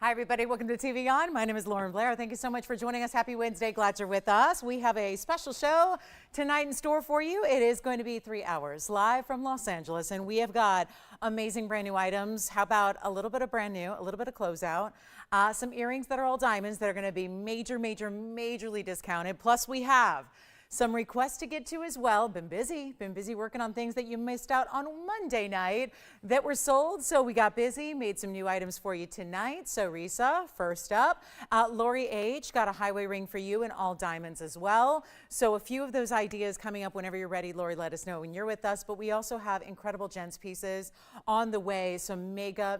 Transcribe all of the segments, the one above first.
Hi, everybody. Welcome to TVON. My name is Blair. Thank you so much for joining us. Happy Wednesday. Glad you're with us. We have a special show tonight in store for you. It is going to be 3 hours live from Los Angeles, and we have got amazing brand new items. How about a little bit of brand new, a little bit of closeout, some earrings that are all diamonds that are going to be majorly discounted. Plus, we have some requests to get to as well. Been busy working on things that you missed out on Monday night that were sold. So we got busy, made some new items for you tonight. So Risa, first up, Lori H. got a highway ring for you in all diamonds as well. So a few of those ideas coming up whenever you're ready. Lori, let us know when you're with us. But we also have incredible gents pieces on the way. Some mega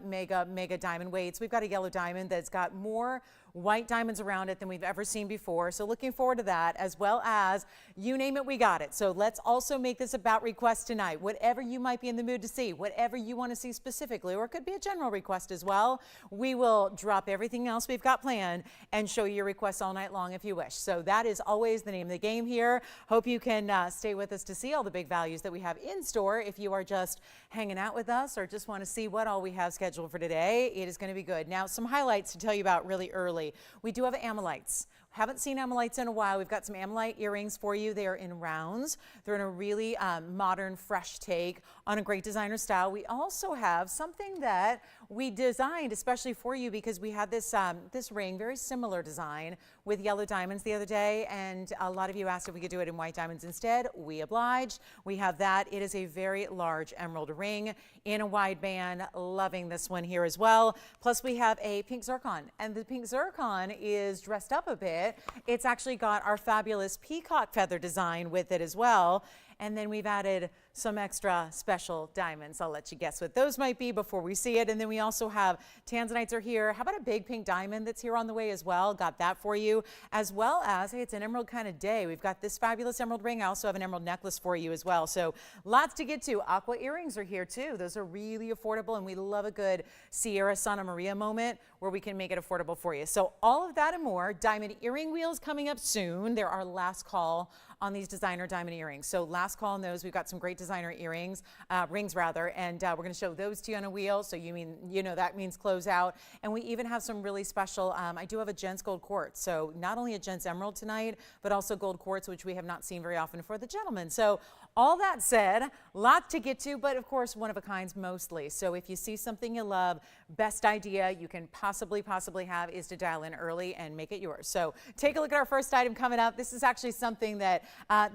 diamond weights. We've got a yellow diamond that's got more white diamonds around it than we've ever seen before. So looking forward to that, as well as you name it, we got it. So let's also make this about requests tonight. Whatever you might be in the mood to see, whatever you want to see specifically, or it could be a general request as well. We will drop everything else we've got planned and show you your requests all night long if you wish. So that is always the name of the game here. Hope you can stay with us to see all the big values that we have in store. If you are just hanging out with us or just want to see what all we have scheduled for today, it is going to be good. Now, some highlights to tell you about really early. We do have amylites. Haven't seen amylites in a while. We've got some amylite earrings for you. They are in rounds. They're in a really modern, fresh take on a great designer style. We also have something that we designed especially for you because we had this this ring, very similar design with yellow diamonds the other day, and a lot of you asked if we could do it in white diamonds instead. We obliged. We have that. It is a very large emerald ring in a wide band. Loving this one here as well. Plus we have a pink zircon, and the pink zircon is dressed up a bit. It's actually got our fabulous peacock feather design with it as well. And then we've added some extra special diamonds. I'll let you guess what those might be before we see it. And then we also have tanzanites are here. How about a big pink diamond that's here on the way as well? Got that for you. As well as, hey, it's an emerald kind of day. We've got this fabulous emerald ring. I also have an emerald necklace for you as well. So lots to get to. Aqua earrings are here too. Those are really affordable, and we love a good Sierra Santa Maria moment where we can make it affordable for you. So all of that and more. Diamond earring wheels coming up soon. They're our last call on these designer diamond earrings. So last call on those. We've got some great designer earrings, rings rather, and we're going to show those to you on a wheel. So that means close out. And we even have some really special, I do have a gents gold quartz. So not only a gents emerald tonight, but also gold quartz, which we have not seen very often for the gentlemen. So all that said, lot to get to, but of course one of a kinds mostly. So if you see something you love, best idea you can possibly have is to dial in early and make it yours. So take a look at our first item coming up. This is actually something that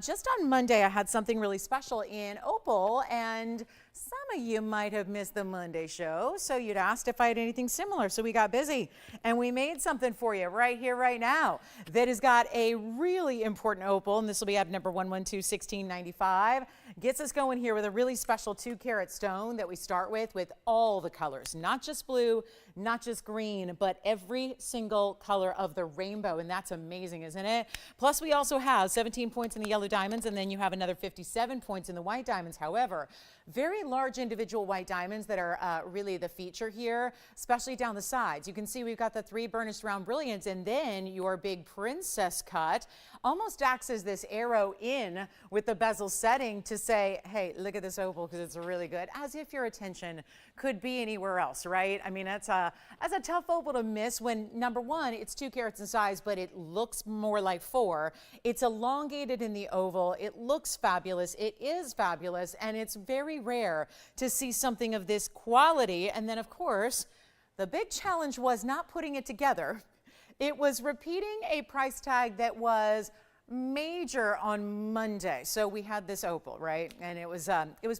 just on Monday I had something really special in opal, and some of you might have missed the Monday show, so you'd asked if I had anything similar. So we got busy and we made something for you right here, right now that has got a really important opal, and this will be at number 112-1695. Gets us going here with a really special 2-carat stone that we start with all the colors, not just blue, not just green, but every single color of the rainbow, and that's amazing, isn't it? Plus we also have 17 points in the yellow diamonds, and then you have another 57 points in the white diamonds. However, very large individual white diamonds that are really the feature here, especially down the sides. You can see we've got the 3 burnished round brilliants, and then your big princess cut almost acts as this arrow in with the bezel setting to say, hey, look at this opal because it's really good, as if your attention could be anywhere else, right? I mean, that's a tough opal to miss when, number one, it's 2 carats in size, but it looks more like 4. It's elongated in the oval. It looks fabulous. It is fabulous, and it's very rare to see something of this quality. And then, of course, the big challenge was not putting it together. It was repeating a price tag that was major on Monday. So we had this opal, right? And it was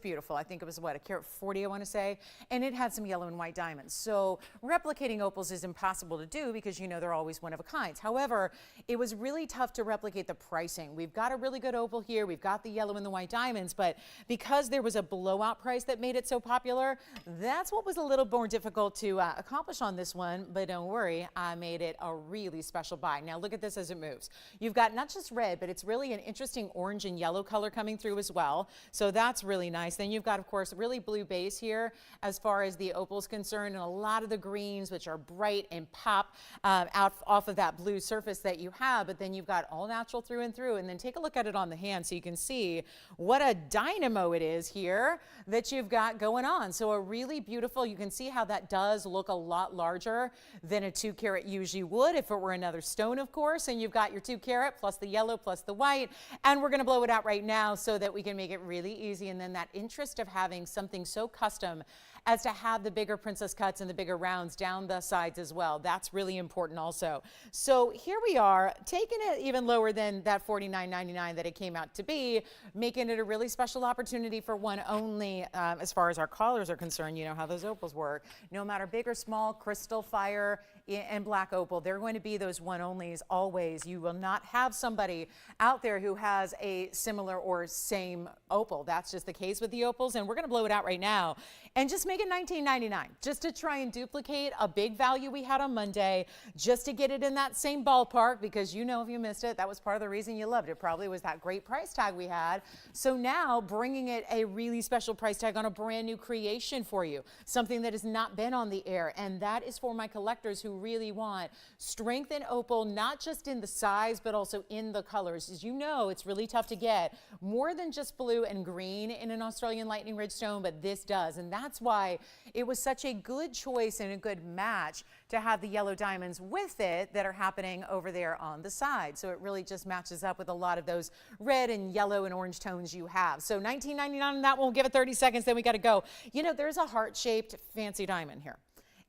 beautiful. I think it was what, a carat 40, I want to say, and it had some yellow and white diamonds. So replicating opals is impossible to do because they're always one of a kind. However, it was really tough to replicate the pricing. We've got a really good opal here. We've got the yellow and the white diamonds, but because there was a blowout price that made it so popular, that's what was a little more difficult to accomplish on this one. But don't worry, I made it a really special buy. Now look at this as it moves. You've got not just red, but it's really an interesting orange and yellow color coming through as well. So that's really nice. Then you've got, of course, really blue base here as far as the opal's concerned, and a lot of the greens, which are bright and pop out off of that blue surface that you have. But then you've got all natural through and through. And then take a look at it on the hand so you can see what a dynamo it is here that you've got going on. So a really beautiful, you can see how that does look a lot larger than a 2 carat usually would if it were another stone, of course. And you've got your 2 carat plus the yellow plus the white, and we're going to blow it out right now so that we can make it really easy. And then that interest of having something so custom as to have the bigger princess cuts and the bigger rounds down the sides as well. That's really important also. So here we are, taking it even lower than that $49.99 that it came out to be, making it a really special opportunity for one only. As far as our collars are concerned, you know how those opals work. No matter big or small, crystal, fire, and black opal, they're going to be those one onlys always. You will not have somebody out there who has a similar or same opal. That's just the case with the opals, and we're going to blow it out right now and just make it $19.99 just to try and duplicate a big value we had on Monday, just to get it in that same ballpark, because you know if you missed it, that was part of the reason you loved it. Probably was that great price tag we had. So now bringing it a really special price tag on a brand new creation for you, something that has not been on the air, and that is for my collectors who really want strength in opal, not just in the size, but also in the colors. As you know, it's really tough to get more than just blue and green in an Australian Lightning Ridge stone, but this does. And that's why it was such a good choice and a good match to have the yellow diamonds with it that are happening over there on the side. So it really just matches up with a lot of those red and yellow and orange tones you have. So $19.99 on that one. We'll give it 30 seconds, then we got to go. You know, there's a heart-shaped fancy diamond here.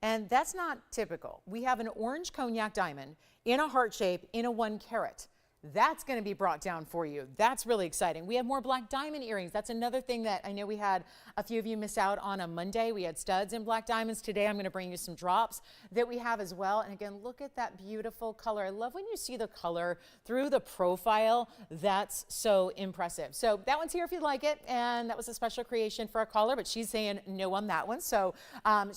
And that's not typical. We have an orange cognac diamond in a heart shape in a 1 carat. That's going to be brought down for you. That's really exciting. We have more black diamond earrings. That's another thing that I know we had a few of you miss out on Monday. We had studs in black diamonds. Today I'm going to bring you some drops that we have as well. And again, look at that beautiful color. I love when you see the color through the profile. That's so impressive. So that one's here if you like it. And that was a special creation for our caller, but she's saying no on that one. So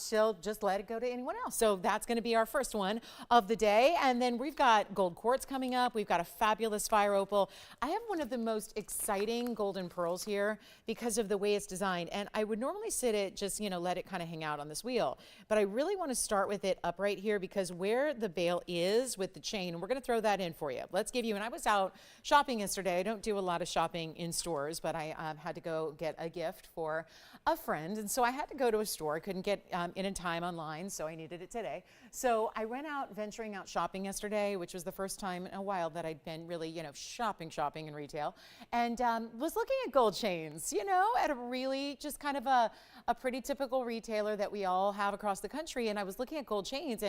she'll just let it go to anyone else. So that's going to be our first one of the day. And then we've got gold quartz coming up. We've got a fabulous fire opal. I have one of the most exciting golden pearls here because of the way it's designed. And I would normally sit it, just, you know, let it kind of hang out on this wheel. But I really want to start with it upright here because where the bail is with the chain, and we're going to throw that in for you. Let's give you, and I was out shopping yesterday. I don't do a lot of shopping in stores, but I had to go get a gift for a friend. And so I had to go to a store. I couldn't get in time online, so I needed it today. So I went out venturing out shopping yesterday, which was the first time in a while that I'd been really, you know, shopping in retail, and was looking at gold chains, you know, at a really just kind of a pretty typical retailer that we all have across the country. And I was looking at gold chains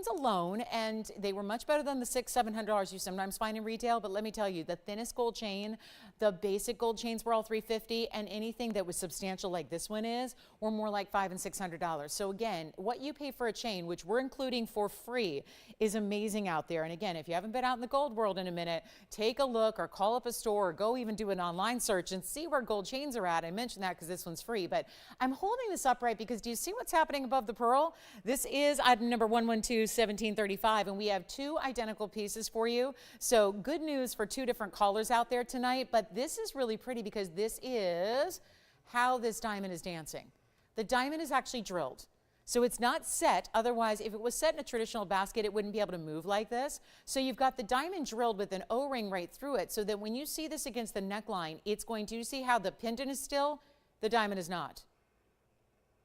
alone, and they were much better than the $600-700 you sometimes find in retail. But let me tell you, the thinnest gold chain, the basic gold chains were all $350, and anything that was substantial like this one is, were more like $500 and $600. So again, what you pay for a chain, which we're including for free, is amazing out there. And again, if you haven't been out in the gold world in a minute, take a look or call up a store or go even do an online search and see where gold chains are at. I mentioned that because this one's free, but I'm holding this upright because do you see what's happening above the pearl? This is item number 112-1735, and we have 2 identical pieces for you. So good news for 2 different callers out there tonight, but this is really pretty because this is how this diamond is dancing. The diamond is actually drilled. So it's not set. Otherwise, if it was set in a traditional basket, it wouldn't be able to move like this. So you've got the diamond drilled with an O-ring right through it, so that when you see this against the neckline, it's going to see how the pendant is still, the diamond is not.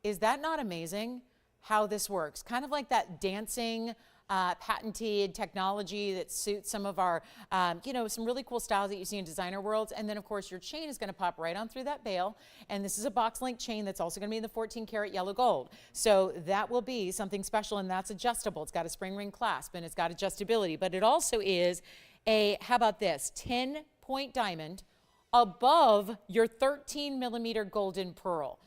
Is that not amazing how this works? Kind of like that dancing patented technology that suits some of our, you know, some really cool styles that you see in designer worlds. And then, of course, your chain is going to pop right on through that bail. And this is a box link chain that's also going to be in the 14 karat yellow gold. So that will be something special, and that's adjustable. It's got a spring ring clasp, and it's got adjustability. But it also is a, how about this, 10-point diamond above your 13-millimeter golden pearl.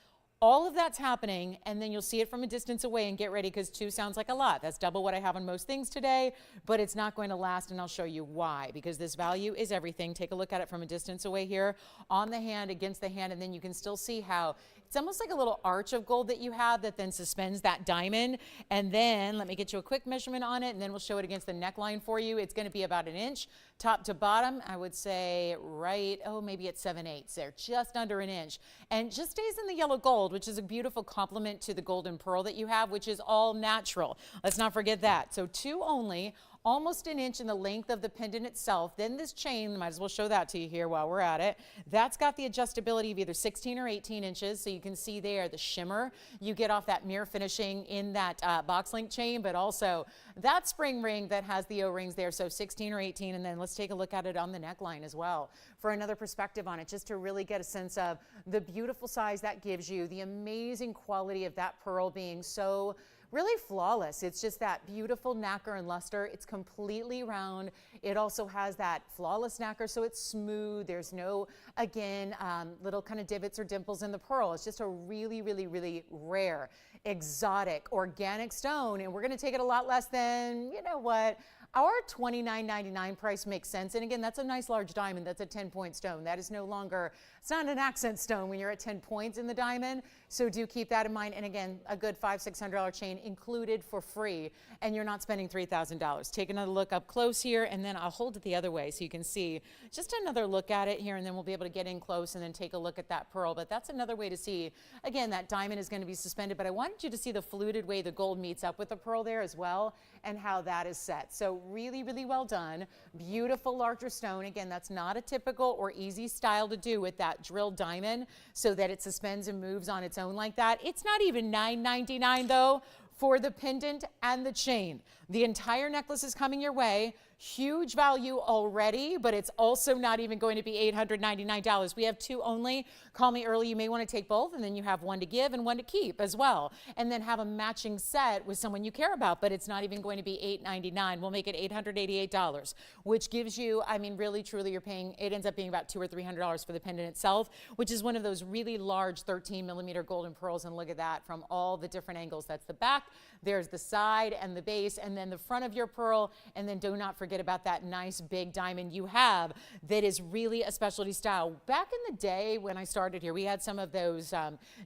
All of that's happening, and then you'll see it from a distance away, and get ready because 2 sounds like a lot. That's double what I have on most things today, but it's not going to last, and I'll show you why, because this value is everything. Take a look at it from a distance away here on the hand, against the hand, and then you can still see how it's almost like a little arch of gold that you have that then suspends that diamond. And then let me get you a quick measurement on it, and then we'll show it against the neckline for you. It's going to be about 1 inch top to bottom. I would say right, maybe it's 7/8 there, just under 1 inch. And just stays in the yellow gold, which is a beautiful complement to the golden pearl that you have, which is all natural. Let's not forget that. So 2 only. Almost 1 inch in the length of the pendant itself. Then this chain, might as well show that to you here while we're at it. That's got the adjustability of either 16 or 18 inches. So you can see there the shimmer you get off that mirror finishing in that box link chain, but also that spring ring that has the O-rings there. So 16 or 18. And then let's take a look at it on the neckline as well for another perspective on it, just to really get a sense of the beautiful size that gives you, the amazing quality of that pearl being so really flawless. It's just that beautiful nacre and luster. It's completely round. It also has that flawless nacre, so it's smooth. There's no, again, little kind of divots or dimples in the pearl. It's just a really, really, really rare, exotic, organic stone, and we're going to take it a lot less than, you know what, our $29.99 price makes sense. And again, that's a nice large diamond. That's a 10-point stone. That is no longer, it's not an accent stone when you're at 10 points in the diamond. So do keep that in mind. And again, a good $500-600 chain included for free, and you're not spending $3,000. Take another look up close here, and then I'll hold it the other way so you can see just another look at it here, and then we'll be able to get in close and then take a look at that pearl. But that's another way to see, again, that diamond is going to be suspended, but I wanted you to see the fluted way the gold meets up with the pearl there as well, and how that is set. So really, really well done. Beautiful larger stone. Again, that's not a typical or easy style to do with that drilled diamond so that it suspends and moves on its own like that. It's not even $9.99 though for the pendant and the chain. The entire necklace is coming your way. Huge value already, but it's also not even going to be $899. We have 2 only. Call me early. You may want to take both, and then you have 1 to give and 1 to keep as well. And then have a matching set with someone you care about, but it's not even going to be $899. We'll make it $888, which gives you, I mean, really, truly, you're paying, it ends up being about $200 or $300 for the pendant itself, which is one of those really large 13-millimeter golden pearls. And look at that from all the different angles. That's the back, there's the side and the base, and then the front of your pearl. And then do not forget about that nice big diamond you have that is really a specialty style. Back in the day when I started here, we had some of those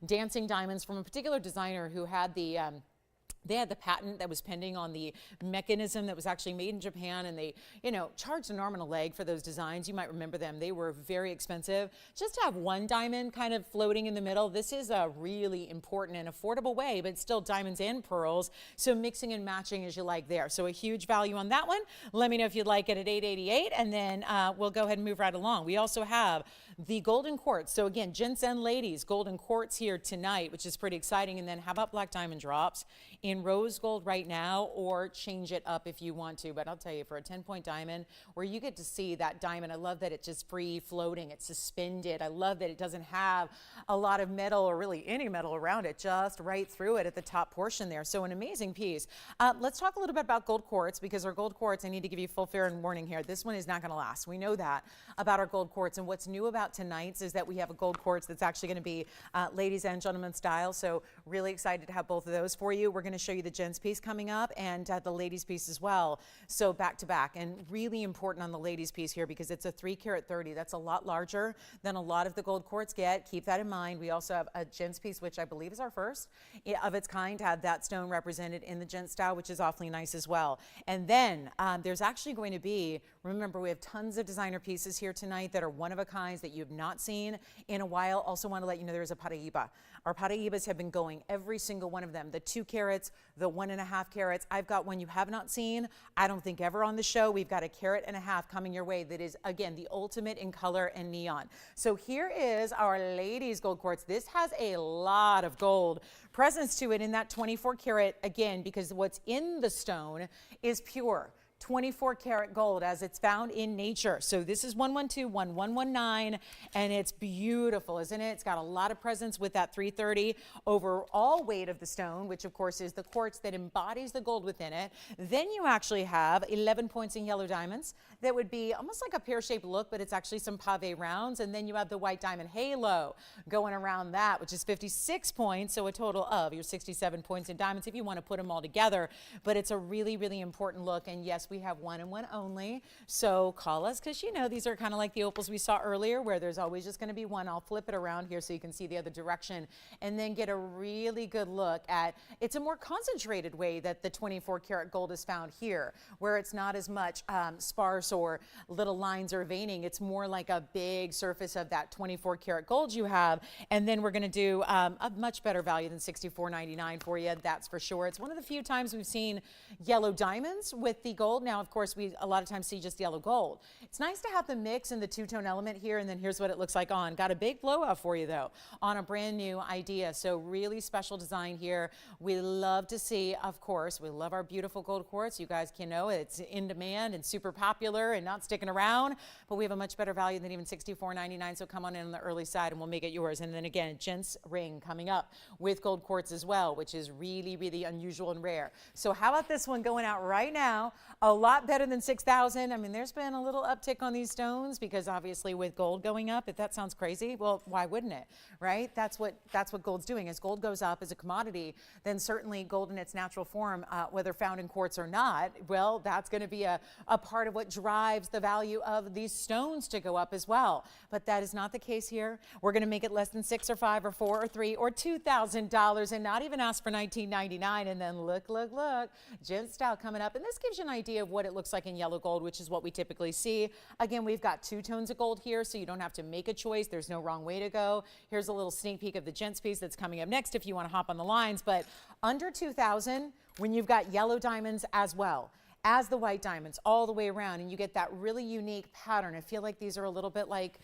dancing diamonds from a particular designer who had the they had the patent that was pending on the mechanism that was actually made in Japan, and they, you know, charged an arm and a leg for those designs. You might remember them. They were very expensive. Just to have one diamond kind of floating in the middle, this is a really important and affordable way, but still diamonds and pearls. So mixing and matching as you like there. So a huge value on that one. Let me know if you'd like it at $888, and then we'll go ahead and move right along. We also have the golden quartz. So again, gents and ladies, golden quartz here tonight, which is pretty exciting. And then how about black diamond drops in rose gold right now, or change it up if you want to. But I'll tell you, for a 10-point diamond where you get to see that diamond, I love that it's just free floating, it's suspended. I love that it doesn't have a lot of metal or really any metal around it, just right through it at the top portion there. So an amazing piece. Let's talk a little bit about gold quartz, because our gold quartz, I need to give you full fair and warning here. This one is not going to last. We know that about our gold quartz. And what's new about tonight's is that we have a gold quartz that's actually going to be ladies and gentlemen style. So really excited to have both of those for you. We're going to show you the gents piece coming up, and the ladies piece as well. So back to back, and really important on the ladies piece here because it's a 3 carat 30. That's a lot larger than a lot of the gold quartz get. Keep that in mind. We also have a gents piece, which I believe is our first of its kind to have that stone represented in the gent style, which is awfully nice as well. And then there's actually going to be, remember, we have tons of designer pieces here tonight that are one of a kinds that you've not seen in a while. Also want to let you know there's a Paraíba. Our Paraíbas have been going, every single one of them, the 2 carats, the 1.5 carats. I've got one you have not seen, I don't think ever on the show. We've got a 1.5 carat coming your way that is, again, the ultimate in color and neon. So here is our ladies gold quartz. This has a lot of gold presence to it in that 24 carat, again, because what's in the stone is pure 24 karat gold as it's found in nature. So this is 112-1119, and it's beautiful, isn't it? It's got a lot of presence with that 330 overall weight of the stone, which of course is the quartz that embodies the gold within it. Then you actually have 11 points in yellow diamonds that would be almost like a pear-shaped look, but it's actually some pave rounds. And then you have the white diamond halo going around that, which is 56 points. So a total of your 67 points in diamonds if you want to put them all together. But it's a really, really important look. And yes, we have one and one only. So call us, because you know these are kind of like the opals we saw earlier, where there's always just going to be one. I'll flip it around here so you can see the other direction, and then get a really good look at, it's a more concentrated way that the 24 karat gold is found here, where it's not as much sparse or little lines or veining. It's more like a big surface of that 24 karat gold you have. And then we're going to do a much better value than $64.99 for you. That's for sure. It's one of the few times we've seen yellow diamonds with the gold. Now, of course, we a lot of times see just yellow gold. It's nice to have the mix and the two-tone element here. And then here's what it looks like on. Got a big blowout for you though on a brand new idea. So really special design here. We love to see, of course, we love our beautiful gold quartz. You guys can know it's in demand and super popular and not sticking around, but we have a much better value than even $64.99. So come on in on the early side and we'll make it yours. And then again, gents ring coming up with gold quartz as well, which is really, really unusual and rare. So how about this one going out right now? A lot better than $6,000. I mean, there's been a little uptick on these stones because obviously with gold going up, if that sounds crazy, well, why wouldn't it, right? That's what gold's doing. As gold goes up as a commodity, then certainly gold in its natural form, whether found in quartz or not, well, that's going to be a part of what drives the value of these stones to go up as well. But that is not the case here. We're going to make it less than $6 or $5 or $4 or $3 or $2,000 and not even ask for $19.99. And then look, gent style coming up. And this gives you an idea of what it looks like in yellow gold, which is what we typically see. Again, we've got two tones of gold here, so you don't have to make a choice. There's no wrong way to go. Here's a little sneak peek of the gents piece that's coming up next if you want to hop on the lines. But under 2,000, when you've got yellow diamonds as well as the white diamonds all the way around, and you get that really unique pattern. I feel like these are a little bit like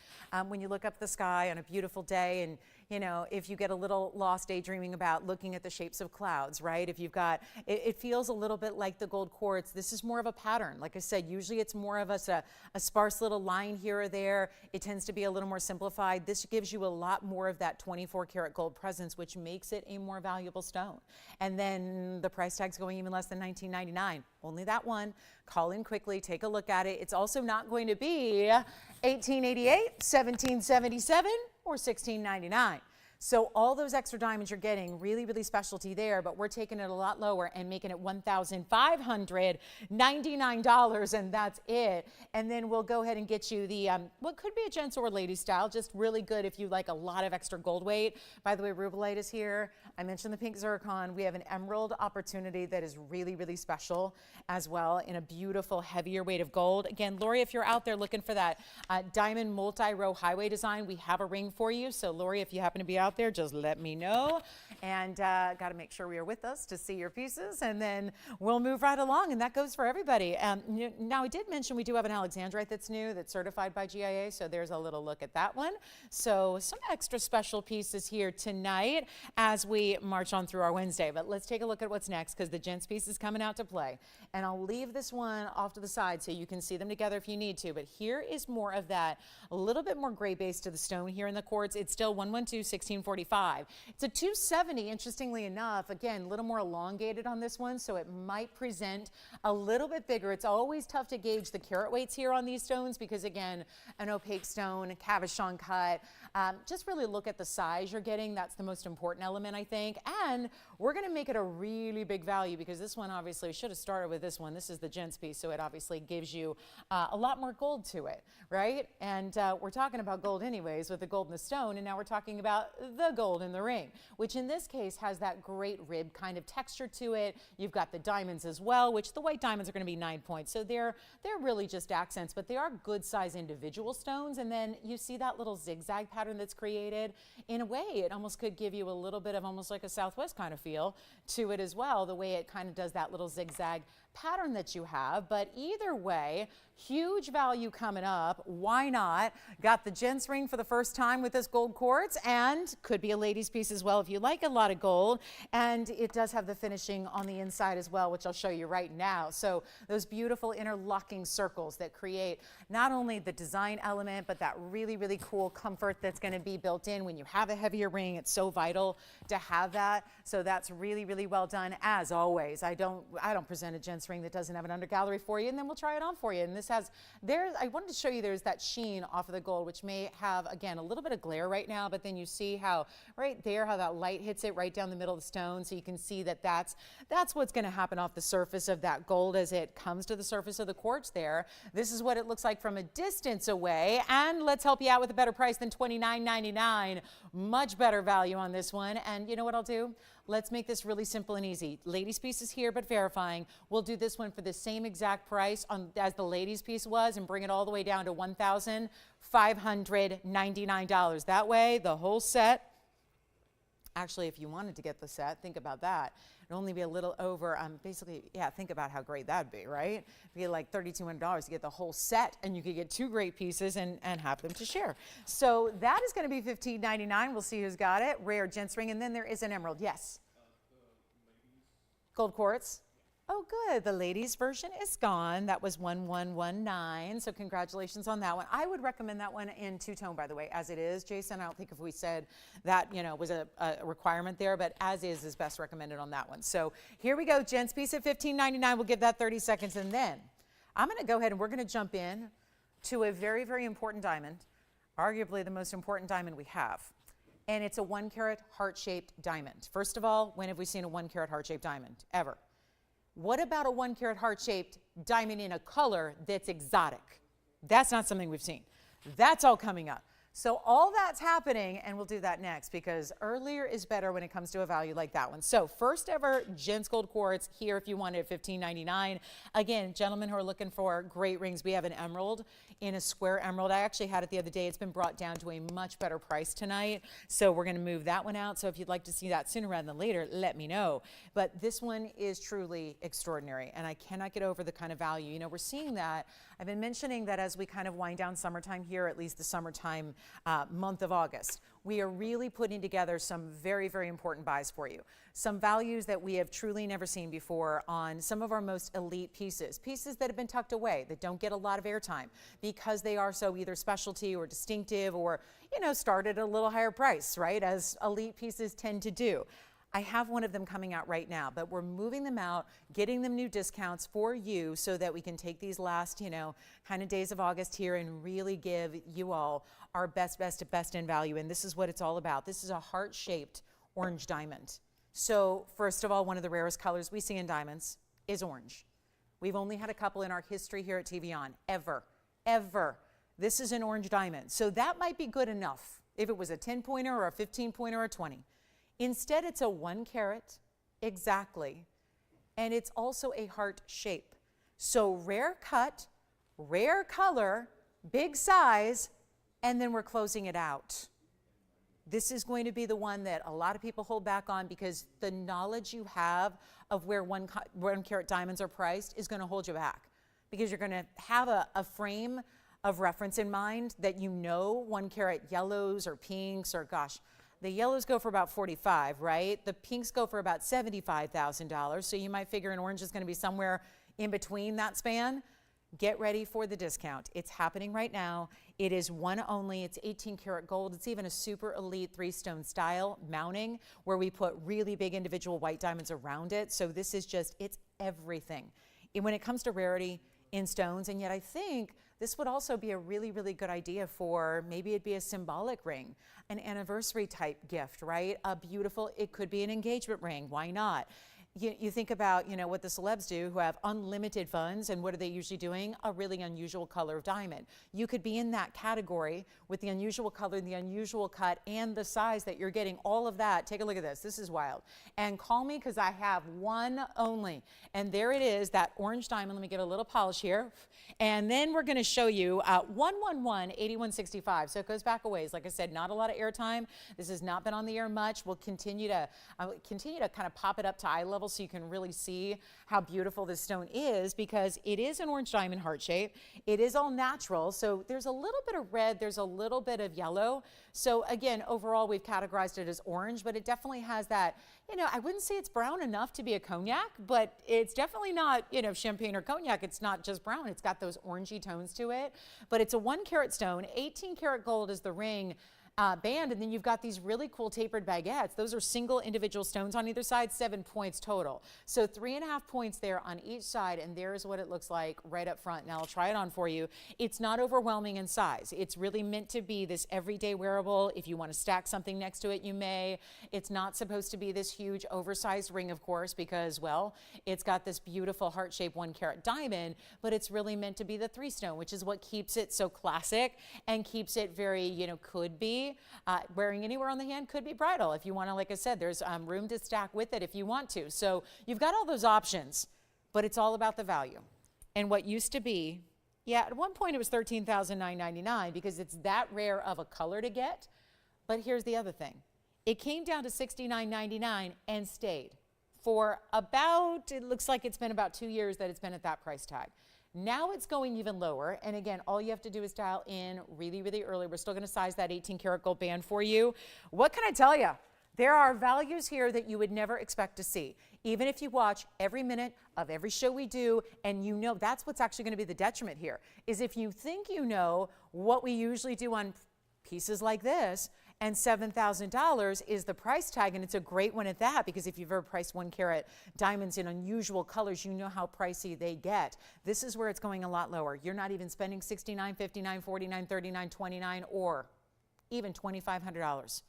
when you look up the sky on a beautiful day, and you know, if you get a little lost daydreaming about looking at the shapes of clouds, right? If you've got, it feels a little bit like the gold quartz. This is more of a pattern. Like I said, usually it's more of a sparse little line here or there. It tends to be a little more simplified. This gives you a lot more of that 24 karat gold presence, which makes it a more valuable stone. And then the price tag's going even less than $19.99. Only that one. Call in quickly, take a look at it. It's also not going to be $18.88, $17.77, or $16.99. So all those extra diamonds you're getting, really, really specialty there, but we're taking it a lot lower and making it $1,599, and that's it. And then we'll go ahead and get you the, what could be a gents or ladies style, just really good if you like a lot of extra gold weight. By the way, rubellite is here. I mentioned the pink zircon. We have an emerald opportunity that is really, really special as well in a beautiful, heavier weight of gold. Again, Lori, if you're out there looking for that diamond multi-row highway design, we have a ring for you. So Lori, if you happen to be out there, just let me know. And got to make sure we are with us to see your pieces, and then we'll move right along. And that goes for everybody. Now, I did mention we do have an alexandrite that's new, that's certified by GIA, so there's a little look at that one. So some extra special pieces here tonight as we march on through our Wednesday. But let's take a look at what's next, because the gents piece is coming out to play. And I'll leave this one off to the side so you can see them together if you need to. But here is more of that, a little bit more gray base to the stone here in the quartz. It's still 112-1645. It's a 270, interestingly enough. Again, a little more elongated on this one, so it might present a little bit bigger. It's always tough to gauge the carat weights here on these stones because, again, an opaque stone, a cabochon cut. Just really look at the size you're getting. That's the most important element, I think. And we're going to make it a really big value because this one obviously should have started with this one. This is the gents piece, so it obviously gives you a lot more gold to it, right? And we're talking about gold anyways with the gold in the stone, and now we're talking about the gold in the ring, which in this case has that great rib kind of texture to it. You've got the diamonds as well, which the white diamonds are going to be 9 points, so they're really just accents, but they are good size individual stones. And then you see that little zigzag pattern that's created. In a way, it almost could give you a little bit of almost like a Southwest kind of feel to it as well, the way it kind of does that little zigzag pattern that you have. But either way, huge value coming up. Why not? Got the gents ring for the first time with this gold quartz, and could be a ladies piece as well if you like a lot of gold. And it does have the finishing on the inside as well, which I'll show you right now. So those beautiful interlocking circles that create not only the design element, but that really, really cool comfort that's going to be built in when you have a heavier ring. It's so vital to have that. So that's really, really well done. As always, I don't present a gents nice ring that doesn't have an under gallery for you, and then we'll try it on for you. And this has, I wanted to show you there's that sheen off of the gold, which may have, again, a little bit of glare right now, but then you see how right there, how that light hits it right down the middle of the stone. So you can see that that's what's going to happen off the surface of that gold as it comes to the surface of the quartz there. This is what it looks like from a distance away. And let's help you out with a better price than $29.99. Much better value on this one. And you know what I'll do? Let's make this really simple and easy. Ladies piece is here, but verifying. We'll do this one for the same exact price as the ladies piece was and bring it all the way down to $1,599. That way, the whole set, actually, if you wanted to get the set, think about that. It'd only be a little over, basically, yeah, think about how great that'd be, right? You get like $3,200 to get the whole set, and you could get 2 great pieces and have them to share. So that is going to be $15.99. We'll see who's got it. Rare gents ring, and then there is an emerald. Yes? Gold quartz. Oh, good. The ladies version is gone. That was 1119. So congratulations on that one. I would recommend that one in two-tone, by the way, as it is. Jason, I don't think if we said that, was a requirement there, but as is best recommended on that one. So here we go. Gents piece at $15.99. We'll give that 30 seconds. And then I'm going to go ahead and we're going to jump in to a very, very important diamond, arguably the most important diamond we have. And it's a 1-carat heart-shaped diamond. First of all, when have we seen a 1-carat heart-shaped diamond? Ever. What about a 1-carat heart-shaped diamond in a color that's exotic? That's not something we've seen. That's all coming up. So all that's happening, and we'll do that next because earlier is better when it comes to a value like that one. So first ever gents gold quartz here if you want it at $15.99. Again, gentlemen who are looking for great rings, we have an emerald in a square emerald. I actually had it the other day. It's been brought down to a much better price tonight. So we're going to move that one out. So if you'd like to see that sooner rather than later, let me know. But this one is truly extraordinary, and I cannot get over the kind of value. We're seeing that. I've been mentioning that as we kind of wind down summertime here, at least the summertime month of August, we are really putting together some very, very important buys for you. Some values that we have truly never seen before on some of our most elite pieces that have been tucked away, that don't get a lot of airtime because they are so either specialty or distinctive or, start at a little higher price, right? As elite pieces tend to do. I have one of them coming out right now, but we're moving them out, getting them new discounts for you so that we can take these last, kind of days of August here and really give you all our best in value. And this is what it's all about. This is a heart-shaped orange diamond. So first of all, one of the rarest colors we see in diamonds is orange. We've only had a couple in our history here at TVON, ever. This is an orange diamond. So that might be good enough if it was a 10-pointer or a 15-pointer or a 20. Instead, it's a 1-carat, exactly, and it's also a heart shape. So rare cut, rare color, big size, and then we're closing it out. This is going to be the one that a lot of people hold back on because the knowledge you have of where 1-carat diamonds are priced is going to hold you back because you're going to have a frame of reference in mind that 1-carat yellows or pinks or gosh, the yellows go for about $45,000, right? The pinks go for about $75,000. So you might figure an orange is going to be somewhere in between that span. Get ready for the discount. It's happening right now. It is one only. It's 18-karat gold. It's even a super elite 3-stone style mounting where we put really big individual white diamonds around it. So this is it's everything. And when it comes to rarity in stones, and yet I think this would also be a really, really good idea for maybe it'd be a symbolic ring, an anniversary type gift, right? It could be an engagement ring. Why not? You think about, what the celebs do who have unlimited funds, and what are they usually doing? A really unusual color of diamond. You could be in that category with the unusual color, the unusual cut, and the size that you're getting, all of that. Take a look at this. This is wild. And call me because I have one only. And there it is, that orange diamond. Let me get a little polish here. And then we're going to show you 111-8165. So it goes back a ways. Like I said, not a lot of airtime. This has not been on the air much. We'll continue to kind of pop it up to eye level so you can really see how beautiful this stone is because it is an orange diamond heart shape. It is all natural. So there's a little bit of red. There's a little bit of yellow. So again, overall, we've categorized it as orange, but it definitely has that, I wouldn't say it's brown enough to be a cognac, but it's definitely not, champagne or cognac. It's not just brown. It's got those orangey tones to it, but it's a 1-carat stone. 18-karat gold is the ring. band, and then you've got these really cool tapered baguettes. Those are single individual stones on either side, 7 points total. So 3.5 points there on each side, and there's what it looks like right up front. Now I'll try it on for you. It's not overwhelming in size. It's really meant to be this everyday wearable. If you want to stack something next to it, you may. It's not supposed to be this huge oversized ring, of course, because, well, it's got this beautiful heart-shaped 1-carat diamond, but it's really meant to be the 3-stone, which is what keeps it so classic and keeps it very, you know, could be. Wearing anywhere on the hand, could be bridal. If you want to, like I said, there's room to stack with it if you want to. So you've got all those options, but it's all about the value. And what used to be, yeah, at one point it was $13,999 because it's that rare of a color to get. But here's the other thing. It came down to $69.99 and stayed for about, it looks like it's been about 2 years that it's been at that price tag. Now it's going even lower, and again, all you have to do is dial in really, really early. We're still going to size that 18-karat gold band for you. What can I tell you? There are values here that you would never expect to see. Even if you watch every minute of every show we do, and you know that's what's actually going to be the detriment here, is if you think you know what we usually do on pieces like this, and $7,000 is the price tag, and it's a great one at that, because if you've ever priced 1-carat diamonds in unusual colors, you know how pricey they get. This is where it's going a lot lower. You're not even spending $69, $59, $49, $39, $29, or even $2,500.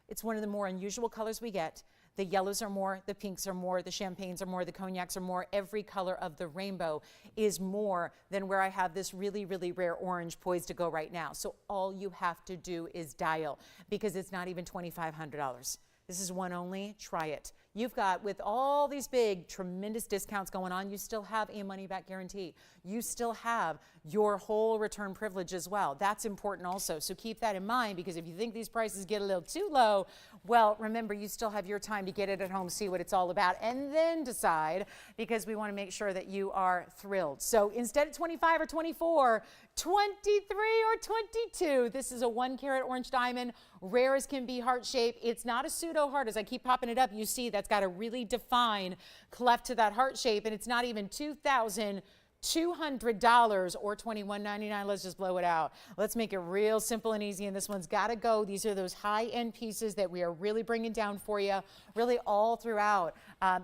It's one of the more unusual colors we get. The yellows are more, the pinks are more, the champagnes are more, the cognacs are more. Every color of the rainbow is more than where I have this really, really rare orange poised to go right now. So all you have to do is dial, because it's not even $2,500. This is one only. Try it. You've got, with all these big, tremendous discounts going on, you still have a money-back guarantee. You still have your whole return privilege as well. That's important also. So keep that in mind, because if you think these prices get a little too low, well, remember, you still have your time to get it at home, see what it's all about, and then decide, because we want to make sure that you are thrilled. So instead of 25 or 24, 23 or 22, this is a 1-carat orange diamond, rare as can be, heart-shaped. It's not a pseudo heart. As I keep popping it up, you see that's got a really defined cleft to that heart shape, and it's not even $2,200 or $21.99. Let's just blow it out. Let's make it real simple and easy, and this one's got to go. These are those high-end pieces that we are really bringing down for you, really all throughout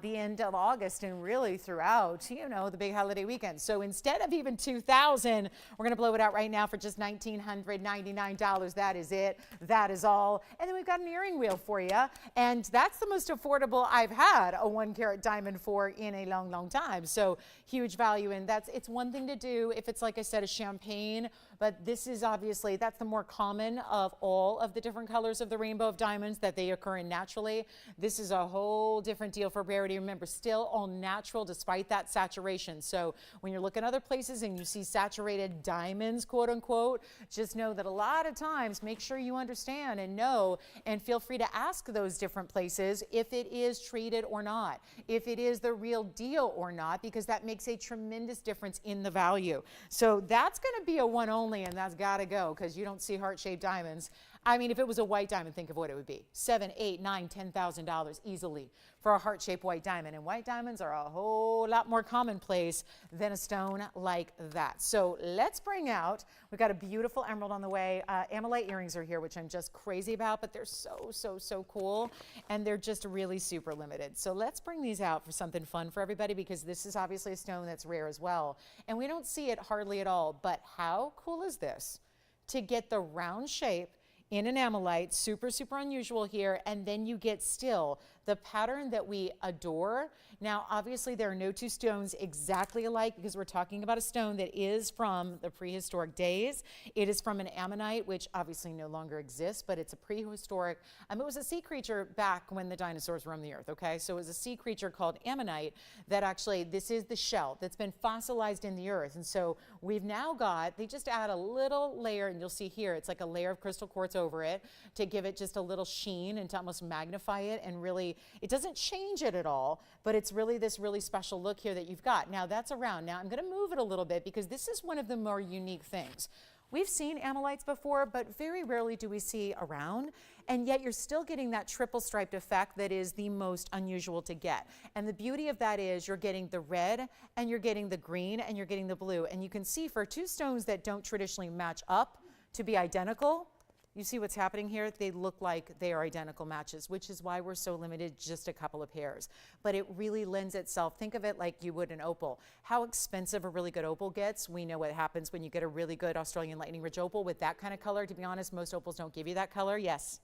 the end of August, and really throughout, you know, the big holiday weekend. So instead of even $2,000, we're going to blow it out right now for just $1,999. That is it. That is all. And then we've got an earring wheel for you, and that's the most affordable I've had a 1-carat diamond for in a long, long time. So huge value, and it's one thing to do if it's, like I said, a champagne, but this is obviously, that's the more common of all of the different colors of the rainbow of diamonds that they occur in naturally. This is a whole different deal for rarity. Remember, still all natural despite that saturation. So when you're looking other places and you see saturated diamonds, quote unquote, just know that a lot of times, make sure you understand and know, and feel free to ask those different places if it is treated or not, if it is the real deal or not, because that makes a tremendous difference in the value. So that's going to be a one only, and that's got to go, because you don't see heart-shaped diamonds. I mean, if it was a white diamond, think of what it would be. $7,000, $8,000, $9,000, $10,000 easily for a heart-shaped white diamond. And white diamonds are a whole lot more commonplace than a stone like that. So let's bring out, we've got a beautiful emerald on the way. Amethyst earrings are here, which I'm just crazy about, but they're so, so, so cool. And they're just really super limited. So let's bring these out for something fun for everybody, because this is obviously a stone that's rare as well. And we don't see it hardly at all. But how cool is this to get the round shape in an amethyst, super, super unusual here, and then you get still the pattern that we adore. Now, obviously, there are no two stones exactly alike, because we're talking about a stone that is from the prehistoric days. It is from an ammonite, which obviously no longer exists, but it's a prehistoric, it was a sea creature back when the dinosaurs roamed the earth, okay? So it was a sea creature called ammonite that actually, this is the shell that's been fossilized in the earth. And so we've now got, they just add a little layer, and you'll see here, it's like a layer of crystal quartz over it to give it just a little sheen and to almost magnify it, and really, it doesn't change it at all, but it's really this really special look here that you've got. Now that's around. Now I'm going to move it a little bit, because this is one of the more unique things. We've seen amethysts before, but very rarely do we see around, and yet you're still getting that triple striped effect that is the most unusual to get. And the beauty of that is you're getting the red, and you're getting the green, and you're getting the blue. And you can see for two stones that don't traditionally match up to be identical, You see what's happening here? They look like they are identical matches, which is why we're so limited, just a couple of pairs. But it really lends itself, think of it like you would an opal. How expensive a really good opal gets, we know what happens when you get a really good Australian Lightning Ridge opal with that kind of color. To be honest, most opals don't give you that color. Yes?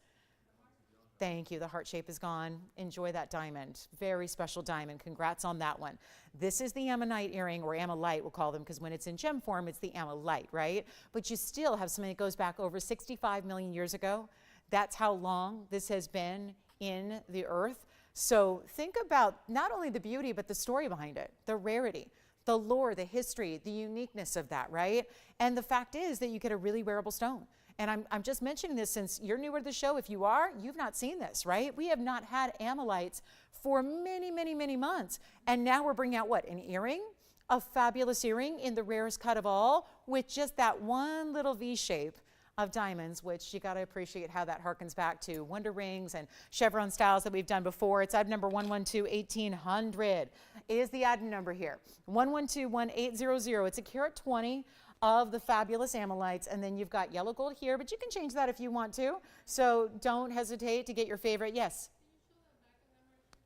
Thank you. The heart shape is gone. Enjoy that diamond. Very special diamond. Congrats on that one. This is the ammonite earring, or ammonite we'll call them, because when it's in gem form, it's the ammonite, right? But you still have something that goes back over 65 million years ago. That's how long this has been in the earth. So think about not only the beauty, but the story behind it, the rarity, the lore, the history, the uniqueness of that, right? And the fact is that you get a really wearable stone. And I'm just mentioning this since you're newer to the show. If you are, you've not seen this, right? We have not had ammonites for many, many, many months. And now we're bringing out what? An earring? A fabulous earring in the rarest cut of all with just that one little V shape of diamonds, which you got to appreciate how that harkens back to wonder rings and chevron styles that we've done before. It's item number 112-1800. Is the item number here. 112-1800. It's a carat 20 of the fabulous ammonites, and then you've got yellow gold here, but you can change that if you want to. So don't hesitate to get your favorite. Yes?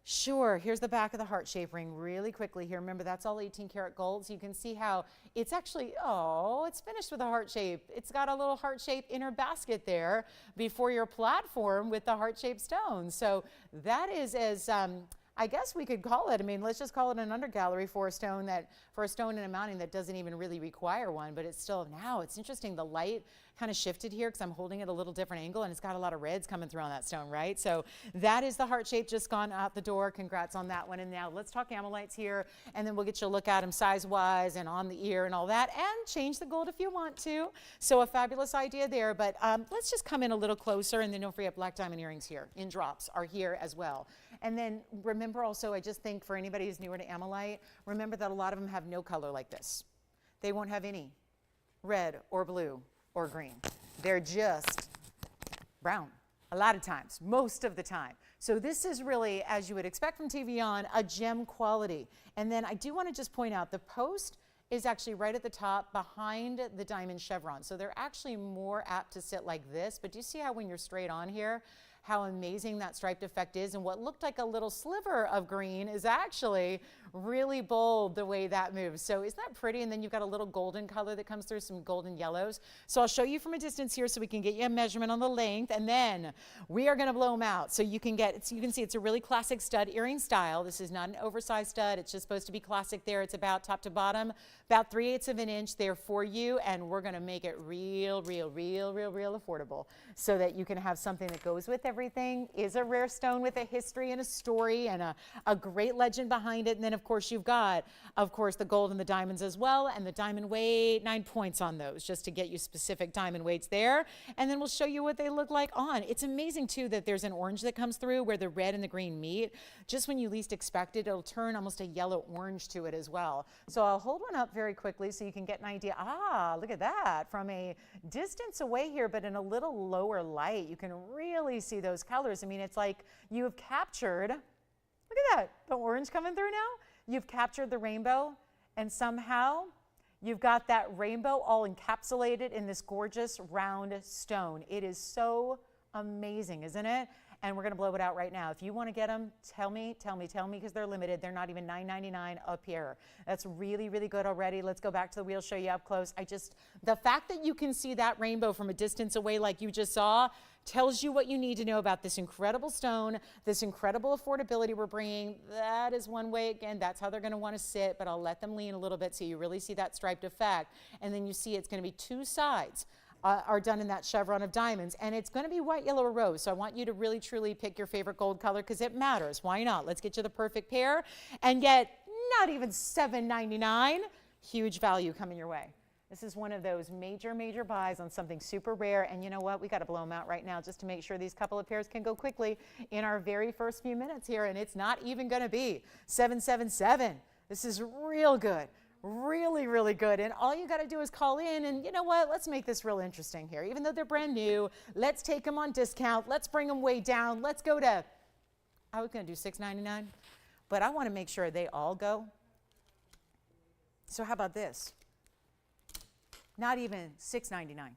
Sure. Here's the back of the heart shape ring really quickly here. Remember, that's all 18 karat gold. So you can see how it's actually, oh, it's finished with a heart shape. It's got a little heart shape inner basket there before your platform with the heart shaped stone. So that is as, I guess we could call it, I mean, let's just call it an undergallery for a stone in a mounting that doesn't even really require one, but it's still, now it's interesting, the light kind of shifted here because I'm holding it a little different angle and it's got a lot of reds coming through on that stone, right? So that is the heart shape just gone out the door. Congrats on that one. And now let's talk ammonites here, and then we'll get you a look at them size-wise and on the ear and all that, and change the gold if you want to. So a fabulous idea there, but let's just come in a little closer, and then don't forget black diamond earrings here in drops are here as well. And then remember also, I just think for anybody who's newer to ammonite, remember that a lot of them have no color like this. They won't have any red or blue or green. They're just brown a lot of times, most of the time. So this is really, as you would expect from TVON, a gem quality. And then I do want to just point out the post is actually right at the top behind the diamond chevron. So they're actually more apt to sit like this, but do you see how when you're straight on here, how amazing that striped effect is, and what looked like a little sliver of green is actually really bold the way that moves. So isn't that pretty? And then you've got a little golden color that comes through, some golden yellows. So I'll show you from a distance here so we can get you a measurement on the length, and then we are gonna blow them out. So you can see it's a really classic stud earring style. This is not an oversized stud. It's just supposed to be classic there. It's about top to bottom, about 3/8 of an inch there for you, and we're gonna make it real affordable so that you can have something that goes with everything, is a rare stone with a history and a story and a great legend behind it. And then of course you've got, of course, the gold and the diamonds as well, and the diamond weight, 9 points on those, just to get you specific diamond weights there. And then we'll show you what they look like on. It's amazing too that there's an orange that comes through where the red and the green meet. Just when you least expect it, it'll turn almost a yellow orange to it as well. So I'll hold one up very quickly so you can get an idea. Ah, look at that, from a distance away here, but in a little lower light, you can really see those colors. I mean, it's like you have captured, look at that, the orange coming through now. You've captured the rainbow, and somehow you've got that rainbow all encapsulated in this gorgeous round stone. It is so amazing, isn't it? And we're gonna blow it out right now. If you wanna get them, tell me, because they're limited. They're not even $9.99 a pair. That's really good already. Let's go back to the wheel, show you up close. The fact that you can see that rainbow from a distance away like you just saw tells you what you need to know about this incredible stone, this incredible affordability we're bringing. That is one way, again, that's how they're gonna wanna sit, but I'll let them lean a little bit so you really see that striped effect. And then you see it's gonna be two sides. Are done in that chevron of diamonds, and it's going to be white, yellow, or rose. So I want you to really truly pick your favorite gold color because it matters. Why not? Let's get you the perfect pair, and yet not even $7.99. Huge value coming your way. This is one of those major buys on something super rare, and you know what? We got to blow them out right now just to make sure these couple of pairs can go quickly in our very first few minutes here, and it's not even going to be $777. This is real good. Really good. And all you got to do is call in, and you know what? Let's make this real interesting here. Even though they're brand new, let's take them on discount. Let's bring them way down. Let's go to, I was going to do $6.99, but I want to make sure they all go. So how about this? Not even $6.99.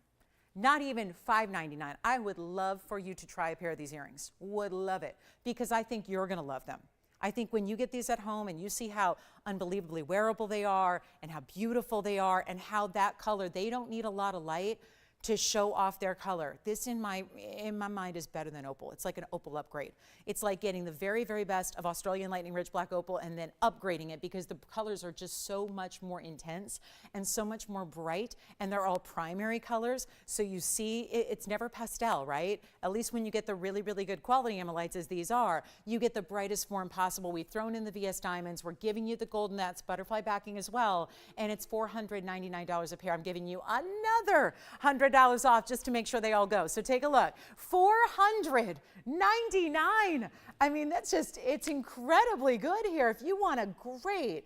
Not even $5.99. I would love for you to try a pair of these earrings. Would love it, because I think you're going to love them. I think when you get these at home and you see how unbelievably wearable they are and how beautiful they are and how that color, they don't need a lot of light to show off their color. This in my mind is better than opal. It's like an opal upgrade. It's like getting the very, very best of Australian Lightning Ridge Black Opal and then upgrading it, because the colors are just so much more intense and so much more bright, and they're all primary colors. So you see, it's never pastel, right? At least when you get the really, really good quality amylites, as these are, you get the brightest form possible. We've thrown in the VS diamonds. We're giving you the golden, that's butterfly backing as well, and it's $499 a pair. I'm giving you another $100 off just to make sure they all go. So take a look. $499. I mean, that's just, it's incredibly good here. If you want a great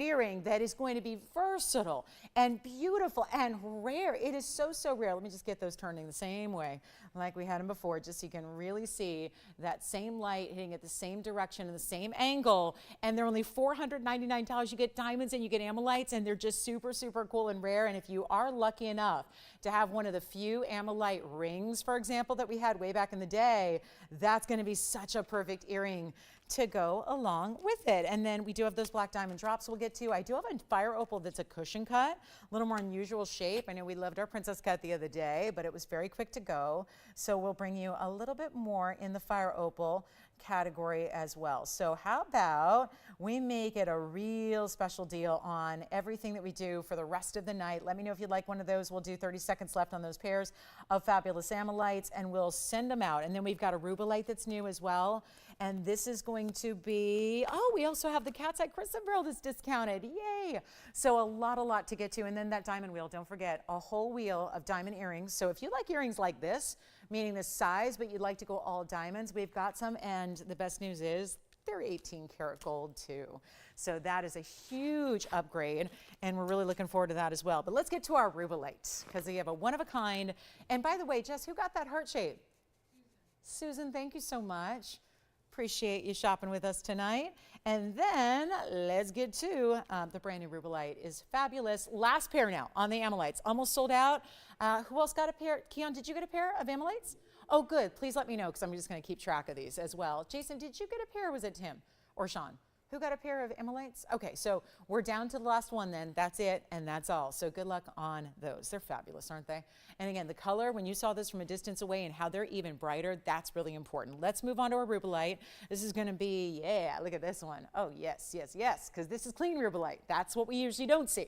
earring that is going to be versatile and beautiful and rare. It is so, so rare. Let me just get those turning the same way like we had them before, just so you can really see that same light hitting at the same direction and the same angle. And they're only $499. You get diamonds and you get amylites, and they're just super, super cool and rare. And if you are lucky enough to have one of the few amylite rings, for example, that we had way back in the day, that's going to be such a perfect earring to go along with it. And then we do have those black diamond drops we'll get to. I do have a fire opal that's a cushion cut, a little more unusual shape. I know we loved our princess cut the other day, but it was very quick to go. So we'll bring you a little bit more in the fire opal category as well. So how about we make it a real special deal on everything that we do for the rest of the night. Let me know if you'd like one of those. We'll do 30 seconds left on those pairs of fabulous amylites, and we'll send them out. And then we've got a rubellite that's new as well. And this is going to be, oh, we also have the Cat's Eye Chrysoberyl that's discounted. Yay. So a lot to get to. And then that diamond wheel, don't forget, a whole wheel of diamond earrings. So if you like earrings like this, meaning this size, but you'd like to go all diamonds, we've got some. And the best news is they're 18 karat gold too. So that is a huge upgrade, and we're really looking forward to that as well. But let's get to our rubellite, because we have a one-of-a-kind. And by the way, Jess, who got that heart shape? Susan, thank you so much. Appreciate you shopping with us tonight. And then let's get to the brand new rubellite. Is fabulous. Last pair now on the amylites. Almost sold out. Who else got a pair? Keon, did you get a pair of amylites? Oh, good. Please let me know, because I'm just going to keep track of these as well. Jason, did you get a pair, or was it Tim or Sean? Who got a pair of amylites? Okay, so we're down to the last one then. That's it, and that's all. So good luck on those. They're fabulous, aren't they? And again, the color, when you saw this from a distance away and how they're even brighter, that's really important. Let's move on to our rubellite. This is going to be, yeah, look at this one. Oh, yes, yes, yes, because this is clean rubellite. That's what we usually don't see.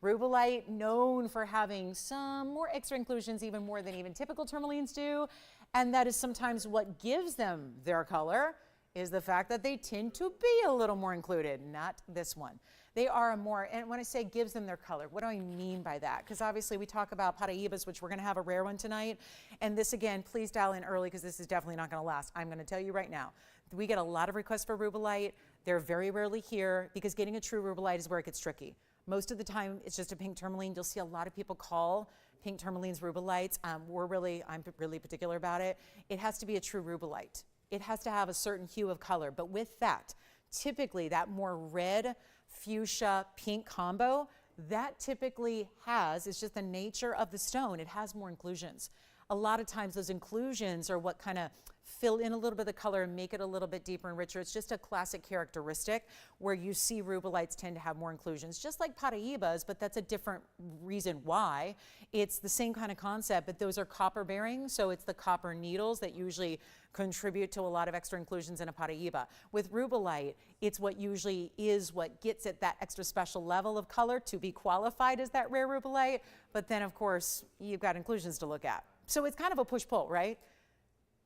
Rubellite, known for having some more extra inclusions, even more than even typical tourmalines do, and that is sometimes what gives them their color, is the fact that they tend to be a little more included. Not this one. They are a more, and when I say gives them their color, what do I mean by that? Because obviously we talk about Paraibas, which we're going to have a rare one tonight. And this, again, please dial in early, because this is definitely not going to last. I'm going to tell you right now, we get a lot of requests for rubellite. They're very rarely here, because getting a true rubellite is where it gets tricky. Most of the time, it's just a pink tourmaline. You'll see a lot of people call pink tourmalines rubellites. I'm really particular about it. It has to be a true rubellite. It has to have a certain hue of color. But with that, typically that more red, fuchsia, pink combo, that typically has, it's just the nature of the stone, it has more inclusions. A lot of times those inclusions are what kind of fill in a little bit of the color and make it a little bit deeper and richer. It's just a classic characteristic where you see rubellites tend to have more inclusions, just like Paraibas, but that's a different reason why. It's the same kind of concept, but those are copper bearing, so it's the copper needles that usually contribute to a lot of extra inclusions in a Paraiba. With rubellite, it's what usually is what gets it that extra special level of color to be qualified as that rare rubellite, but then of course you've got inclusions to look at. So it's kind of a push-pull, right?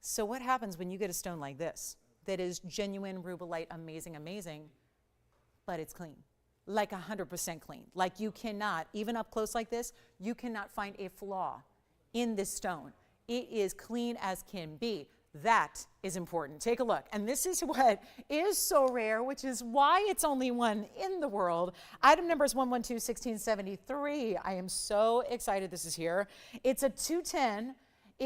So what happens when you get a stone like this that is genuine rubellite, amazing, amazing, but it's clean, like 100% clean. Like you cannot, even up close like this, you cannot find a flaw in this stone. It is clean as can be. That is important. Take a look. And this is what is so rare, which is why it's only one in the world. Item number is 112-1673. I am so excited this is here. It's a 210.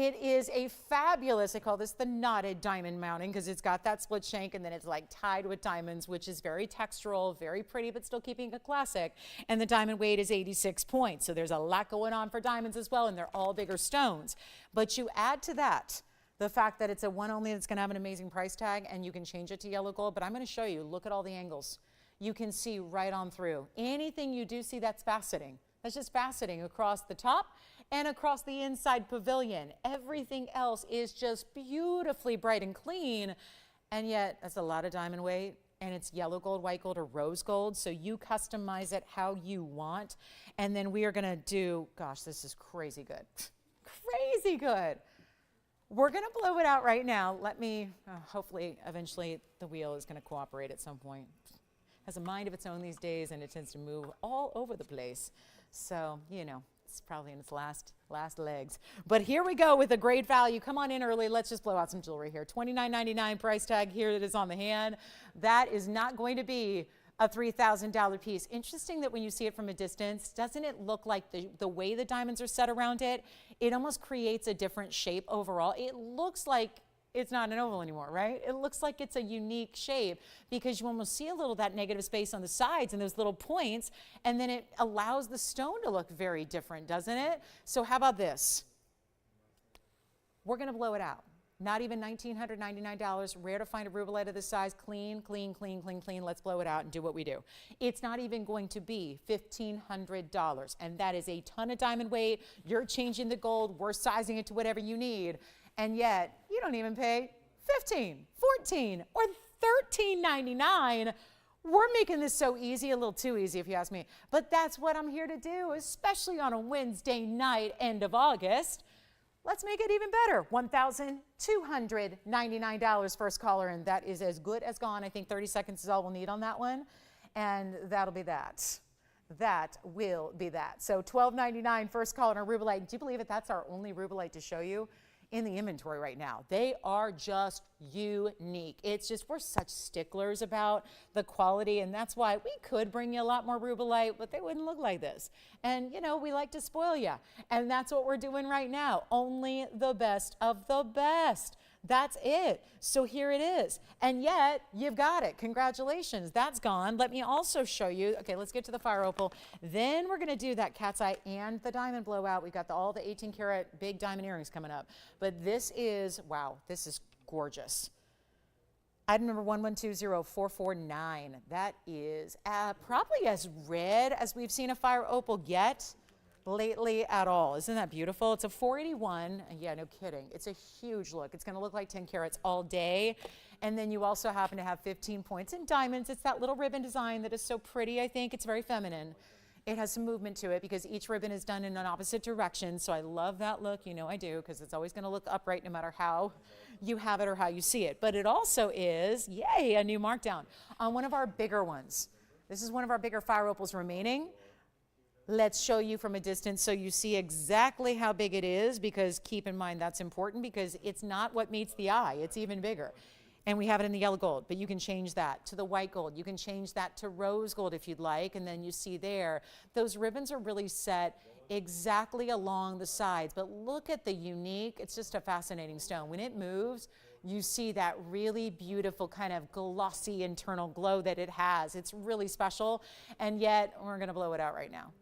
It is a fabulous, I call this the knotted diamond mounting because it's got that split shank and then it's like tied with diamonds, which is very textural, very pretty, but still keeping it classic. And the diamond weight is 86 points. So there's a lot going on for diamonds as well, and they're all bigger stones. But you add to that the fact that it's a one only that's going to have an amazing price tag, and you can change it to yellow gold. But I'm going to show you, look at all the angles. You can see right on through. Anything you do see that's faceting. That's just faceting across the top and across the inside pavilion. Everything else is just beautifully bright and clean, and yet that's a lot of diamond weight, and it's yellow gold, white gold, or rose gold, so you customize it how you want. And then we are going to do, gosh, this is crazy good. Crazy good. We're going to blow it out right now. Let me, hopefully, eventually the wheel is going to cooperate at some point. It has a mind of its own these days, and it tends to move all over the place. So, you know, it's probably in its last legs. But here we go with a great value. Come on in early. Let's just blow out some jewelry here. $29.99 price tag. Here it is on the hand. That is not going to be a $3,000 piece. Interesting that when you see it from a distance, doesn't it look like the way the diamonds are set around it, it almost creates a different shape overall. It looks like it's not an oval anymore, right? It looks like it's a unique shape because you almost see a little that negative space on the sides and those little points, and then it allows the stone to look very different, doesn't it? So how about this? We're gonna blow it out. Not even $1,999, rare to find a rubellite of this size, clean, clean, clean, clean, clean. Let's blow it out and do what we do. It's not even going to be $1,500, and that is a ton of diamond weight. You're changing the gold, we're sizing it to whatever you need, and yet you don't even pay $15, $14, or $13.99. We're making this so easy, a little too easy if you ask me, but that's what I'm here to do, especially on a Wednesday night, end of August. Let's make it even better. $1,299 first caller, and that is as good as gone. I think 30 seconds is all we'll need on that one, and that'll be that. That will be that. So $12.99 first caller on a rubellite. Do you believe it? That's our only rubellite to show you in the inventory right now. They are just unique. It's just, we're such sticklers about the quality, and that's why we could bring you a lot more rubellite, but they wouldn't look like this. And you know, we like to spoil you, and that's what we're doing right now. Only the best of the best. That's it. So here it is. And yet, you've got it. Congratulations. That's gone. Let me also show you. Okay, let's get to the fire opal. Then we're going to do that cat's eye and the diamond blowout. We've got all the 18-karat big diamond earrings coming up. But this is, wow, this is gorgeous. Item number 1120-449. That is probably as red as we've seen a fire opal get lately at all. Isn't that beautiful? It's a 481. Yeah, no kidding. It's a huge look. It's going to look like 10 carats all day. And then you also happen to have 15 points in diamonds. It's that little ribbon design that is so pretty, I think. It's very feminine. It has some movement to it because each ribbon is done in an opposite direction. So I love that look. You know I do, because it's always going to look upright no matter how you have it or how you see it. But it also is, yay, a new markdown on one of our bigger ones. This is one of our bigger fire opals remaining. Let's show you from a distance so you see exactly how big it is, because keep in mind that's important, because it's not what meets the eye. It's even bigger. And we have it in the yellow gold, but you can change that to the white gold. You can change that to rose gold if you'd like. And then you see there, those ribbons are really set exactly along the sides. But look at the unique, it's just a fascinating stone. When it moves, you see that really beautiful kind of glossy internal glow that it has. It's really special. And yet we're going to blow it out right now.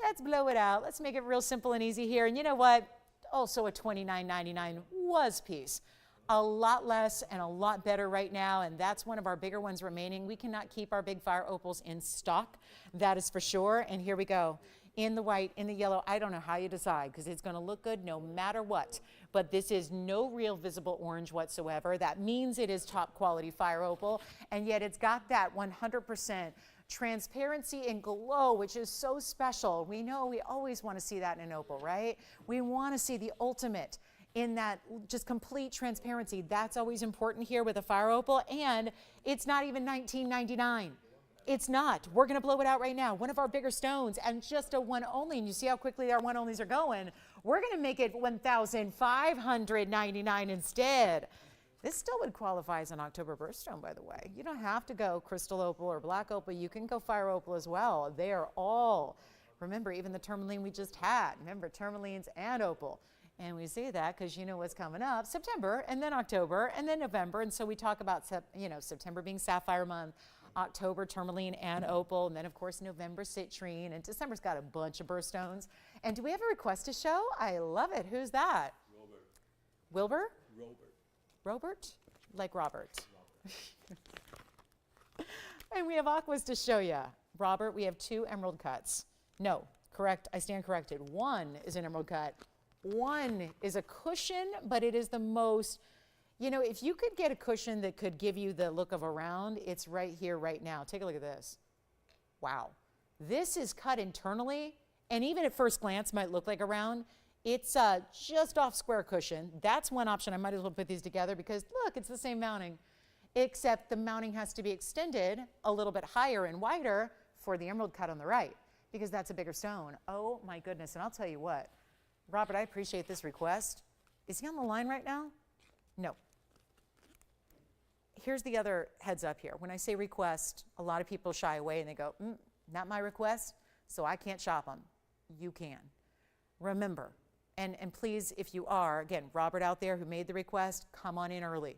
Let's blow it out. Let's make it real simple and easy here. And you know what? Also a $29.99 was piece. A lot less and a lot better right now, and that's one of our bigger ones remaining. We cannot keep our big fire opals in stock, that is for sure. And here we go. In the white, in the yellow, I don't know how you decide, because it's going to look good no matter what. But this is no real visible orange whatsoever. That means it is top quality fire opal, and yet it's got that 100% transparency and glow, which is so special. We know we always want to see that in an opal, right? We want to see the ultimate in that just complete transparency. That's always important here with a fire opal, and it's not even $19.99. It's not. We're going to blow it out right now. One of our bigger stones, and just a one only, and you see how quickly our one onlys are going. We're going to make it $1,599 instead. This still would qualify as an October birthstone, by the way. You don't have to go crystal opal or black opal. You can go fire opal as well. They are all, remember, even the tourmaline we just had. Remember, tourmalines and opal. And we say that because you know what's coming up, September, and then October, and then November. And so we talk about, September being Sapphire Month, October tourmaline and opal, and then of course November citrine, and December's got a bunch of birthstones. And do we have a request to show? I love it. Who's that? Robert. Wilbur? Robert. Robert? Like Robert. And we have aquas to show you. Robert, we have 2 emerald cuts. No, correct, I stand corrected. 1 is an emerald cut. 1 is a cushion, but it is the most, if you could get a cushion that could give you the look of a round, it's right here, right now. Take a look at this. Wow. This is cut internally, and even at first glance might look like a round. It's just off square cushion. That's one option. I might as well put these together because look, it's the same mounting, except the mounting has to be extended a little bit higher and wider for the emerald cut on the right because that's a bigger stone. Oh my goodness, and I'll tell you what, Robert, I appreciate this request. Is he on the line right now? No. Here's the other heads up here. When I say request, a lot of people shy away and they go, not my request, so I can't shop them. You can. Remember, and please, if you are, again, Robert out there who made the request, come on in early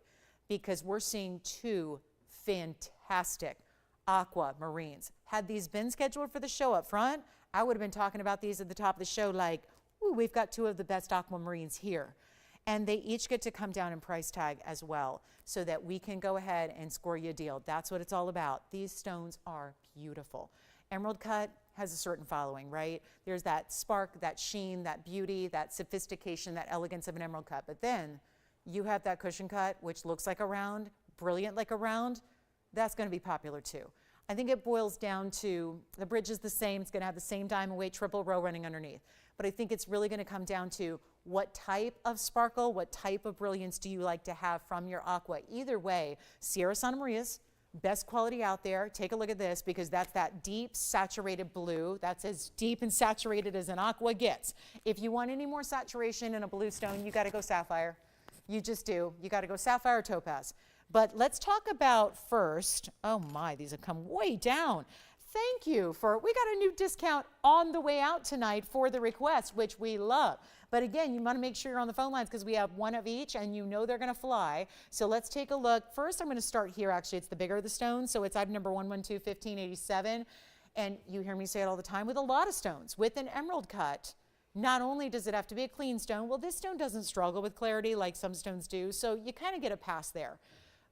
because we're seeing 2 fantastic aquamarines. Had these been scheduled for the show up front, I would have been talking about these at the top of the show like, ooh, we've got 2 of the best aquamarines here. And they each get to come down in price tag as well so that we can go ahead and score you a deal. That's what it's all about. These stones are beautiful. Emerald cut has a certain following, right? There's that spark, that sheen, that beauty, that sophistication, that elegance of an emerald cut. But then you have that cushion cut, which looks like a round, brilliant like a round. That's going to be popular too. I think it boils down to the bridge is the same. It's going to have the same diamond weight triple row running underneath. But I think it's really going to come down to what type of sparkle, what type of brilliance do you like to have from your aqua? Either way, Sierra Santa Maria's, best quality out there. Take a look at this because that's that deep saturated blue. That's as deep and saturated as an aqua gets. If you want any more saturation in a blue stone, you got to go sapphire. You just do. You got to go sapphire or topaz. But let's talk about first, oh my, these have come way down. Thank you we got a new discount on the way out tonight for the request, which we love. But again, you want to make sure you're on the phone lines because we have 1 of each and you know they're going to fly. So let's take a look. First, I'm going to start here. Actually, it's the bigger of the stones. So it's item number 112-1587. And you hear me say it all the time with a lot of stones. With an emerald cut, not only does it have to be a clean stone, well, this stone doesn't struggle with clarity like some stones do. So you kind of get a pass there.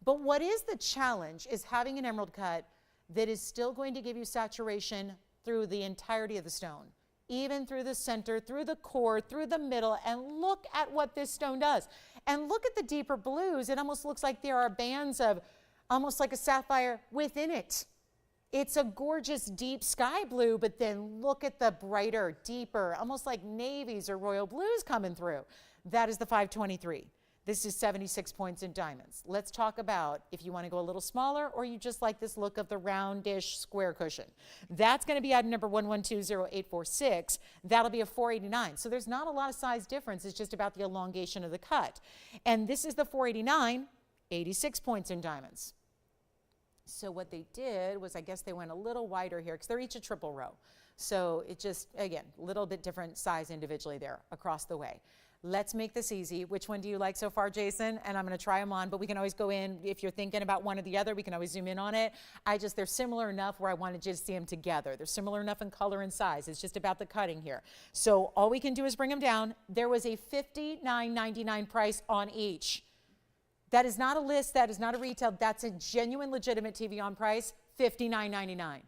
But what is the challenge is having an emerald cut that is still going to give you saturation through the entirety of the stone, even through the center, through the core, through the middle, and look at what this stone does. And look at the deeper blues. It almost looks like there are bands of almost like a sapphire within it. It's a gorgeous deep sky blue, but then look at the brighter, deeper, almost like navies or royal blues coming through. That is the 523. This is 76 points in diamonds. Let's talk about if you want to go a little smaller or you just like this look of the roundish square cushion. That's going to be item number 1120846. That'll be a 489. So there's not a lot of size difference. It's just about the elongation of the cut. And this is the 489, 86 points in diamonds. So what they did was I guess they went a little wider here because they're each a triple row. So it just, again, a little bit different size individually there across the way. Let's make this easy. Which one do you like so far, Jason? And I'm going to try them on, but we can always go in. If you're thinking about one or the other, we can always zoom in on it. They're similar enough where I wanted you to see them together. They're similar enough in color and size. It's just about the cutting here. So all we can do is bring them down. There was a $59.99 price on each. That is not a list. That is not a retail. That's a genuine, legitimate TVON price, $59.99.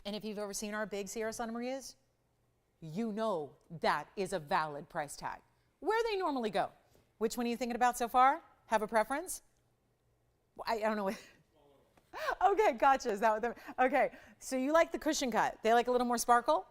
And if you've ever seen our big Sierra Santa Maria's, you know that is a valid price tag. Where they normally go. Which one are you thinking about so far? Have a preference? I don't know. Okay, gotcha. Is that what okay, so you like the cushion cut. They like a little more sparkle?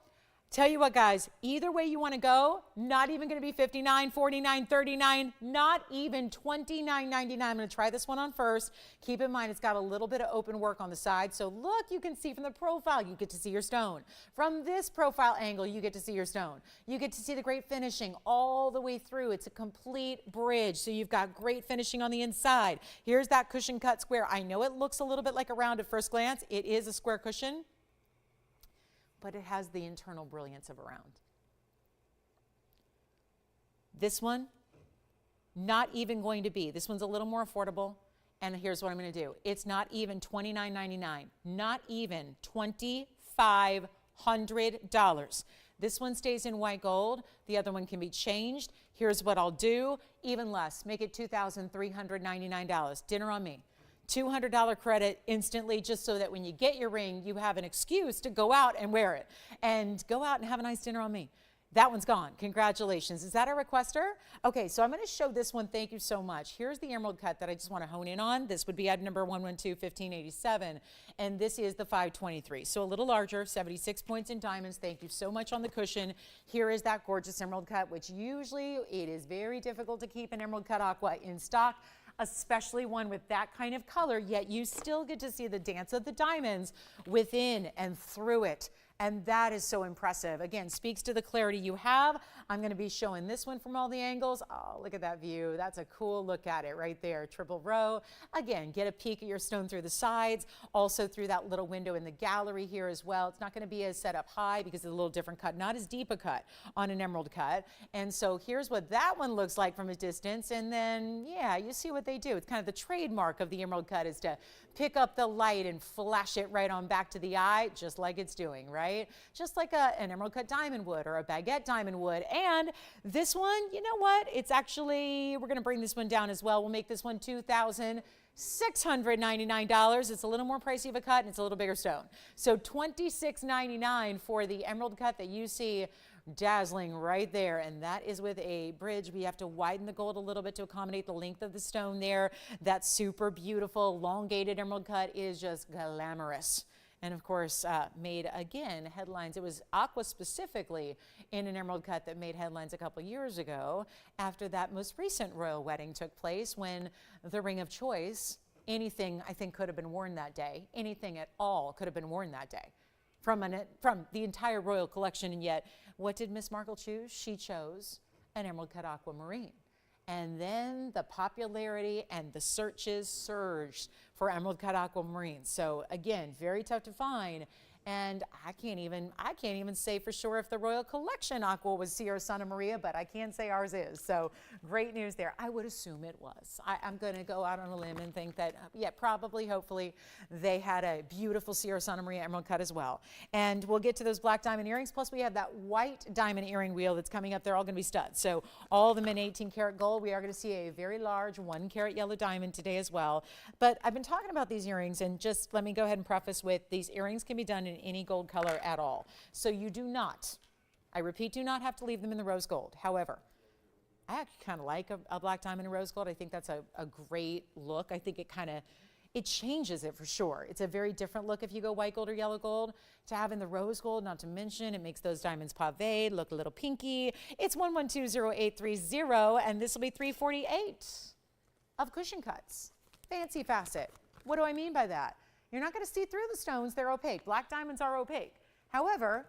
Tell you what, guys, either way you want to go, not even going to be $59, $49, $39, not even $29.99. I'm going to try this one on first. Keep in mind, it's got a little bit of open work on the side. So look, you can see from the profile, you get to see your stone. From this profile angle, you get to see your stone. You get to see the great finishing all the way through. It's a complete bridge. So you've got great finishing on the inside. Here's that cushion cut square. I know it looks a little bit like a round at first glance. It is a square cushion, but it has the internal brilliance of a round. This one, not even going to be. This one's a little more affordable. And here's what I'm going to do. It's not even $29.99. Not even $2,500. This one stays in white gold. The other one can be changed. Here's what I'll do. Even less. Make it $2,399. Dinner on me. $200 credit instantly, just so that when you get your ring, you have an excuse to go out and wear it. And go out and have a nice dinner on me. That one's gone. Congratulations. Is that a requester? Okay, so I'm going to show this one. Thank you so much. Here's the emerald cut that I just want to hone in on. This would be item number 112-1587, and this is the 523. So a little larger, 76 points in diamonds. Thank you so much on the cushion. Here is that gorgeous emerald cut, which usually it is very difficult to keep an emerald cut aqua in stock, especially one with that kind of color, yet you still get to see the dance of the diamonds within and through it. And that is so impressive. Again, speaks to the clarity you have. I'm going to be showing this one from all the angles. Oh, look at that view. That's a cool look at it right there. Triple row. Again, get a peek at your stone through the sides, also through that little window in the gallery here as well. It's not going to be as set up high because it's a little different cut, not as deep a cut on an emerald cut. And so here's what that one looks like from a distance. And then, yeah, you see what they do. It's kind of the trademark of the emerald cut is to pick up the light and flash it right on back to the eye, just like it's doing, right? Just like an emerald cut diamond would or a baguette diamond would. And this one, you know what? It's actually, we're going to bring this one down as well. We'll make this one $2,699. It's a little more pricey of a cut and it's a little bigger stone. So $26.99 for the emerald cut that you see dazzling right there, and that is with a bridge. We have to widen the gold a little bit to accommodate the length of the stone there. That super beautiful elongated emerald cut is just glamorous. And of course, made again headlines. It was aqua specifically in an emerald cut that made headlines a couple years ago after that most recent royal wedding took place, when the ring of choice, anything I think could have been worn that day, anything at all could have been worn that day from the entire royal collection. And yet, what did Miss Markle choose? She chose an emerald cut aquamarine. And then the popularity and the searches surged for emerald cut aquamarine. So again, very tough to find. And I can't even say for sure if the Royal Collection aqua was Sierra Santa Maria, but I can say ours is. So great news there. I would assume it was. I'm going to go out on a limb and think that, yeah, probably, hopefully, they had a beautiful Sierra Santa Maria emerald cut as well. And we'll get to those black diamond earrings. Plus, we have that white diamond earring wheel that's coming up. They're all going to be studs. So all the men 18 karat gold. We are going to see a very large 1 carat yellow diamond today as well. But I've been talking about these earrings, and just let me go ahead and preface with these earrings can be done in any gold color at all. So you do not, I repeat, do not have to leave them in the rose gold. However, I actually kind of like a black diamond in rose gold. I think that's a great look. I think it changes it for sure. It's a very different look if you go white gold or yellow gold to have in the rose gold, not to mention it makes those diamonds pave look a little pinky. It's 1120830, and this will be 348 of cushion cuts. Fancy facet. What do I mean by that? You're not going to see through the stones. They're opaque. Black diamonds are opaque. However,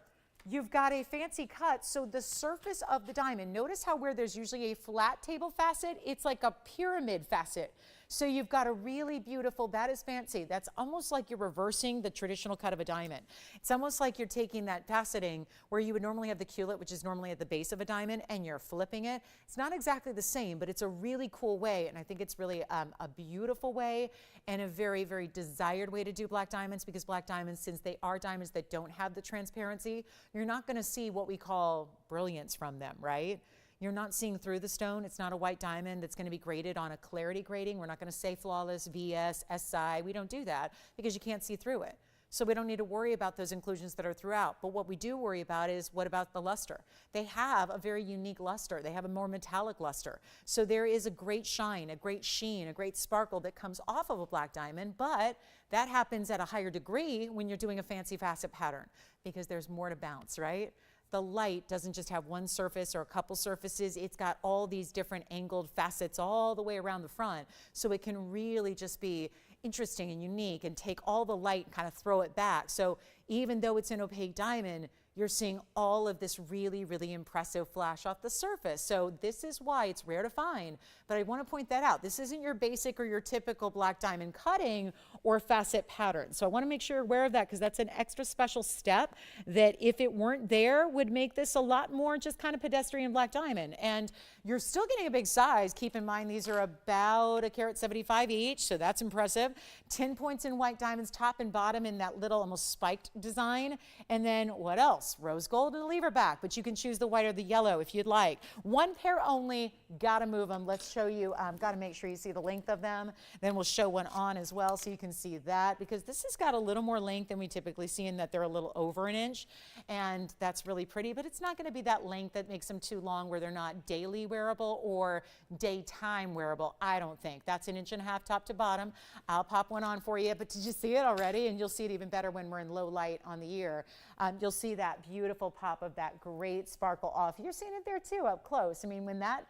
you've got a fancy cut, so the surface of the diamond, notice how where there's usually a flat table facet, it's like a pyramid facet. So you've got a really beautiful, that is fancy. That's almost like you're reversing the traditional cut of a diamond. It's almost like you're taking that faceting where you would normally have the culet, which is normally at the base of a diamond, and you're flipping it. It's not exactly the same, but it's a really cool way, and I think it's really a beautiful way and a very, very desired way to do black diamonds, because black diamonds, since they are diamonds that don't have the transparency, you're not going to see what we call brilliance from them, right? You're not seeing through the stone. It's not a white diamond that's going to be graded on a clarity grading. We're not going to say flawless, VS, SI. We don't do that because you can't see through it. So we don't need to worry about those inclusions that are throughout. But what we do worry about is, what about the luster? They have a very unique luster. They have a more metallic luster. So there is a great shine, a great sheen, a great sparkle that comes off of a black diamond, but that happens at a higher degree when you're doing a fancy facet pattern because there's more to bounce, right? The light doesn't just have one surface or a couple surfaces. It's got all these different angled facets all the way around the front. So it can really just be interesting and unique and take all the light and kind of throw it back. So even though it's an opaque diamond, you're seeing all of this really, really impressive flash off the surface. So this is why it's rare to find, but I want to point that out. This isn't your basic or your typical black diamond cutting or facet pattern. So I want to make sure you're aware of that, because that's an extra special step that, if it weren't there, would make this a lot more just kind of pedestrian black diamond. And you're still getting a big size. Keep in mind, these are about 1.75 each, so that's impressive. 10 points in white diamonds, top and bottom, in that little almost spiked design. And then what else? Rose gold and a lever back, but you can choose the white or the yellow if you'd like. One pair only, gotta move them. Let's show you, gotta make sure you see the length of them. Then we'll show one on as well, so you can see that, because this has got a little more length than we typically see, in that they're a little over an inch, and that's really pretty, but it's not gonna be that length that makes them too long where they're not daily wearable or daytime wearable, I don't think. That's 1.5 inches top to bottom. I'll pop one on for you, but did you see it already? And you'll see it even better when we're in low light on the ear. You'll see that beautiful pop of that great sparkle off. You're seeing it there too, up close. I mean, when that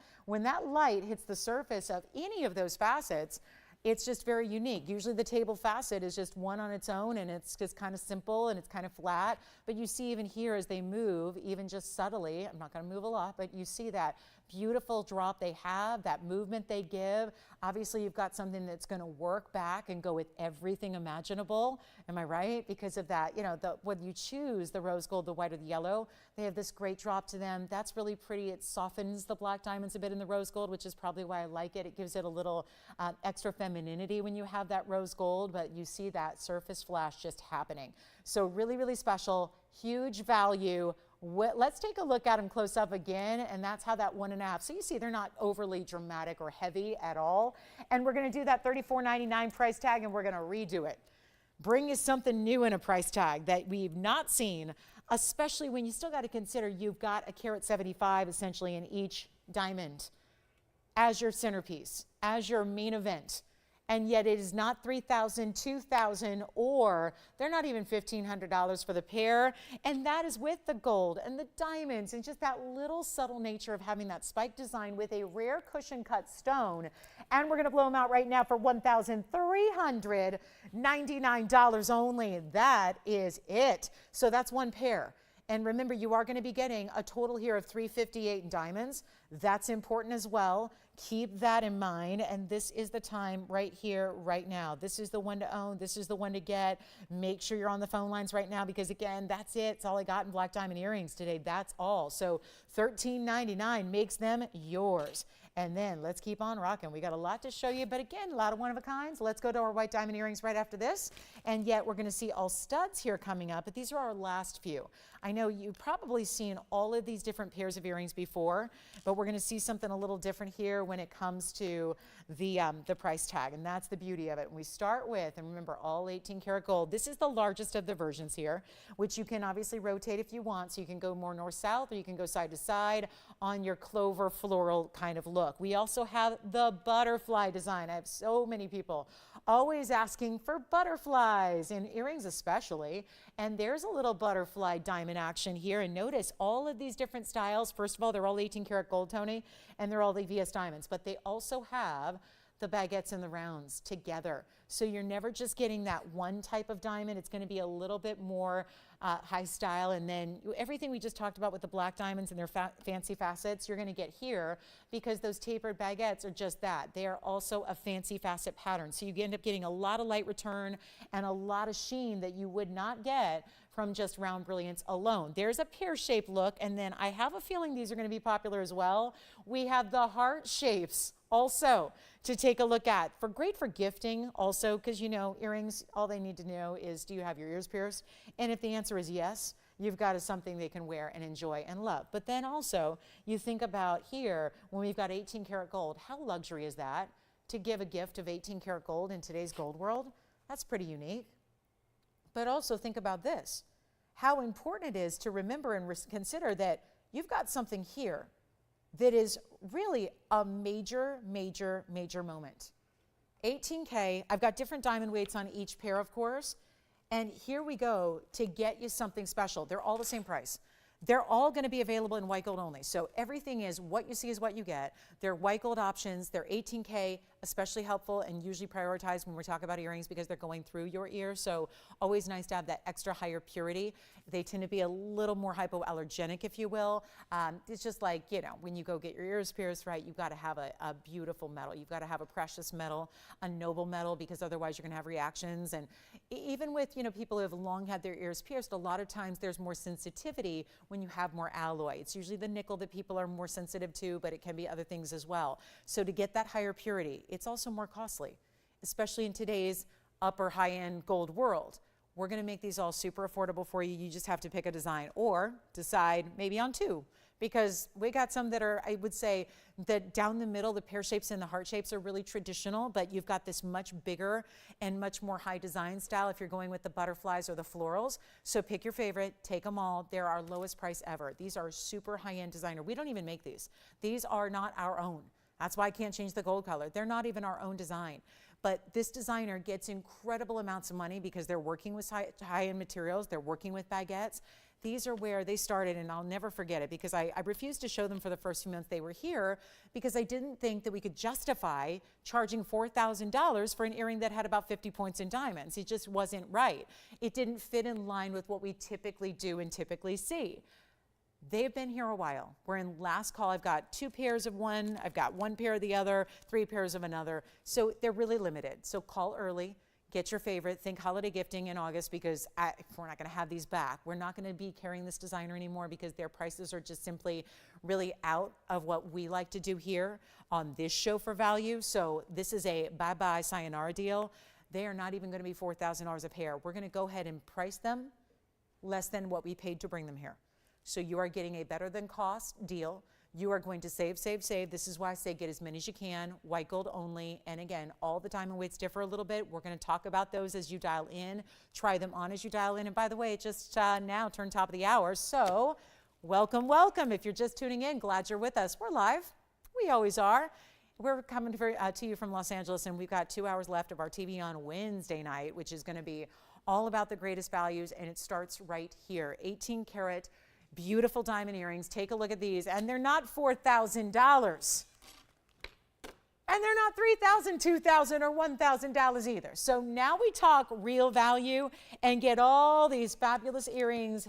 light hits the surface of any of those facets, it's just very unique. Usually the table facet is just one on its own, and it's just kind of simple and it's kind of flat. But you see even here, as they move, even just subtly, I'm not going to move a lot, but you see that beautiful drop they have, that movement they give. Obviously, you've got something that's going to work back and go with everything imaginable. Am I right? Because of that, you know, whether you choose the rose gold, the white, or the yellow, they have this great drop to them. That's really pretty. It softens the black diamonds a bit in the rose gold, which is probably why I like it. It gives it a little extra femininity when you have that rose gold, but you see that surface flash just happening. So really, really special, huge value. Let's take a look at them close up again, and that's how that 1.5. So you see they're not overly dramatic or heavy at all. And we're going to do that $34.99 price tag, and we're going to redo it. Bring you something new in a price tag that we've not seen, especially when you still got to consider you've got 1.75 essentially in each diamond as your centerpiece, as your main event. And yet it is not $3,000, $2,000, or they're not even $1,500 for the pair. And that is with the gold and the diamonds and just that little subtle nature of having that spike design with a rare cushion cut stone. And we're going to blow them out right now for $1,399 only. That is it. So that's one pair. And remember, you are going to be getting a total here of $358 in diamonds. That's important as well. Keep that in mind. And this is the time right here, right now. This is the one to own. This is the one to get. Make sure you're on the phone lines right now, because again, that's it. It's all I got in black diamond earrings today. That's all. So $13.99 makes them yours. And then let's keep on rocking. We got a lot to show you, but again, a lot of one-of-a-kinds. Let's go to our white diamond earrings right after this. And yet we're going to see all studs here coming up, but these are our last few. I know you've probably seen all of these different pairs of earrings before, but we're going to see something a little different here when it comes to the price tag, and that's the beauty of it. And we start with, and remember, all 18 karat gold. This is the largest of the versions here, which you can obviously rotate if you want, so you can go more north-south, or you can go side to side on your clover floral kind of look. We also have the butterfly design. I have so many people always asking for butterflies in earrings especially, and there's a little butterfly diamond action here. And notice all of these different styles. First of all, they're all 18 karat gold, Tony, and they're all EVS diamonds, but they also have the baguettes and the rounds together. So you're never just getting that one type of diamond. It's going to be a little bit more high style, and then everything we just talked about with the black diamonds and their fancy facets, you're going to get here, because those tapered baguettes are just that. They are also a fancy facet pattern. So you end up getting a lot of light return and a lot of sheen that you would not get from just round brilliance alone. There's a pear-shaped look, and then I have a feeling these are going to be popular as well. We have the heart shapes also to take a look at. Great for gifting also, because you know, earrings, all they need to know is, do you have your ears pierced? And if the answer is yes, you've got something they can wear and enjoy and love. But then also, you think about here, when we've got 18 karat gold, how luxury is that to give a gift of 18 karat gold in today's gold world? That's pretty unique. But also think about this, how important it is to remember and consider that you've got something here that is really a major, major, major moment. 18K, I've got different diamond weights on each pair, of course, and here we go to get you something special. They're all the same price. They're all going to be available in white gold only. So everything is what you see is what you get. They're white gold options. They're 18K especially helpful and usually prioritized when we talk about earrings because they're going through your ear. So always nice to have that extra higher purity. They tend to be a little more hypoallergenic, if you will. It's just like, you know, when you go get your ears pierced, right, you've got to have a beautiful metal. You've got to have a precious metal, a noble metal, because otherwise you're going to have reactions. And even with, you know, people who have long had their ears pierced, a lot of times there's more sensitivity when you have more alloy. It's usually the nickel that people are more sensitive to, but it can be other things as well. So to get that higher purity, it's also more costly, especially in today's upper high-end gold world. We're going to make these all super affordable for you. You just have to pick a design or decide maybe on two, because we got some that are, I would say, that down the middle, the pear shapes and the heart shapes are really traditional, but you've got this much bigger and much more high design style if you're going with the butterflies or the florals. So pick your favorite, take them all. They're our lowest price ever. These are super high-end designer. We don't even make these. These are not our own. That's why I can't change the gold color. They're not even our own design. But this designer gets incredible amounts of money because they're working with high-end materials. They're working with baguettes. These are where they started, and I'll never forget it because I refused to show them for the first few months they were here because I didn't think that we could justify charging $4,000 for an earring that had about 50 points in diamonds. It just wasn't right. It didn't fit in line with what we typically do and typically see. They've been here a while. We're in last call. I've got 2 pairs of one. I've got 1 pair of the other, 3 pairs of another. So they're really limited. So call early. Get your favorite. Think holiday gifting in August because we're not going to have these back. We're not going to be carrying this designer anymore because their prices are just simply really out of what we like to do here on this show for value. So this is a bye-bye sayonara deal. They are not even going to be $4,000 a pair. We're going to go ahead and price them less than what we paid to bring them here. So you are getting a better than cost deal. You are going to save, save, save. This is why I say get as many as you can, white gold only. And again, all the diamond weights differ a little bit. We're going to talk about those as you dial in, try them on as you dial in. And by the way, it just now turned top of the hour. So welcome, welcome. If you're just tuning in, glad you're with us. We're live. We always are. We're coming to you from Los Angeles, and we've got 2 hours left of our TVON Wednesday night, which is going to be all about the greatest values. And it starts right here. 18 karat. Beautiful diamond earrings. Take a look at these. And they're not $4,000. And they're not $3,000, $2,000, or $1,000 either. So now we talk real value and get all these fabulous earrings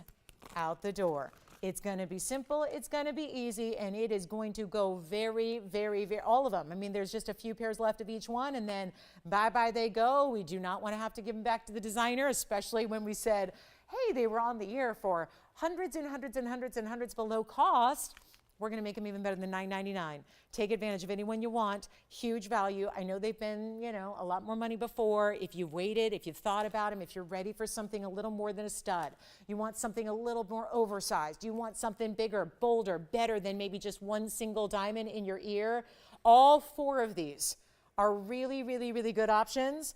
out the door. It's going to be simple, it's going to be easy, and it is going to go very, very, very, all of them. I mean, there's just a few pairs left of each one, and then bye-bye they go. We do not want to have to give them back to the designer, especially when we said, hey, they were on the air for hundreds and hundreds and hundreds and hundreds below cost. We're going to make them even better than $9.99. Take advantage of anyone you want. Huge value. I know they've been, you know, a lot more money before. If you've waited, if you've thought about them, if you're ready for something a little more than a stud, you want something a little more oversized, you want something bigger, bolder, better than maybe just one single diamond in your ear, all 4 of these are really, really, really good options.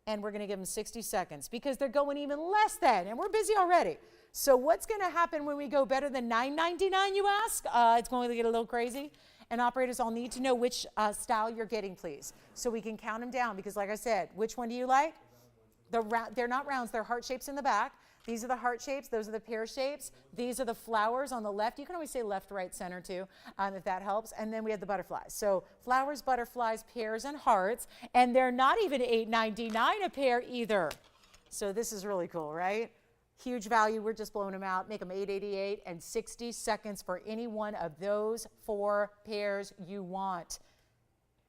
And we're going to give them 60 seconds because they're going even less than, and we're busy already. So what's going to happen when we go better than $9.99, you ask? It's going to get a little crazy. And operators, I'll need to know which style you're getting, please, so we can count them down because, like I said, which one do you like? They're not rounds. They're heart shapes in the back. These are the heart shapes. Those are the pear shapes. These are the flowers on the left. You can always say left, right, center, too, if that helps. And then we have the butterflies. So flowers, butterflies, pears, and hearts. And they're not even $8.99 a pair either. So this is really cool, right? Huge value. We're just blowing them out. Make them $8.88 and 60 seconds for any one of those 4 pairs you want.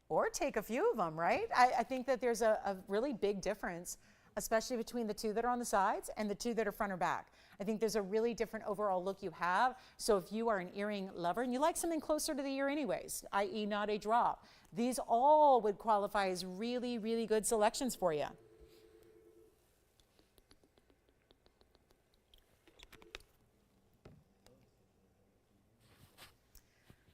Or take a few of them, right? I think that there's a really big difference, especially between the 2 that are on the sides and the 2 that are front or back. I think there's a really different overall look you have. So if you are an earring lover and you like something closer to the ear anyways, i.e. not a drop, these all would qualify as really, really good selections for you.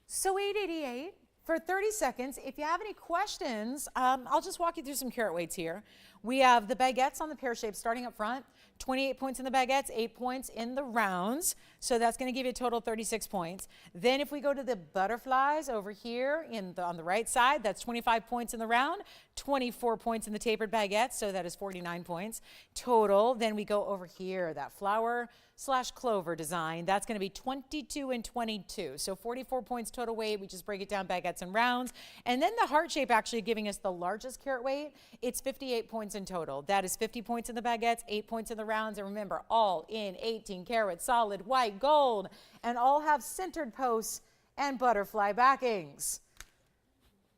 So $8.88 for 30 seconds. If you have any questions, I'll just walk you through some carat weights here. We have the baguettes on the pear shape starting up front. 28 points in the baguettes, 8 points in the rounds. So that's going to give you a total of 36 points. Then if we go to the butterflies over here on the right side, that's 25 points in the round, 24 points in the tapered baguettes. So that is 49 points total. Then we go over here, that flower/clover design. That's going to be 22 and 22. So 44 points total weight. We just break it down baguettes and rounds. And then the heart shape actually giving us the largest carat weight. It's 58 points in total. That is 50 points in the baguettes, 8 points in the rounds. And remember, all in 18 karat solid white gold, and all have centered posts and butterfly backings.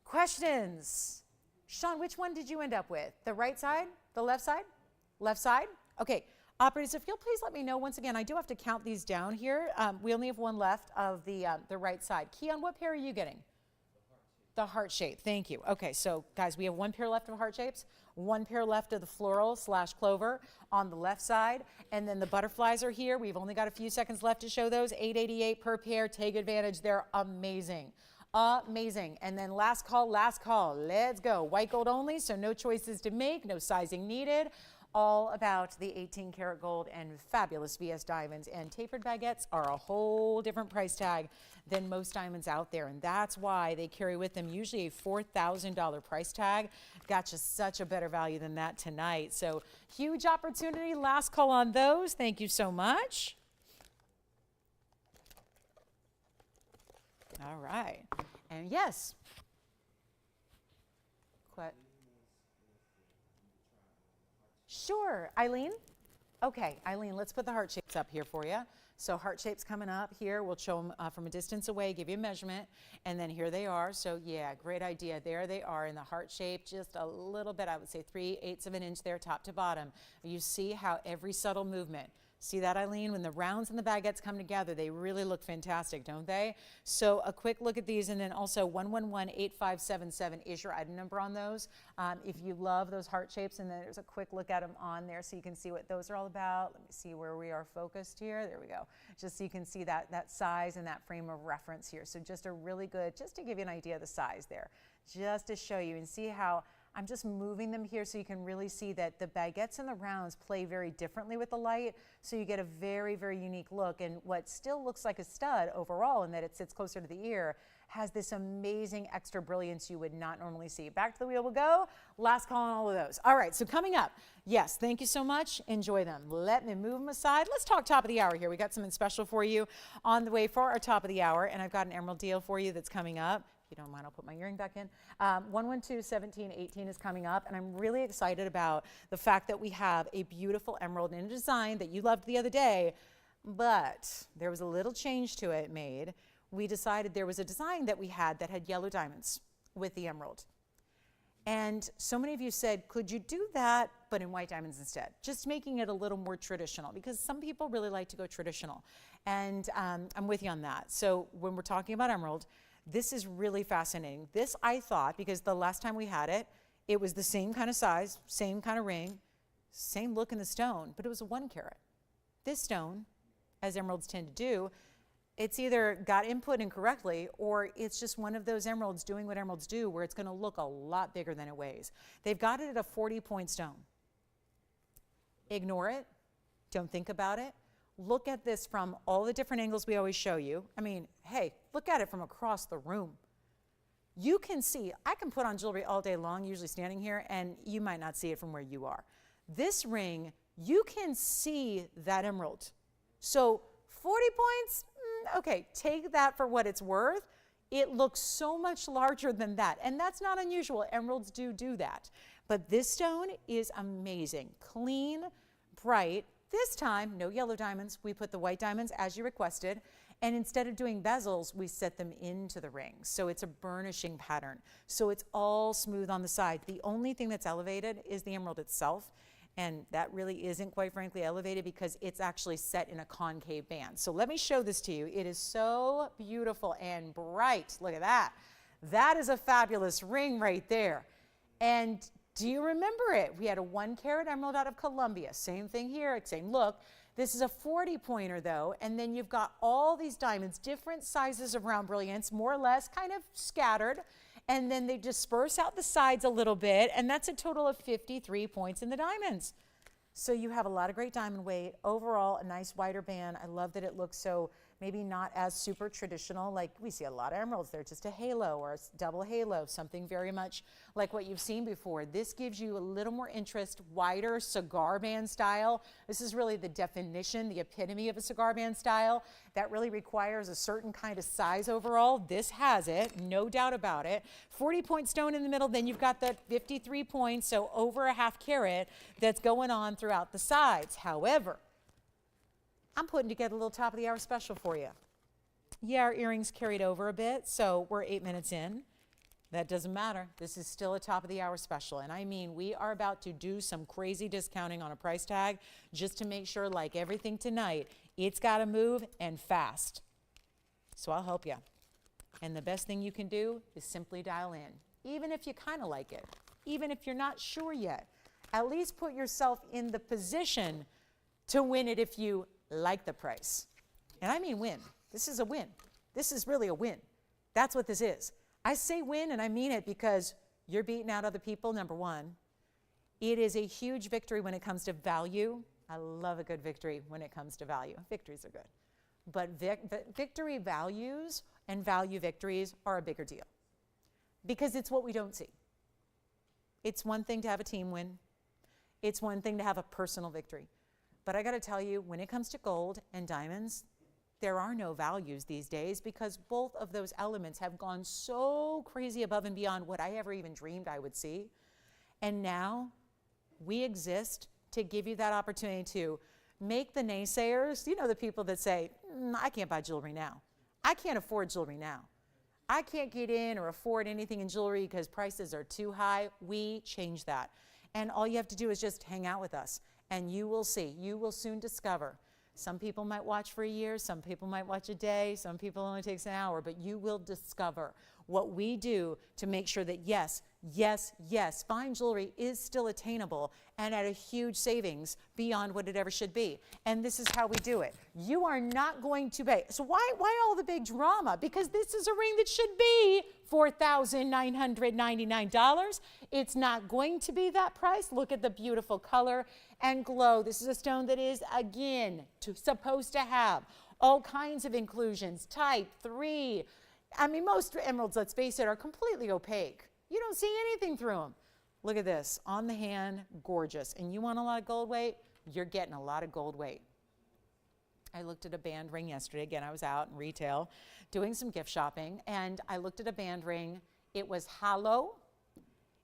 Questions? Sean, which one did you end up with? The right side? The left side? Left side? Okay. Operators, if you'll please let me know, once again, I do have to count these down here. We only have one left of the right side. Keon, what pair are you getting? The heart shape. Thank you. Okay, so guys, we have one pair left of heart shapes, one pair left of the floral/clover on the left side, and then the butterflies are here. We've only got a few seconds left to show those. $8.88 per pair. Take advantage. They're amazing. Amazing. And then last call, last call. Let's go. White gold only, so no choices to make, no sizing needed. All about the 18 karat gold and fabulous VS diamonds. And tapered baguettes are a whole different price tag than most diamonds out there. And that's why they carry with them usually a $4,000 price tag. Got you such a better value than that tonight. So huge opportunity. Last call on those. Thank you so much. All right. And yes. Sure, Eileen? Okay, Eileen, let's put the heart shapes up here for you. So heart shapes coming up here. We'll show them from a distance away, give you a measurement, and then here they are. So yeah, great idea. There they are in the heart shape, just a little bit, I would say 3/8 of an inch there, top to bottom. You see how every subtle movement. See that, Eileen? When the rounds and the baguettes come together, they really look fantastic, don't they? So a quick look at these, and then also 111-8577 is your item number on those. If you love those heart shapes, and then there's a quick look at them on there so you can see what those are all about. Let me see where we are focused here. There we go. Just so you can see that size and that frame of reference here. So just a really good, just to give you an idea of the size there, just to show you and see how I'm just moving them here so you can really see that the baguettes and the rounds play very differently with the light, so you get a very, very unique look. And what still looks like a stud overall in that it sits closer to the ear has this amazing extra brilliance you would not normally see. Back to the wheel we'll go. Last call on all of those. All right, so coming up, yes, thank you so much. Enjoy them. Let me move them aside. Let's talk top of the hour here. We got something special for you on the way for our top of the hour, and I've got an emerald deal for you that's coming up. If you don't mind, I'll put my earring back in. 112-1718 is coming up, and I'm really excited about the fact that we have a beautiful emerald in a design that you loved the other day, but there was a little change to it made. We decided there was a design that we had that had yellow diamonds with the emerald. And so many of you said, could you do that, but in white diamonds instead? Just making it a little more traditional, because some people really like to go traditional. And I'm with you on that. So when we're talking about emerald, this is really fascinating. This, I thought, because the last time we had it, it was the same kind of size, same kind of ring, same look in the stone, but it was a 1 carat. This stone, as emeralds tend to do, it's either got input incorrectly, or it's just one of those emeralds doing what emeralds do, where it's going to look a lot bigger than it weighs. They've got it at a 40-point stone. Ignore it. Don't think about it. Look at this from all the different angles we always show you. I mean, hey, look at it from across the room. You can see, I can put on jewelry all day long, usually standing here, and you might not see it from where you are. This ring, you can see that emerald. So 40 points, okay, take that for what it's worth. It looks so much larger than that, and that's not unusual. Emeralds do that. But this stone is amazing. Clean, bright. This time, no yellow diamonds. We put the white diamonds as you requested. And instead of doing bezels, we set them into the rings. So it's a burnishing pattern. So it's all smooth on the side. The only thing that's elevated is the emerald itself. And that really isn't, quite frankly, elevated because it's actually set in a concave band. So let me show this to you. It is so beautiful and bright. Look at that. That is a fabulous ring right there. And do you remember it? We had a 1 carat emerald out of Colombia. Same thing here, same look. This is a 40-pointer though, and then you've got all these diamonds, different sizes of round brilliance, more or less kind of scattered. and then they disperse out the sides a little bit, and that's a total of 53 points in the diamonds. So you have a lot of great diamond weight. Overall, a nice wider band. I love that it looks so maybe not as super traditional. Like we see a lot of emeralds. They're just a halo or a double halo, something very much like what you've seen before. This gives you a little more interest, wider cigar band style. This is really the definition, the epitome of a cigar band style. That really requires a certain kind of size overall. This has it, no doubt about it. 40-point stone in the middle, then you've got that 53 points, so over a half carat that's going on throughout the sides. However, I'm putting together a little top of the hour special for you. Yeah, our earrings carried over a bit, so we're 8 minutes in. That doesn't matter. This is still a top of the hour special. And I mean, we are about to do some crazy discounting on a price tag just to make sure, like everything tonight, it's got to move and fast. So I'll help you. And the best thing you can do is simply dial in. Even if you kind of like it, even if you're not sure yet, at least put yourself in the position to win it if you like the price. And I mean win. This is a win. This is really a win. That's what this is. I say win and I mean it because you're beating out other people, number one. It is a huge victory when it comes to value. I love a good victory when it comes to value. Victories are good. But victory values and value victories are a bigger deal because it's what we don't see. It's one thing to have a team win. It's one thing to have a personal victory. But I got to tell you, when it comes to gold and diamonds, there are no values these days because both of those elements have gone so crazy above and beyond what I ever even dreamed I would see. And now we exist to give you that opportunity to make the naysayers, you know, the people that say, I can't buy jewelry now. I can't afford jewelry now. I can't get in or afford anything in jewelry because prices are too high. We change that. And all you have to do is just hang out with us. And you will see, you will soon discover. Some people might watch for a year, some people might watch a day, some people only takes an hour, but you will discover what we do to make sure that yes, yes, yes, fine jewelry is still attainable and at a huge savings beyond what it ever should be. And this is how we do it. You are not going to pay. So why all the big drama? Because this is a ring that should be $4,999. It's not going to be that price. Look at the beautiful color and glow. This is a stone that is, again, supposed to have all kinds of inclusions, type 3. I mean, most emeralds, let's face it, are completely opaque. You don't see anything through them. Look at this, on the hand, gorgeous. And you want a lot of gold weight? You're getting a lot of gold weight. I looked at a band ring yesterday. Again, I was out in retail doing some gift shopping, and I looked at a band ring. It was hollow.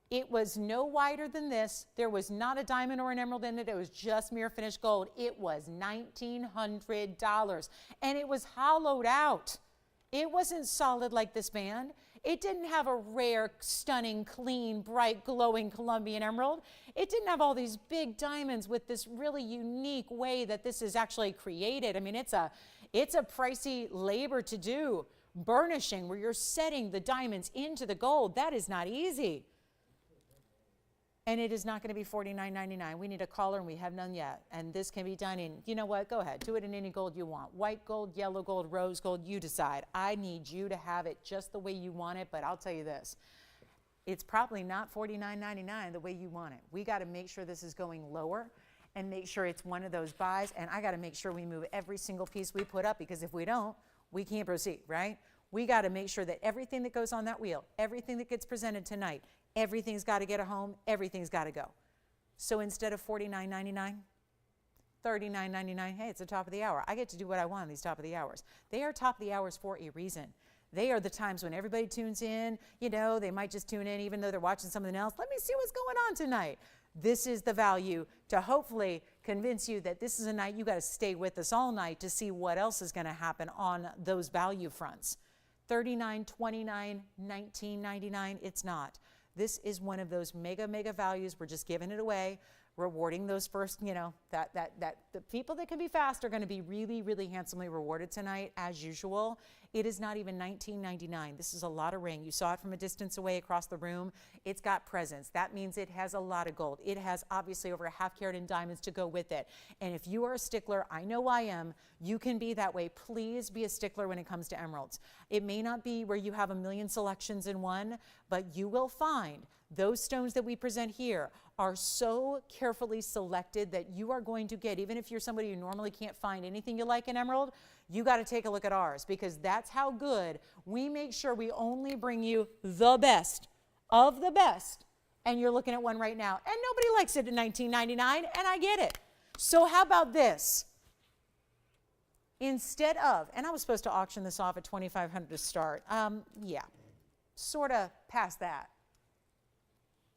It was no wider than this. There was not a diamond or an emerald in it. It was just mere finished gold. It was $1,900, and it was hollowed out. It wasn't solid like this band. It didn't have a rare, stunning, clean, bright, glowing Colombian emerald. It didn't have all these big diamonds with this really unique way that this is actually created. I mean, it's a pricey labor to do. Burnishing, where you're setting the diamonds into the gold, that is not easy. And it is not going to be $49.99. We need a caller, and we have none yet. And this can be done in, you know what, go ahead. Do it in any gold you want. White gold, yellow gold, rose gold, you decide. I need you to have it just the way you want it, but I'll tell you this. It's probably not $49.99 the way you want it. We got to make sure this is going lower and make sure it's one of those buys. And I got to make sure we move every single piece we put up, because if we don't, we can't proceed, right? We got to make sure that everything that goes on that wheel, everything that gets presented tonight, everything's got to get a home, everything's got to go. So instead of $49.99, $39.99, hey, it's the top of the hour. I get to do what I want on these top of the hours. They are top of the hours for a reason. They are the times when everybody tunes in. You know, they might just tune in even though they're watching something else. Let me see what's going on tonight. This is the value to hopefully convince you that this is a night you got to stay with us all night to see what else is going to happen on those value fronts. $39, $29, $19.99, it's not. This is one of those mega, mega values. We're just giving it away rewarding those first, that the people that can be fast are going to be really, really handsomely rewarded tonight, as usual. It is not even $19.99. This is a lot of ring. You saw it from a distance away across the room. It's got presence. That means it has a lot of gold. It has obviously over a ½ carat in diamonds to go with it. And if you are a stickler, I know I am, you can be that way. Please be a stickler when it comes to emeralds. It may not be where you have a million selections in one, but you will find those stones that we present here are so carefully selected that you are going to get, even if you're somebody who normally can't find anything you like in emerald, you got to take a look at ours, because that's how good we make sure we only bring you the best of the best. And you're looking at one right now, and nobody likes it at $19.99, and I get it. So how about this? Instead of, and I was supposed to auction this off at $2,500 to start. Yeah, sort of past that.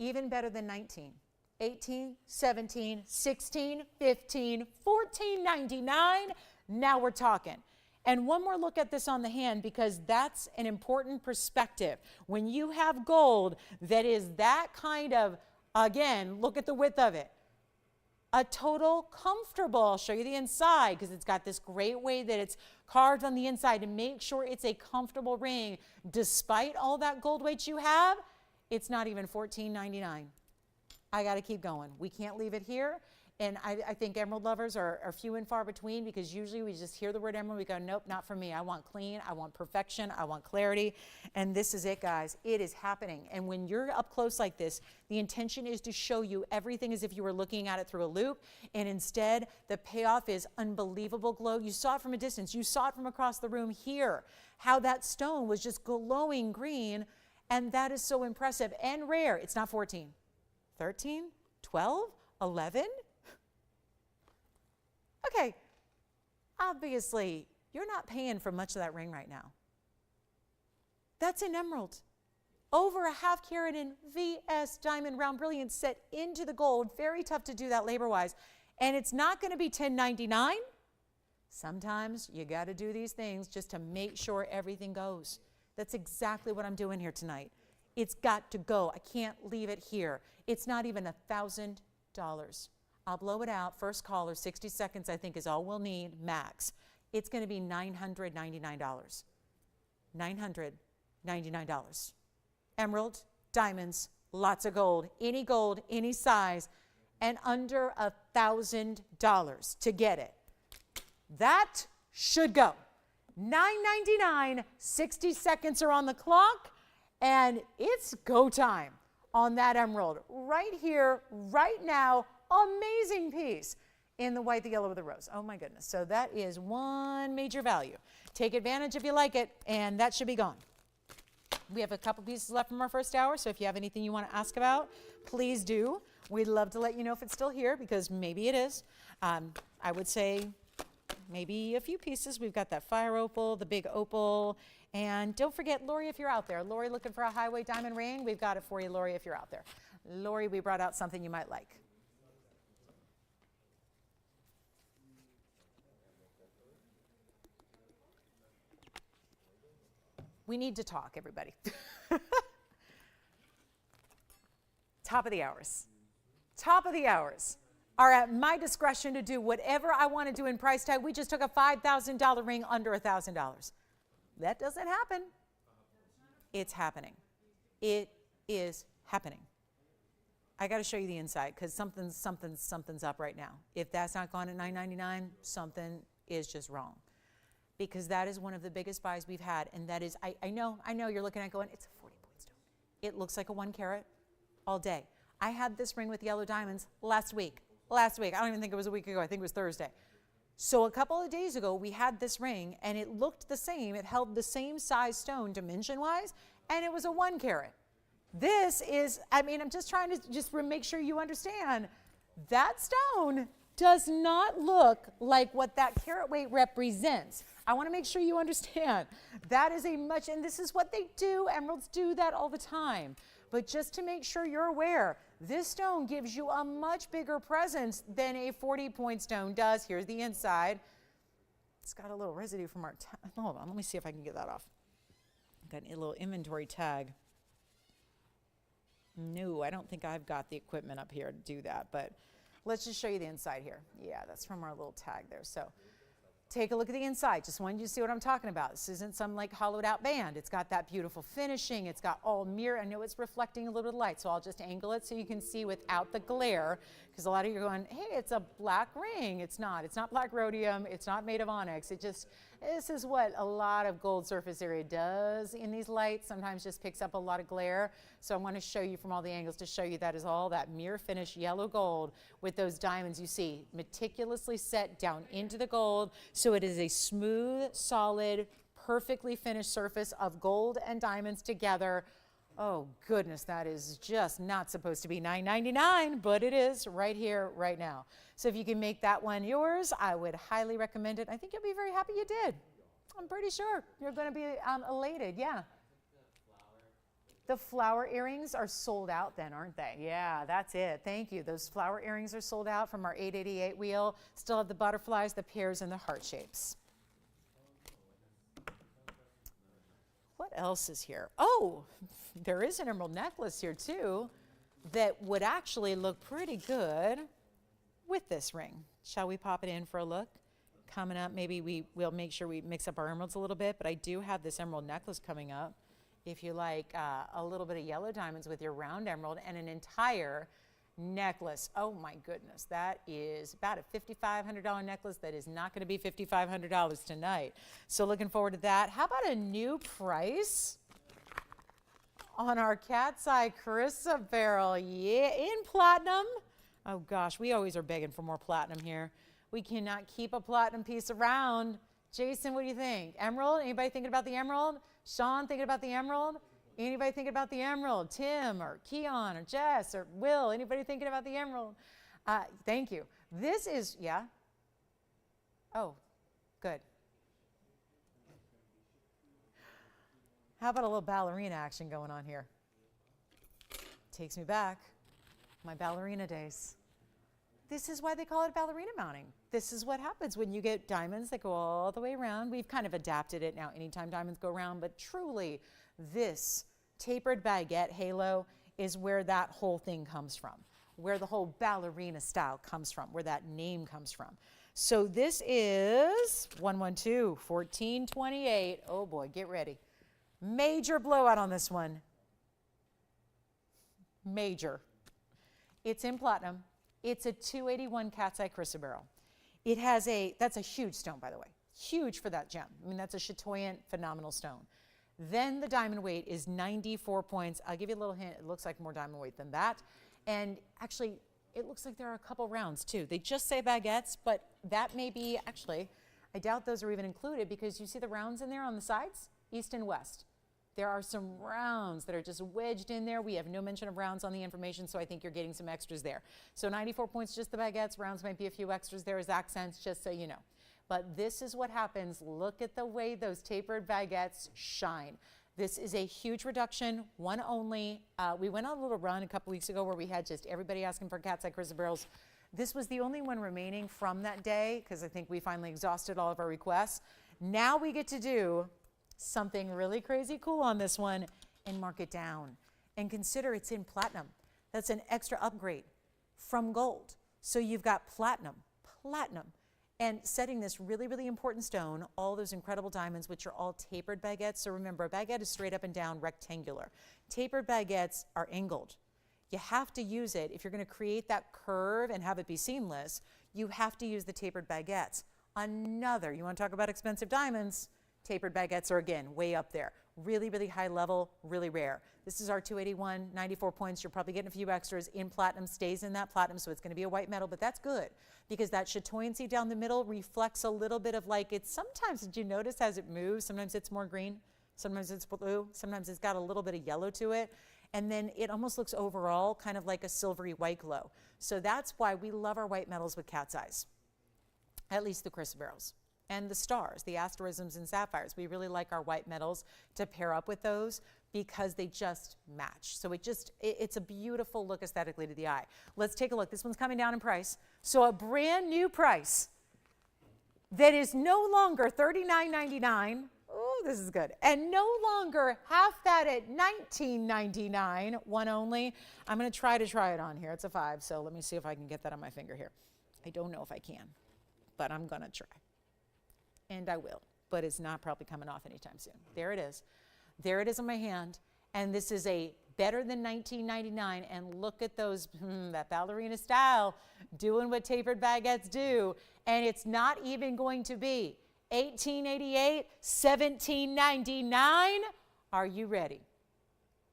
Even better than 19. 18, 17, 16, 15, $14.99. Now we're talking. And one more look at this on the hand, because that's an important perspective. When you have gold that is that kind of, again, look at the width of it. A total comfortable, I'll show you the inside, because it's got this great way that it's carved on the inside to make sure it's a comfortable ring. Despite all that gold weight you have, it's not even $14.99. I got to keep going. We can't leave it here. And I think emerald lovers are few and far between, because usually we just hear the word emerald, we go, nope, not for me. I want clean, I want perfection, I want clarity. And this is it, guys. It is happening. And when you're up close like this, the intention is to show you everything as if you were looking at it through a loupe. And instead, the payoff is unbelievable glow. You saw it from a distance. You saw it from across the room here, how that stone was just glowing green. And that is so impressive and rare. It's not 14, 13, 12, 11. Okay, obviously, you're not paying for much of that ring right now. That's an emerald. Over a ½ carat in VS diamond round brilliance set into the gold. Very tough to do that labor-wise. And it's not going to be $10.99. Sometimes you got to do these things just to make sure everything goes. That's exactly what I'm doing here tonight. It's got to go. I can't leave it here. It's not even $1,000. I'll blow it out. First caller, 60 seconds, I think, is all we'll need, max. It's going to be $999. $999. Emerald, diamonds, lots of gold, any size, and under $1,000 to get it. That should go. $999, 60 seconds are on the clock, and it's go time on that emerald. Right here, right now, amazing piece in the white, the yellow, or the rose. Oh my goodness. So that is one major value. Take advantage if you like it, and that should be gone. We have a couple pieces left from our first hour, so if you have anything you want to ask about, please do. We'd love to let you know if it's still here, because maybe it is. I would say maybe a few pieces. We've got that fire opal, the big opal, and don't forget, Lori, if you're out there. Lori looking for a highway diamond ring? We've got it for you, Lori, if you're out there. Lori, we brought out something you might like. We need to talk, everybody. Top of the hours. Top of the hours are at my discretion to do whatever I want to do in price tag. We just took a $5,000 ring under $1,000. That doesn't happen. It's happening. It is happening. I got to show you the inside, because something's up right now. If that's not gone at $999, something is just wrong. Because that is one of the biggest buys we've had, and that is, I know you're looking at going, it's a 40-point stone. It looks like a 1 carat all day. I had this ring with yellow diamonds last week. I don't even think it was a week ago. I think it was Thursday. So a couple of days ago, we had this ring, and it looked the same. It held the same size stone dimension-wise, and it was a 1 carat. This is, I'm just trying to just make sure you understand, that stone does not look like what that carat weight represents. I want to make sure you understand. That is and this is what they do. Emeralds do that all the time. But just to make sure you're aware, this stone gives you a much bigger presence than a 40-point stone does. Here's the inside. It's got a little residue from our hold on, let me see if I can get that off. Got a little inventory tag. No, I don't think I've got the equipment up here to do that, but let's just show you the inside here. Yeah, that's from our little tag there. So take a look at the inside. Just wanted you to see what I'm talking about. This isn't some like hollowed out band. It's got that beautiful finishing. It's got all mirror. I know it's reflecting a little bit of light, so I'll just angle it so you can see without the glare, because a lot of you are going, hey, it's a black ring. It's not. It's not black rhodium. It's not made of onyx. This is what a lot of gold surface area does in these lights. Sometimes just picks up a lot of glare. So I want to show you from all the angles to show you that is all that mirror finish yellow gold with those diamonds you see meticulously set down into the gold. So it is a smooth, solid, perfectly finished surface of gold and diamonds together. Oh goodness, that is just not supposed to be $9.99, but it is right here, right now. So if you can make that one yours, I would highly recommend it. I think you'll be very happy you did. I'm pretty sure you're going to be elated. Yeah. The flower earrings are sold out then, aren't they? Yeah, that's it. Thank you. Those flower earrings are sold out from our 888 wheel. Still have the butterflies, the pears, and the heart shapes. What else is here? Oh, there is an emerald necklace here too that would actually look pretty good with this ring. Shall we pop it in for a look? Coming up, maybe we'll make sure we mix up our emeralds a little bit, but I do have this emerald necklace coming up. If you like a little bit of yellow diamonds with your round emerald and an entire necklace. Oh my goodness, that is about a $5,500 necklace that is not going to be $5,500 tonight. So looking forward to that. How about a new price on our cat's eye chrysoberyl? Yeah, in platinum. Oh gosh, we always are begging for more platinum here. We cannot keep a platinum piece around. Jason, what do you think? Emerald? Anybody thinking about the emerald? Sean thinking about the emerald? Anybody thinking about the emerald? Tim or Keon or Jess or Will? Anybody thinking about the emerald? Thank you. This is, yeah? Oh, good. How about a little ballerina action going on here? Takes me back, my ballerina days. This is why they call it ballerina mounting. This is what happens when you get diamonds that go all the way around. We've kind of adapted it now anytime diamonds go around, but truly this tapered baguette halo is where that whole thing comes from, where the whole ballerina style comes from, where that name comes from. So this is 112, 1428. Oh boy, get ready. Major blowout on this one. Major. It's in platinum. It's a 281 cat's eye chrysoberyl. It has that's a huge stone, by the way. Huge for that gem. I mean, that's a chatoyant, phenomenal stone. Then the diamond weight is 94 points. I'll give you a little hint. It looks like more diamond weight than that. And actually, it looks like there are a couple rounds too. They just say baguettes, but that may be, actually, I doubt those are even included because you see the rounds in there on the sides, east and west. There are some rounds that are just wedged in there. We have no mention of rounds on the information, so I think you're getting some extras there. So 94 points, just the baguettes. Rounds might be a few extras there as accents, just so you know. But this is what happens. Look at the way those tapered baguettes shine. This is a huge reduction, one only. We went on a little run a couple weeks ago where we had just everybody asking for cat's eye chrysoberyls. This was the only one remaining from that day because I think we finally exhausted all of our requests. Now we get to do something really crazy cool on this one and mark it down. And consider it's in platinum. That's an extra upgrade from gold. So you've got platinum, and setting this really, really important stone, all those incredible diamonds, which are all tapered baguettes. So remember, a baguette is straight up and down rectangular. Tapered baguettes are angled. You have to use it. If you're going to create that curve and have it be seamless, you have to use the tapered baguettes. Another, you want to talk about expensive diamonds? Tapered baguettes are, again, way up there. Really, really high level, really rare. This is our 281, 94 points. You're probably getting a few extras in platinum, stays in that platinum, so it's going to be a white metal, but that's good because that chatoyancy down the middle reflects a little bit of like it's sometimes, did you notice as it moves, sometimes it's more green, sometimes it's blue, sometimes it's got a little bit of yellow to it, and then it almost looks overall kind of like a silvery white glow. So that's why we love our white metals with cat's eyes, at least the chrysoberyls. And the stars, the asterisms and sapphires. We really like our white metals to pair up with those because they just match. So it's a beautiful look aesthetically to the eye. Let's take a look. This one's coming down in price. So a brand new price that is no longer $39.99, Oh, this is good. And no longer half that at $19.99, one only. I'm going to try it on here. It's a 5, so let me see if I can get that on my finger here. I don't know if I can, but I'm going to try. And I will, but it's not probably coming off anytime soon. There it is. There it is on my hand. And this is a better than $19.99. And look at those, that ballerina style, doing what tapered baguettes do. And it's not even going to be $18.88, $17.99. Are you ready?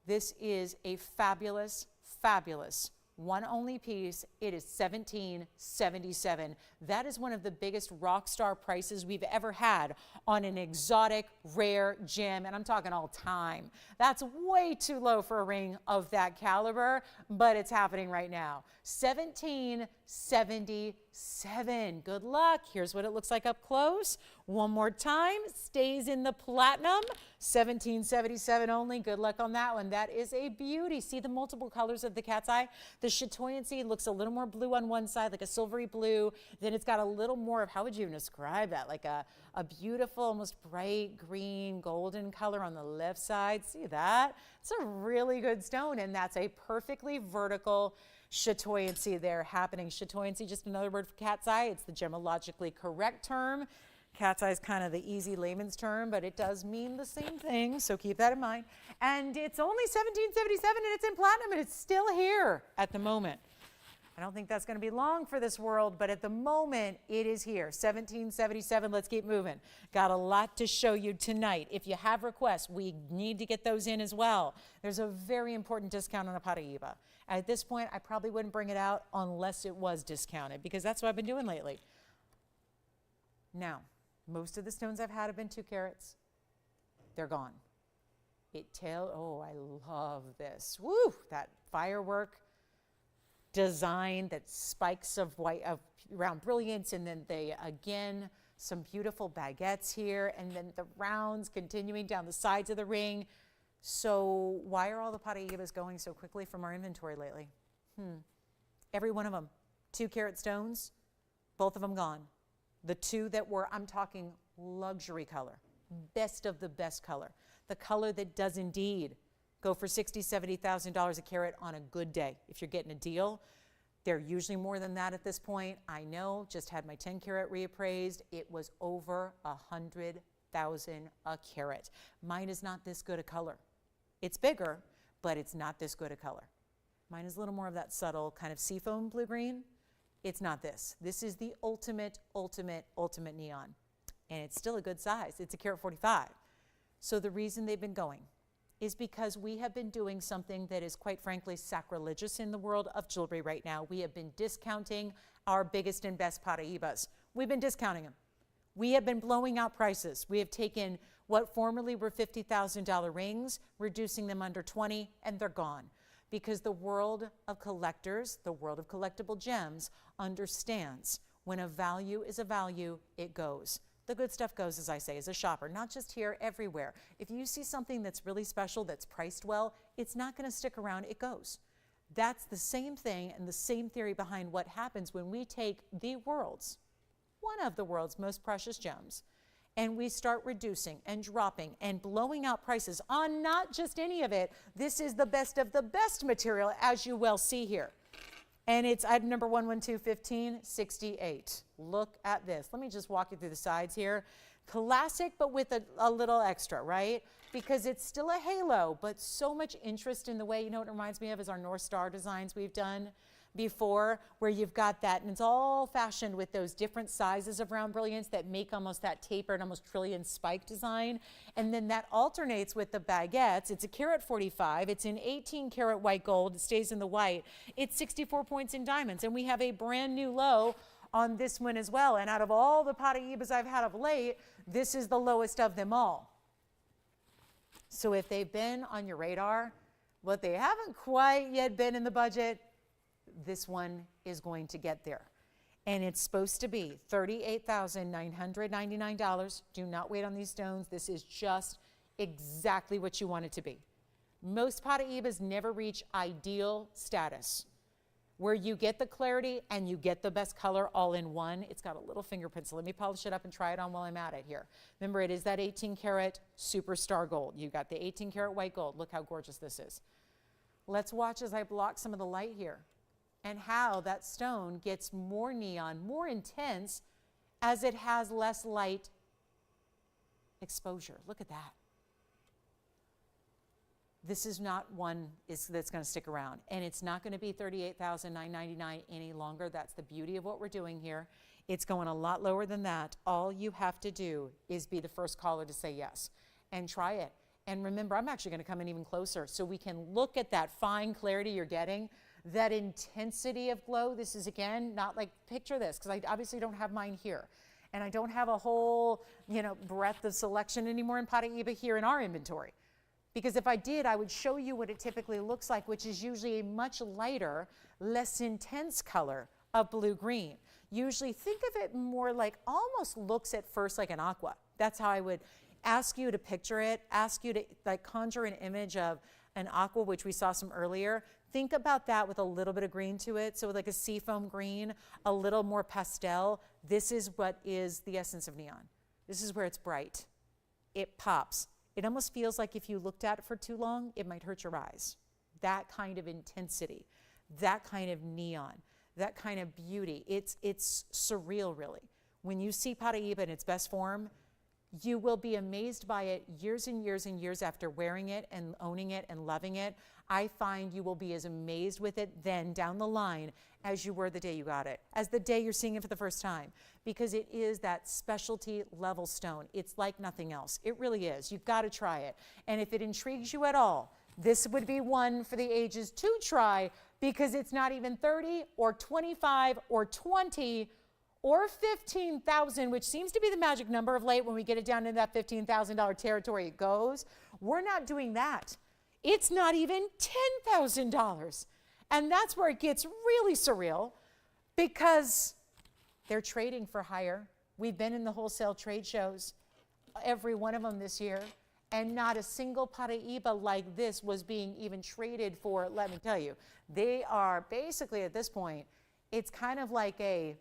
This is a fabulous, fabulous one only piece. It is $17.77. That is one of the biggest rock star prices we've ever had on an exotic rare gem, and I'm talking all time. That's way too low for a ring of that caliber, but it's happening right now. $17.77. Good luck. Here's what it looks like up close. One more time. Stays in the platinum. $17.77 only. Good luck on that one. That is a beauty. See the multiple colors of the cat's eye? The chatoyancy looks a little more blue on one side, like a silvery blue. Then it's got a little more of, how would you even describe that? Like a beautiful, almost bright green, golden color on the left side. See that? It's a really good stone, and that's a perfectly vertical chatoyancy there happening. Chatoyancy, just another word for cat's eye. It's the gemologically correct term. Cat's eye is kind of the easy layman's term, but it does mean the same thing, so keep that in mind. And it's only $17.77, and it's in platinum, and it's still here at the moment. I don't think that's going to be long for this world, but at the moment, it is here. $17.77. Let's keep moving. Got a lot to show you tonight. If you have requests, we need to get those in as well. There's a very important discount on a Paraíba. At this point, I probably wouldn't bring it out unless it was discounted, because that's what I've been doing lately. Now, most of the stones I've had have been 2 carats. They're gone. Oh, I love this. Woo, that firework design, that spikes of white, of round brilliance, and then again, some beautiful baguettes here, and then the rounds continuing down the sides of the ring. So why are all the Paraíbas going so quickly from our inventory lately? Every one of them, 2 carat stones, both of them gone. The 2 that were, I'm talking luxury color, best of the best color. The color that does indeed go for $60,000, $70,000 a carat on a good day. If you're getting a deal, they're usually more than that at this point. I know, just had my 10 carat reappraised. It was over $100,000 a carat. Mine is not this good a color. It's bigger, but it's not this good a color. Mine is a little more of that subtle kind of seafoam blue-green. It's not this. This is the ultimate, ultimate, ultimate neon. And it's still a good size. It's a carat 45. So the reason they've been going is because we have been doing something that is quite frankly sacrilegious in the world of jewelry right now. We have been discounting our biggest and best Paraíbas. We've been discounting them. We have been blowing out prices. We have taken what formerly were $50,000 rings, reducing them under 20, and they're gone. Because the world of collectors, the world of collectible gems, understands when a value is a value, it goes. The good stuff goes, as I say, as a shopper, not just here, everywhere. If you see something that's really special, that's priced well, it's not going to stick around, it goes. That's the same thing and the same theory behind what happens when we take the world's, one of the world's most precious gems, and we start reducing and dropping and blowing out prices on not just any of it. This is the best of the best material, as you well see here. And it's item number 1121568. Look at this. Let me just walk you through the sides here. Classic, but with a little extra, right? Because it's still a halo, but so much interest in the way, you know what it reminds me of is our North Star designs we've done before, where you've got that, and it's all fashioned with those different sizes of round brilliance that make almost that tapered, almost trillion spike design. And then that alternates with the baguettes. It's a carat 45. It's in 18 karat white gold. It stays in the white. It's 64 points in diamonds. And we have a brand new low on this one as well. And out of all the Paraíbas I've had of late, this is the lowest of them all. So if they've been on your radar, but they haven't quite yet been in the budget, this one is going to get there. And it's supposed to be $38,999. Do not wait on these stones. This is just exactly what you want it to be. Most Paraíbas never reach ideal status. where you get the clarity and you get the best color all in one. It's got a little fingerprint, so let me polish it up and try it on while I'm at it here. Remember, it is that 18 karat superstar gold. You got the 18 karat white gold. Look how gorgeous this is. Let's watch as I block some of the light here and how that stone gets more neon, more intense as it has less light exposure. Look at that. This is not one that's going to stick around, and it's not going to be $38,999 any longer. That's the beauty of what we're doing here. It's going a lot lower than that. All you have to do is be the first caller to say yes and try it. And remember, I'm actually going to come in even closer so we can look at that fine clarity you're getting, that intensity of glow. This is, again, not like, picture this, because I obviously don't have mine here. And I don't have a whole, breadth of selection anymore in Paraíba here in our inventory. Because if I did, I would show you what it typically looks like, which is usually a much lighter, less intense color of blue-green. Usually think of it more like, almost looks at first like an aqua. That's how I would ask you to picture it, ask you to like conjure an image of an aqua, which we saw some earlier. Think about that with a little bit of green to it. So like a seafoam green, a little more pastel. This is what is the essence of neon. This is where it's bright. It pops. It almost feels like if you looked at it for too long, it might hurt your eyes. That kind of intensity, that kind of neon, that kind of beauty. It's surreal, really. When you see Paraíba in its best form, you will be amazed by it years and years and years after wearing it and owning it and loving it. I find you will be as amazed with it then down the line as you were the day you got it, as the day you're seeing it for the first time, because it is that specialty level stone. It's like nothing else. It really is. You've got to try it. And if it intrigues you at all, this would be one for the ages to try, because it's not even 30 or 25 or 20 or 15,000, which seems to be the magic number of late. When we get it down into that $15,000 territory, it goes. We're not doing that. It's not even $10,000. And that's where it gets really surreal, because they're trading for higher. We've been in the wholesale trade shows, every one of them this year, and not a single Paraíba like this was being even traded for. Let me tell you, they are basically at this point, it's kind of like I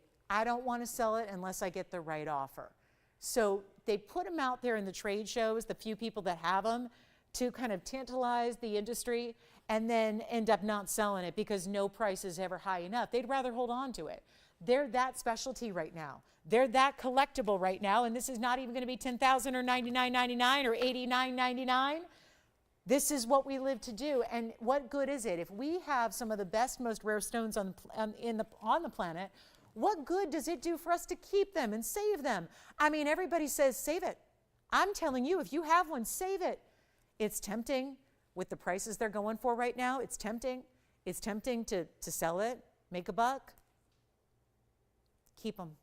don't want to sell it unless I get the right offer. So they put them out there in the trade shows, the few people that have them, to kind of tantalize the industry, and then end up not selling it because no price is ever high enough. They'd rather hold on to it. They're that specialty right now. They're that collectible right now, and this is not even going to be $10,000 or $99.99 or $89.99. This is what we live to do, and what good is it if we have some of the best, most rare stones on the planet? What good does it do for us to keep them and save them? I mean, everybody says save it. I'm telling you, if you have one, save it. It's tempting with the prices they're going for right now. It's tempting. It's tempting to sell it, make a buck. Keep them.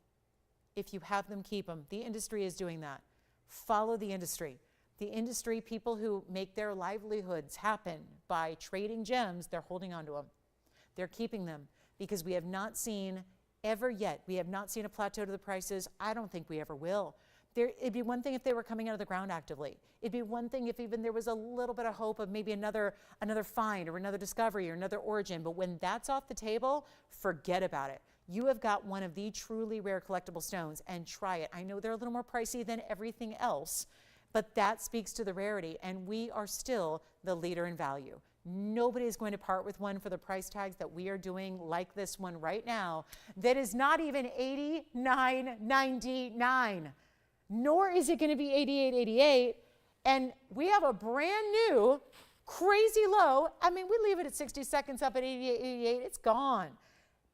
If you have them, keep them. The industry is doing that. Follow the industry. The industry, people who make their livelihoods happen by trading gems, they're holding on to them. They're keeping them, because we have not seen ever yet. We have not seen a plateau to the prices. I don't think we ever will. It'd be one thing if they were coming out of the ground actively. It'd be one thing if even there was a little bit of hope of maybe another find or another discovery or another origin. But when that's off the table, forget about it. You have got one of the truly rare collectible stones, and try it. I know they're a little more pricey than everything else, but that speaks to the rarity, and we are still the leader in value. Nobody is going to part with one for the price tags that we are doing, like this one right now, that is not even $89.99. Nor is it going to be $88.88, and we have a brand new, crazy low. I mean, we leave it at 60 seconds up at $88.88, it's gone.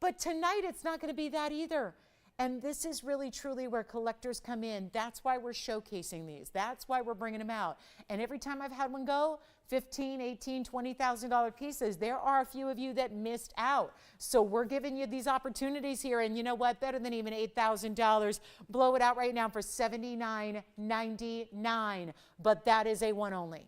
But tonight, it's not going to be that either. And this is really, truly where collectors come in. That's why we're showcasing these. That's why we're bringing them out. And every time I've had one go, $15,000, $18,000, $20,000 pieces, there are a few of you that missed out. So we're giving you these opportunities here. And you know what? Better than even $8,000. Blow it out right now for $79.99. But that is a one only.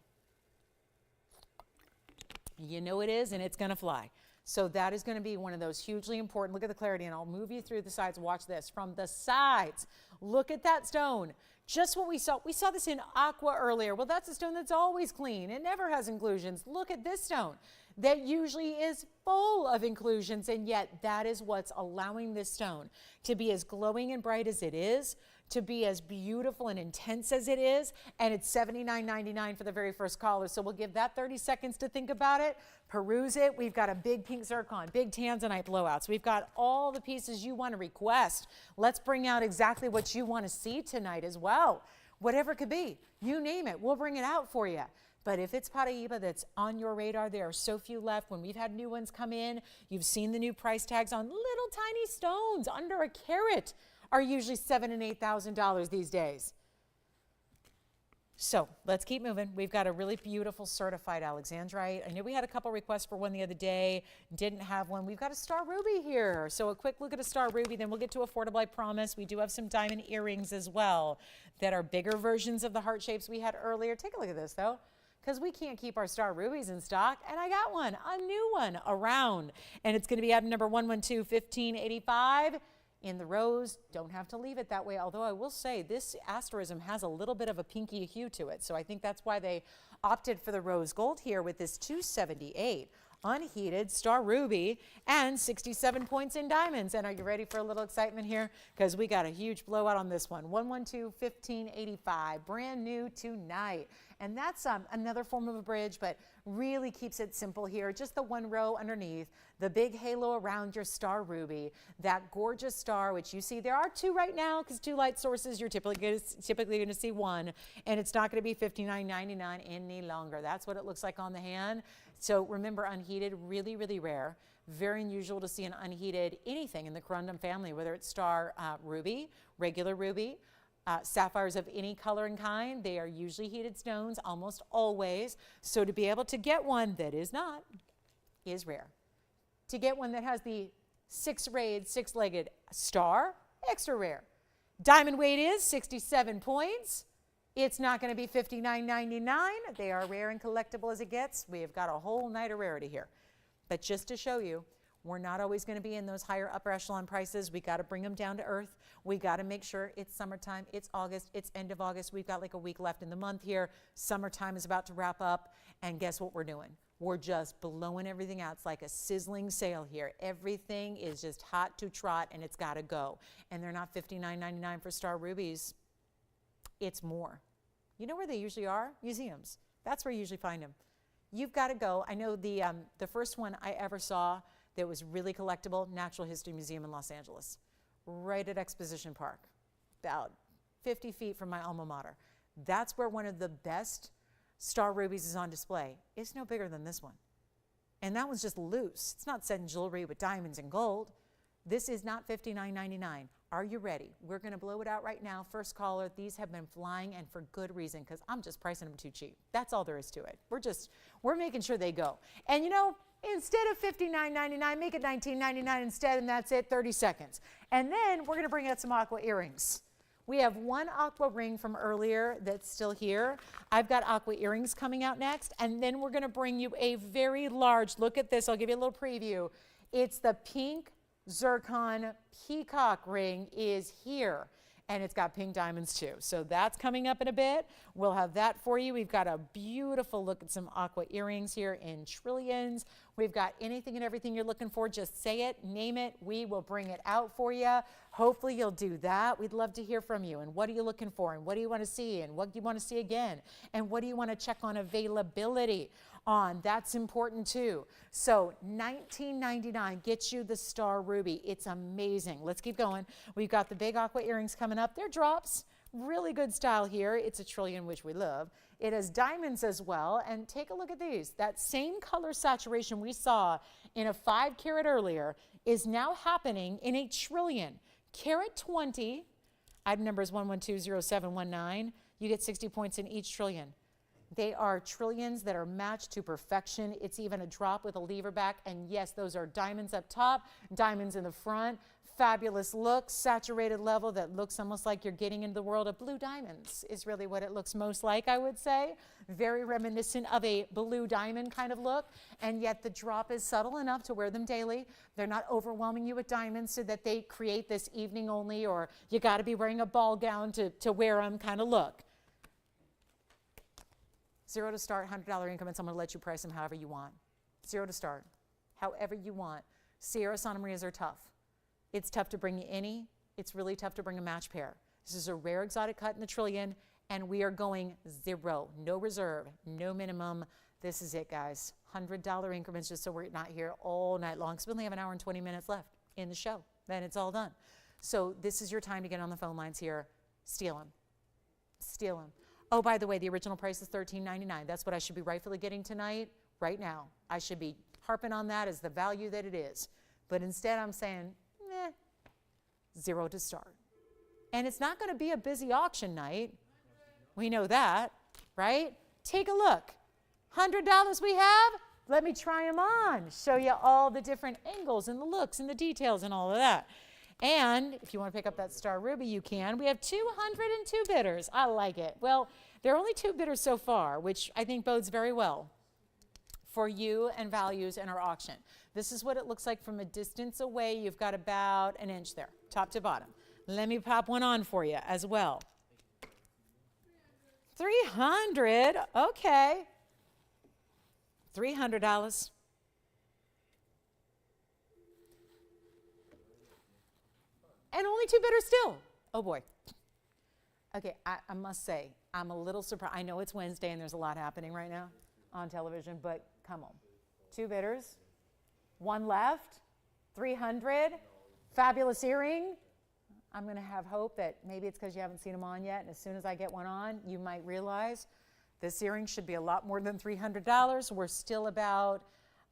You know it is, and it's going to fly. So that is going to be one of those hugely important. Look at the clarity, and I'll move you through the sides. Watch this. From the sides, look at that stone. Just what we saw. We saw this in aqua earlier. Well, that's a stone that's always clean. It never has inclusions. Look at this stone that usually is full of inclusions, and yet that is what's allowing this stone to be as glowing and bright as it is, to be as beautiful and intense as it is, and it's $79.99 for the very first caller. So we'll give that 30 seconds to think about it, peruse it. We've got a big pink zircon, big tanzanite blowouts. We've got all the pieces you want to request. Let's bring out exactly what you want to see tonight as well. Whatever it could be, you name it, we'll bring it out for you. But if it's Paraíba that's on your radar, there are so few left. When we've had new ones come in, you've seen the new price tags on little tiny stones under a carat are usually $7,000 and $8,000 these days. So let's keep moving. We've got a really beautiful certified alexandrite. I knew we had a couple requests for one the other day, didn't have one. We've got a star ruby here. So a quick look at a star ruby, then we'll get to affordable, I promise. We do have some diamond earrings as well that are bigger versions of the heart shapes we had earlier. Take a look at this though, because we can't keep our star rubies in stock. And I got one, a new one around. And it's going to be item number 112-1585. In the rose. Don't have to leave it that way, although I will say this asterism has a little bit of a pinky hue to it, so I think that's why they opted for the rose gold here with this 278 unheated star ruby and 67 points in diamonds. And are you ready for a little excitement here? Because we got a huge blowout on this one. 112-1585, brand new tonight. And that's another form of a bridge, but really keeps it simple here. Just the one row underneath, the big halo around your star ruby, that gorgeous star, which you see, there are two right now because two light sources, you're typically going to see one, and it's not going to be $59.99 any longer. That's what it looks like on the hand. So remember, unheated, really, really rare. Very unusual to see an unheated anything in the corundum family, whether it's star ruby, regular ruby, sapphires of any color and kind. They are usually heated stones, almost always. So to be able to get one that is not, is rare. To get one that has the six-rayed, six-legged star, extra rare. Diamond weight is 67 points. It's not going to be $59.99. They are rare and collectible as it gets. We have got a whole night of rarity here. But just to show you, we're not always going to be in those higher upper echelon prices. We got to bring them down to earth. We got to make sure it's summertime, it's August, it's end of August. We've got like a week left in the month here. Summertime is about to wrap up. And guess what we're doing? We're just blowing everything out. It's like a sizzling sale here. Everything is just hot to trot and it's got to go. And they're not $59.99 for star rubies. It's more. You know where they usually are? Museums. That's where you usually find them. You've got to go. I know the first one I ever saw that was really collectible, Natural History Museum in Los Angeles, right at Exposition Park, about 50 feet from my alma mater. That's where one of the best star rubies is on display. It's no bigger than this one. And that one's just loose. It's not set in jewelry with diamonds and gold. This is not $59.99. Are you ready? We're going to blow it out right now. First caller, these have been flying, and for good reason, because I'm just pricing them too cheap. That's all there is to it. We're making sure they go. And you know, instead of $59.99, make it $19.99 instead, and that's it, 30 seconds. And then we're going to bring out some aqua earrings. We have one aqua ring from earlier that's still here. I've got aqua earrings coming out next, and then we're going to bring you a very large, look at this, I'll give you a little preview. It's the pink zircon peacock ring is here, and it's got pink diamonds too. So that's coming up in a bit. We'll have that for you. We've got a beautiful look at some aqua earrings here in trillions. We've got anything and everything you're looking for. Just say it, name it. We will bring it out for you. Hopefully you'll do that. We'd love to hear from you. And what are you looking for? And what do you want to see? And what do you want to see again? And what do you want to check on availability on? That's important too. So $19.99 gets you the star ruby. It's amazing. Let's keep going. We've got the big aqua earrings coming up. They're drops. Really good style here. It's a trillion, which we love. It has diamonds as well. And take a look at these. That same color saturation we saw in a 5 carat earlier is now happening in a trillion. Carat 20, item number is 1120719. You get 60 points in each trillion. They are trillions that are matched to perfection. It's even a drop with a lever back. And yes, those are diamonds up top, diamonds in the front. Fabulous look, saturated level that looks almost like you're getting into the world of blue diamonds is really what it looks most like, I would say. Very reminiscent of a blue diamond kind of look, and yet the drop is subtle enough to wear them daily. They're not overwhelming you with diamonds so that they create this evening only or you got to be wearing a ball gown to wear them kind of look. 0 to start, $100 increments. I'm going to let you price them however you want. 0 to start, however you want. Sierra Santa Marias are tough. It's tough to bring any. It's really tough to bring a match pair. This is a rare exotic cut in the trillion, and we are going 0. No reserve, no minimum. This is it, guys. $100 increments just so we're not here all night long because we only have an hour and 20 minutes left in the show. Then it's all done. So this is your time to get on the phone lines here. Steal them. Steal them. Oh, by the way, the original price is $13.99. That's what I should be rightfully getting tonight, right now. I should be harping on that as the value that it is. But instead I'm saying, 0 to start. And it's not going to be a busy auction night. We know that, right? Take a look. $100 we have. Let me try them on. Show you all the different angles and the looks and the details and all of that. And if you want to pick up that Star Ruby, you can. We have 202 bidders. I like it. Well, there are only 2 bidders so far, which I think bodes very well for you and values in our auction. This is what it looks like from a distance away. You've got about an inch there, top to bottom. Let me pop one on for you as well. 300, okay. $300. And only 2 bidders still. Oh boy. Okay, I must say, I'm a little surprised. I know it's Wednesday and there's a lot happening right now on television, but come on. 2 bidders, 1 left, 300, fabulous earring. I'm going to have hope that maybe it's because you haven't seen them on yet, and as soon as I get one on, you might realize this earring should be a lot more than $300. We're still about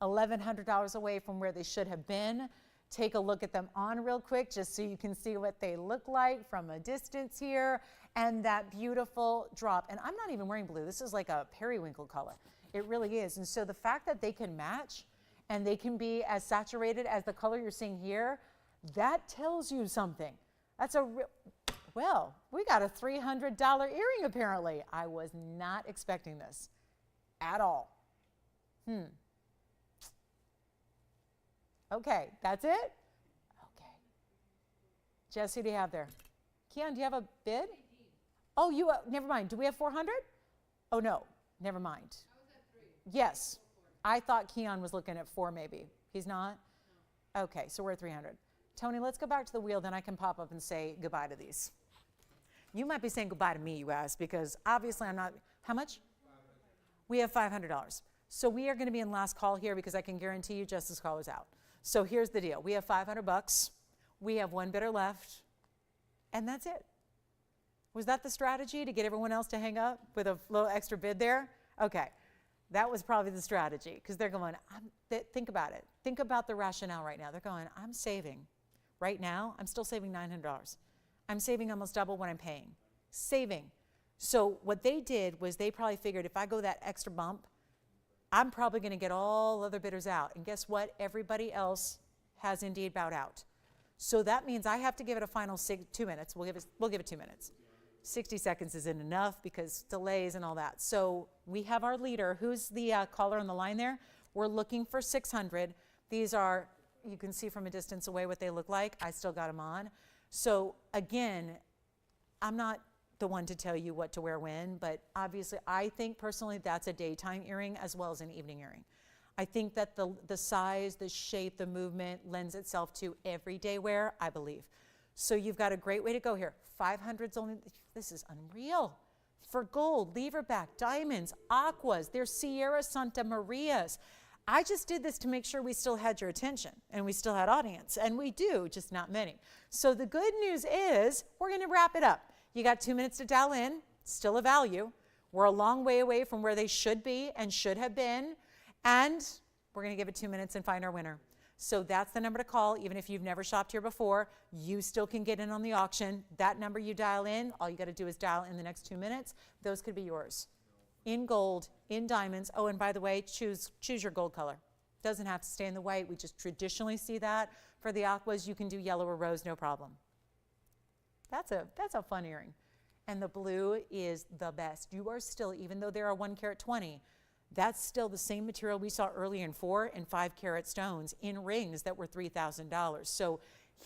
$1,100 away from where they should have been. Take a look at them on real quick just so you can see what they look like from a distance here, and that beautiful drop. And I'm not even wearing blue. This is like a periwinkle color. It really is. And so the fact that they can match and they can be as saturated as the color you're seeing here, that tells you something. That's a real, well, we got a $300 earring apparently. I was not expecting this at all. Okay, that's it? Okay. Jess, who do you have there? Keon, do you have a bid? Oh, you, never mind. Do we have 400? Oh, no, never mind. I was at 3. Yes. I thought Keon was looking at 4 maybe. He's not? No. Okay, so we're at 300. Tony, let's go back to the wheel, then I can pop up and say goodbye to these. You might be saying goodbye to me, you ask, because obviously I'm not, how much? 500. We have $500. So we are going to be in last call here because I can guarantee you Jess's call is out. So here's the deal. We have $500. We have 1 bidder left, and that's it. Was that the strategy to get everyone else to hang up with a little extra bid there? Okay. That was probably the strategy because they're going, think about it. Think about the rationale right now. They're going, I'm saving. Right now, I'm still saving $900. I'm saving almost double what I'm paying. Saving. So what they did was they probably figured if I go that extra bump, I'm probably going to get all other bidders out. And guess what? Everybody else has indeed bowed out. So that means I have to give it a final 2 minutes. We'll give it 2 minutes. 60 seconds isn't enough because delays and all that. So we have our leader. Who's the caller on the line there? We're looking for 600. These are, you can see from a distance away what they look like. I still got them on. So again, I'm not the one to tell you what to wear when, but obviously I think personally that's a daytime earring as well as an evening earring. I think that the size, the shape, the movement lends itself to everyday wear, I believe. So you've got a great way to go here. 500's only, this is unreal. For gold, leverback, diamonds, aquas, there's Sierra Santa Marias. I just did this to make sure we still had your attention and we still had audience, and we do, just not many. So the good news is we're going to wrap it up. You got 2 minutes to dial in, still a value. We're a long way away from where they should be and should have been, and we're going to give it 2 minutes and find our winner. So that's the number to call. Even if you've never shopped here before, you still can get in on the auction. That number you dial in, all you got to do is dial in the next 2 minutes. Those could be yours. In gold, in diamonds. Oh, and by the way, choose your gold color. Doesn't have to stay in the white. We just traditionally see that. For the aquas, you can do yellow or rose, no problem. That's a fun earring. And the blue is the best. You are still, even though there are 1 carat 20, that's still the same material we saw earlier in 4 and 5 carat stones in rings that were $3,000. So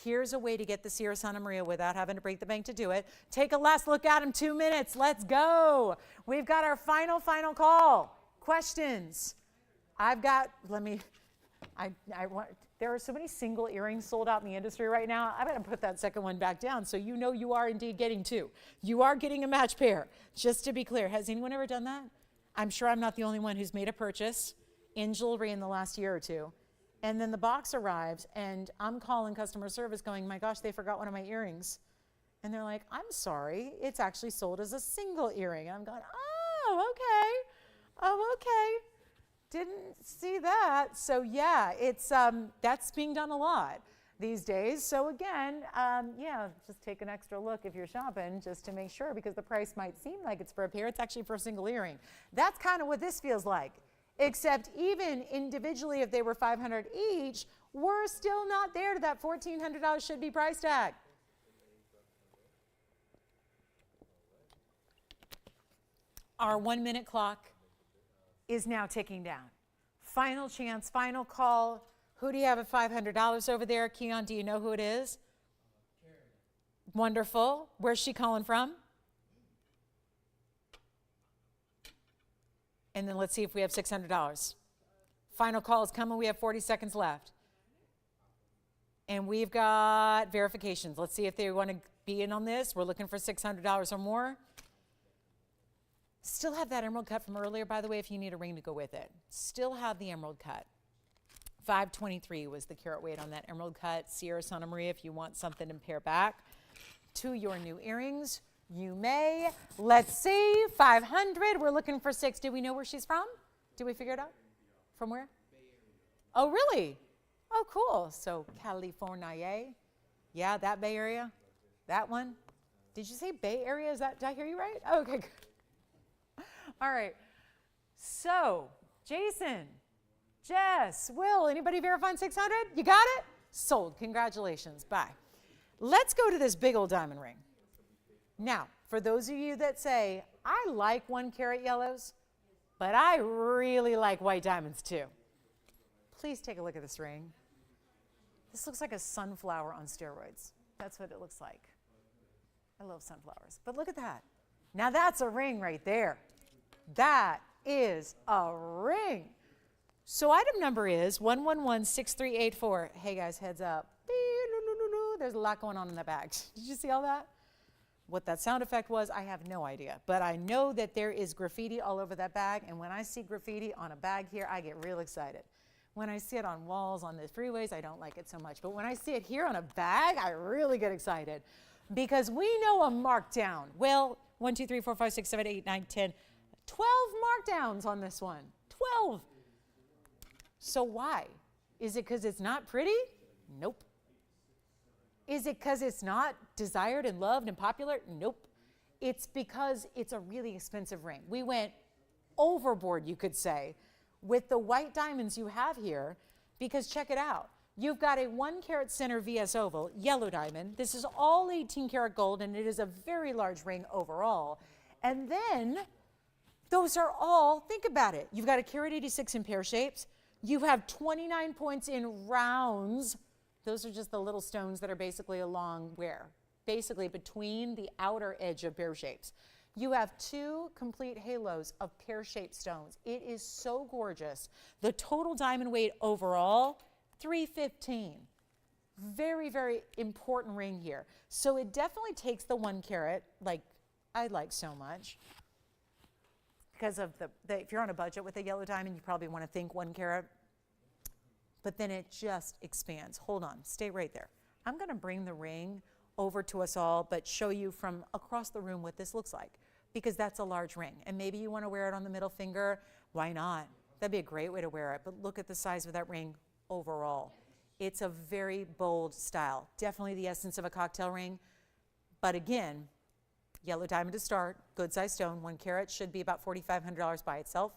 here's a way to get the Sierra Santa Maria without having to break the bank to do it. Take a last look at them, 2 minutes. Let's go. We've got our final call. Questions. There are so many single earrings sold out in the industry right now. I'm going to put that second one back down so you know you are indeed getting 2. You are getting a match pair. Just to be clear, has anyone ever done that? I'm sure I'm not the only one who's made a purchase in jewelry in the last year or 2. And then the box arrives and I'm calling customer service going, my gosh, they forgot one of my earrings. And they're like, I'm sorry, it's actually sold as a single earring. And I'm going, oh, okay. Didn't see that. So yeah, it's that's being done a lot these days. So again, just take an extra look if you're shopping just to make sure, because the price might seem like it's for a pair. It's actually for a single earring. That's kind of what this feels like, except even individually, if they were $500 each, we're still not there to that $1,400 should be price tag. Our 1 minute clock is now ticking down. Final chance, final call. Who do you have at $500 over there? Keon, do you know who it is? Karen. Wonderful. Where's she calling from? And then let's see if we have $600. Final call is coming. We have 40 seconds left. And we've got verifications. Let's see if they want to be in on this. We're looking for $600 or more. Still have that emerald cut from earlier, by the way, if you need a ring to go with it. Still have the emerald cut. 523 was the carat weight on that emerald cut. Sierra Santa Maria, if you want something to pair back to your new earrings, you may. Let's see, 500. We're looking for 6. Do we know where she's from? Did we figure it out? From where? Bay Area. Oh, really? Oh, cool. So California. Yeah, that Bay Area. That one. Did you say Bay Area? Did I hear you right? Oh, okay, good. All right, so Jason, Jess, Will, anybody verifying 600? You got it? Sold. Congratulations. Bye. Let's go to this big old diamond ring. Now, for those of you that say, I like 1 carat yellows, but I really like white diamonds too. Please take a look at this ring. This looks like a sunflower on steroids. That's what it looks like. I love sunflowers, but look at that. Now that's a ring right there. That is a ring. So item number is 1116384. Hey guys, heads up. There's a lot going on in the bag. Did you see all that? What that sound effect was, I have no idea. But I know that there is graffiti all over that bag, and when I see graffiti on a bag here, I get real excited. When I see it on walls on the freeways, I don't like it so much. But when I see it here on a bag, I really get excited. Because we know a markdown. Well, 1, 2, 3, 4, 5, 6, 7, 8, 9, 10, 12 markdowns on this one. 12. So why? Is it because it's not pretty? Nope. Is it because it's not desired and loved and popular? Nope. It's because it's a really expensive ring. We went overboard, you could say, with the white diamonds you have here, because check it out. You've got a 1 carat center VS oval, yellow diamond. This is all 18 karat gold, and it is a very large ring overall. And then those are all, think about it. You've got a carat 86 in pear shapes. You have 29 points in rounds. Those are just the little stones that are basically along where? Basically between the outer edge of pear shapes. You have 2 complete halos of pear-shaped stones. It is so gorgeous. The total diamond weight overall, 315. Very, very important ring here. So it definitely takes the 1 carat, like I like so much. Because of if you're on a budget with a yellow diamond, you probably want to think 1 carat. But then it just expands. Hold on, stay right there. I'm going to bring the ring over to us all, but show you from across the room what this looks like, because that's a large ring. And maybe you want to wear it on the middle finger. Why not? That'd be a great way to wear it. But look at the size of that ring overall. It's a very bold style. Definitely the essence of a cocktail ring. But again, yellow diamond to start, good size stone, 1 carat should be about $4,500 by itself.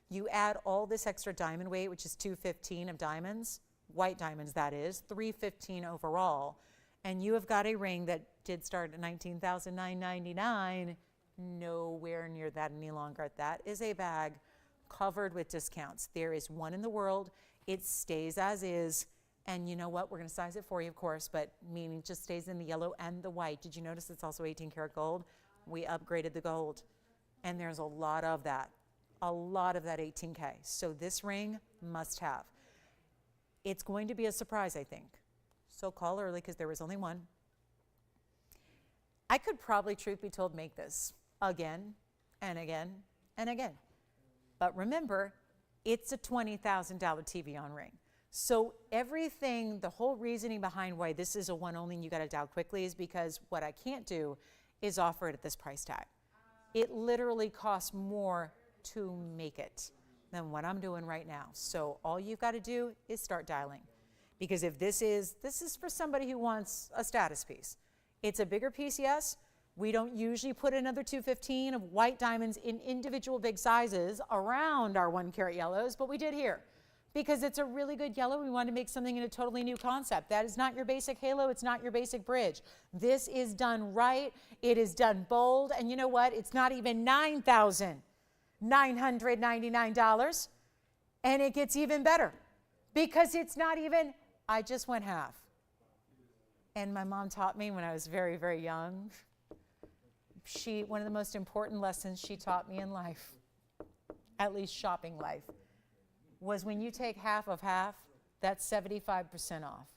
You add all this extra diamond weight, which is 215 of diamonds, white diamonds that is, 315 overall, and you have got a ring that did start at $19,999, nowhere near that any longer. That is a bag covered with discounts. There is one in the world. It stays as is. And you know what? We're going to size it for you, of course, but meaning just stays in the yellow and the white. Did you notice it's also 18 karat gold? We upgraded the gold. And there's a lot of that 18K. So this ring must have. It's going to be a surprise, I think. So call early because there was only one. I could probably, truth be told, make this again and again and again. But remember, it's a $20,000 TVON ring. So everything, the whole reasoning behind why this is a one only and you got to dial quickly is because what I can't do is offer it at this price tag. It literally costs more to make it than what I'm doing right now. So all you've got to do is start dialing. Because if this is for somebody who wants a status piece. It's a bigger piece, yes. We don't usually put another 215 of white diamonds in individual big sizes around our 1 carat yellows, but we did here. Because it's a really good yellow, we want to make something in a totally new concept. That is not your basic halo, it's not your basic bridge. This is done right, it is done bold, and you know what? It's not even $9,999, and it gets even better. Because it's not even, I just went half. And my mom taught me when I was very, very young, one of the most important lessons she taught me in life, at least shopping life, was when you take half of half, that's 75% off.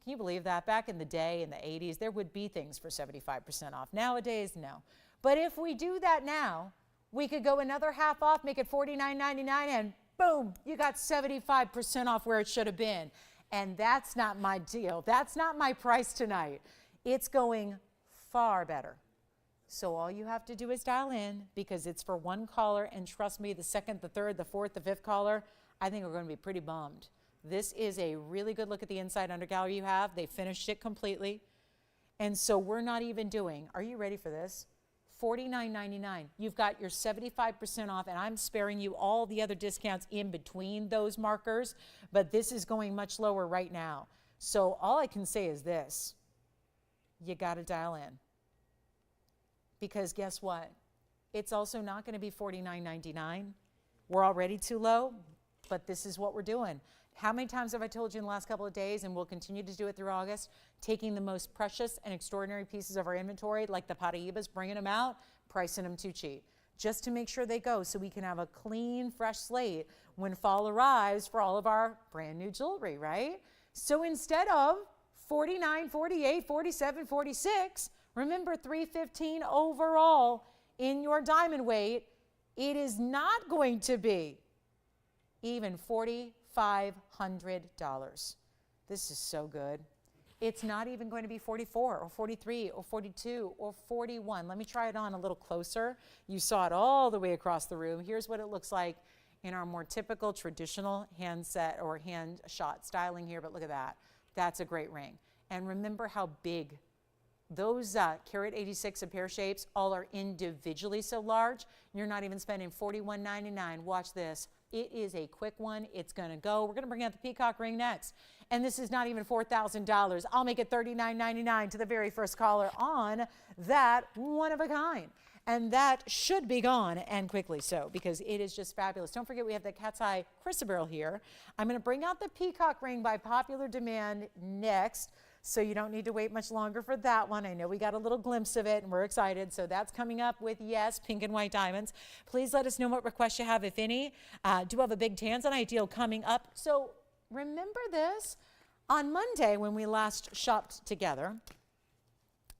Can you believe that? Back in the day, in the 80s, there would be things for 75% off. Nowadays, no. But if we do that now, we could go another half off, make it $49.99, and boom, you got 75% off where it should have been. And that's not my deal. That's not my price tonight. It's going far better. So all you have to do is dial in because it's for one caller, and trust me, the second, the third, the fourth, the fifth caller, I think we're going to be pretty bummed. This is a really good look at the inside undergallery you have. They finished it completely. And so we're not even doing, are you ready for this? $49.99. You've got your 75% off, and I'm sparing you all the other discounts in between those markers, but this is going much lower right now. So all I can say is this, you got to dial in. Because guess what? It's also not going to be $49.99. We're already too low, but this is what we're doing. How many times have I told you in the last couple of days, and we'll continue to do it through August, taking the most precious and extraordinary pieces of our inventory, like the Paraibas, bringing them out, pricing them too cheap, just to make sure they go so we can have a clean, fresh slate when fall arrives for all of our brand new jewelry, right? So instead of $49, $48, $47, $46, remember $315 overall in your diamond weight, it is not going to be even $4,500. This is so good. It's not even going to be 44 or 43 or 42 or 41. Let me try it on a little closer. You saw it all the way across the room. Here's what it looks like in our more typical traditional handset or hand shot styling here, but look at that. That's a great ring. And remember how big those carat 86 of pear shapes all are individually so large. You're not even spending $41.99. Watch this. It is a quick one. It's going to go. We're going to bring out the peacock ring next. And this is not even $4,000. I'll make it $39.99 to the very first caller on that one of a kind. And that should be gone, and quickly so, because it is just fabulous. Don't forget we have the cat's eye chrysoberyl here. I'm going to bring out the peacock ring by popular demand next. So you don't need to wait much longer for that one. I know we got a little glimpse of it and we're excited. So that's coming up with, yes, pink and white diamonds. Please let us know what requests you have, if any. Do have a big tanzanite deal coming up. So remember this, on Monday when we last shopped together,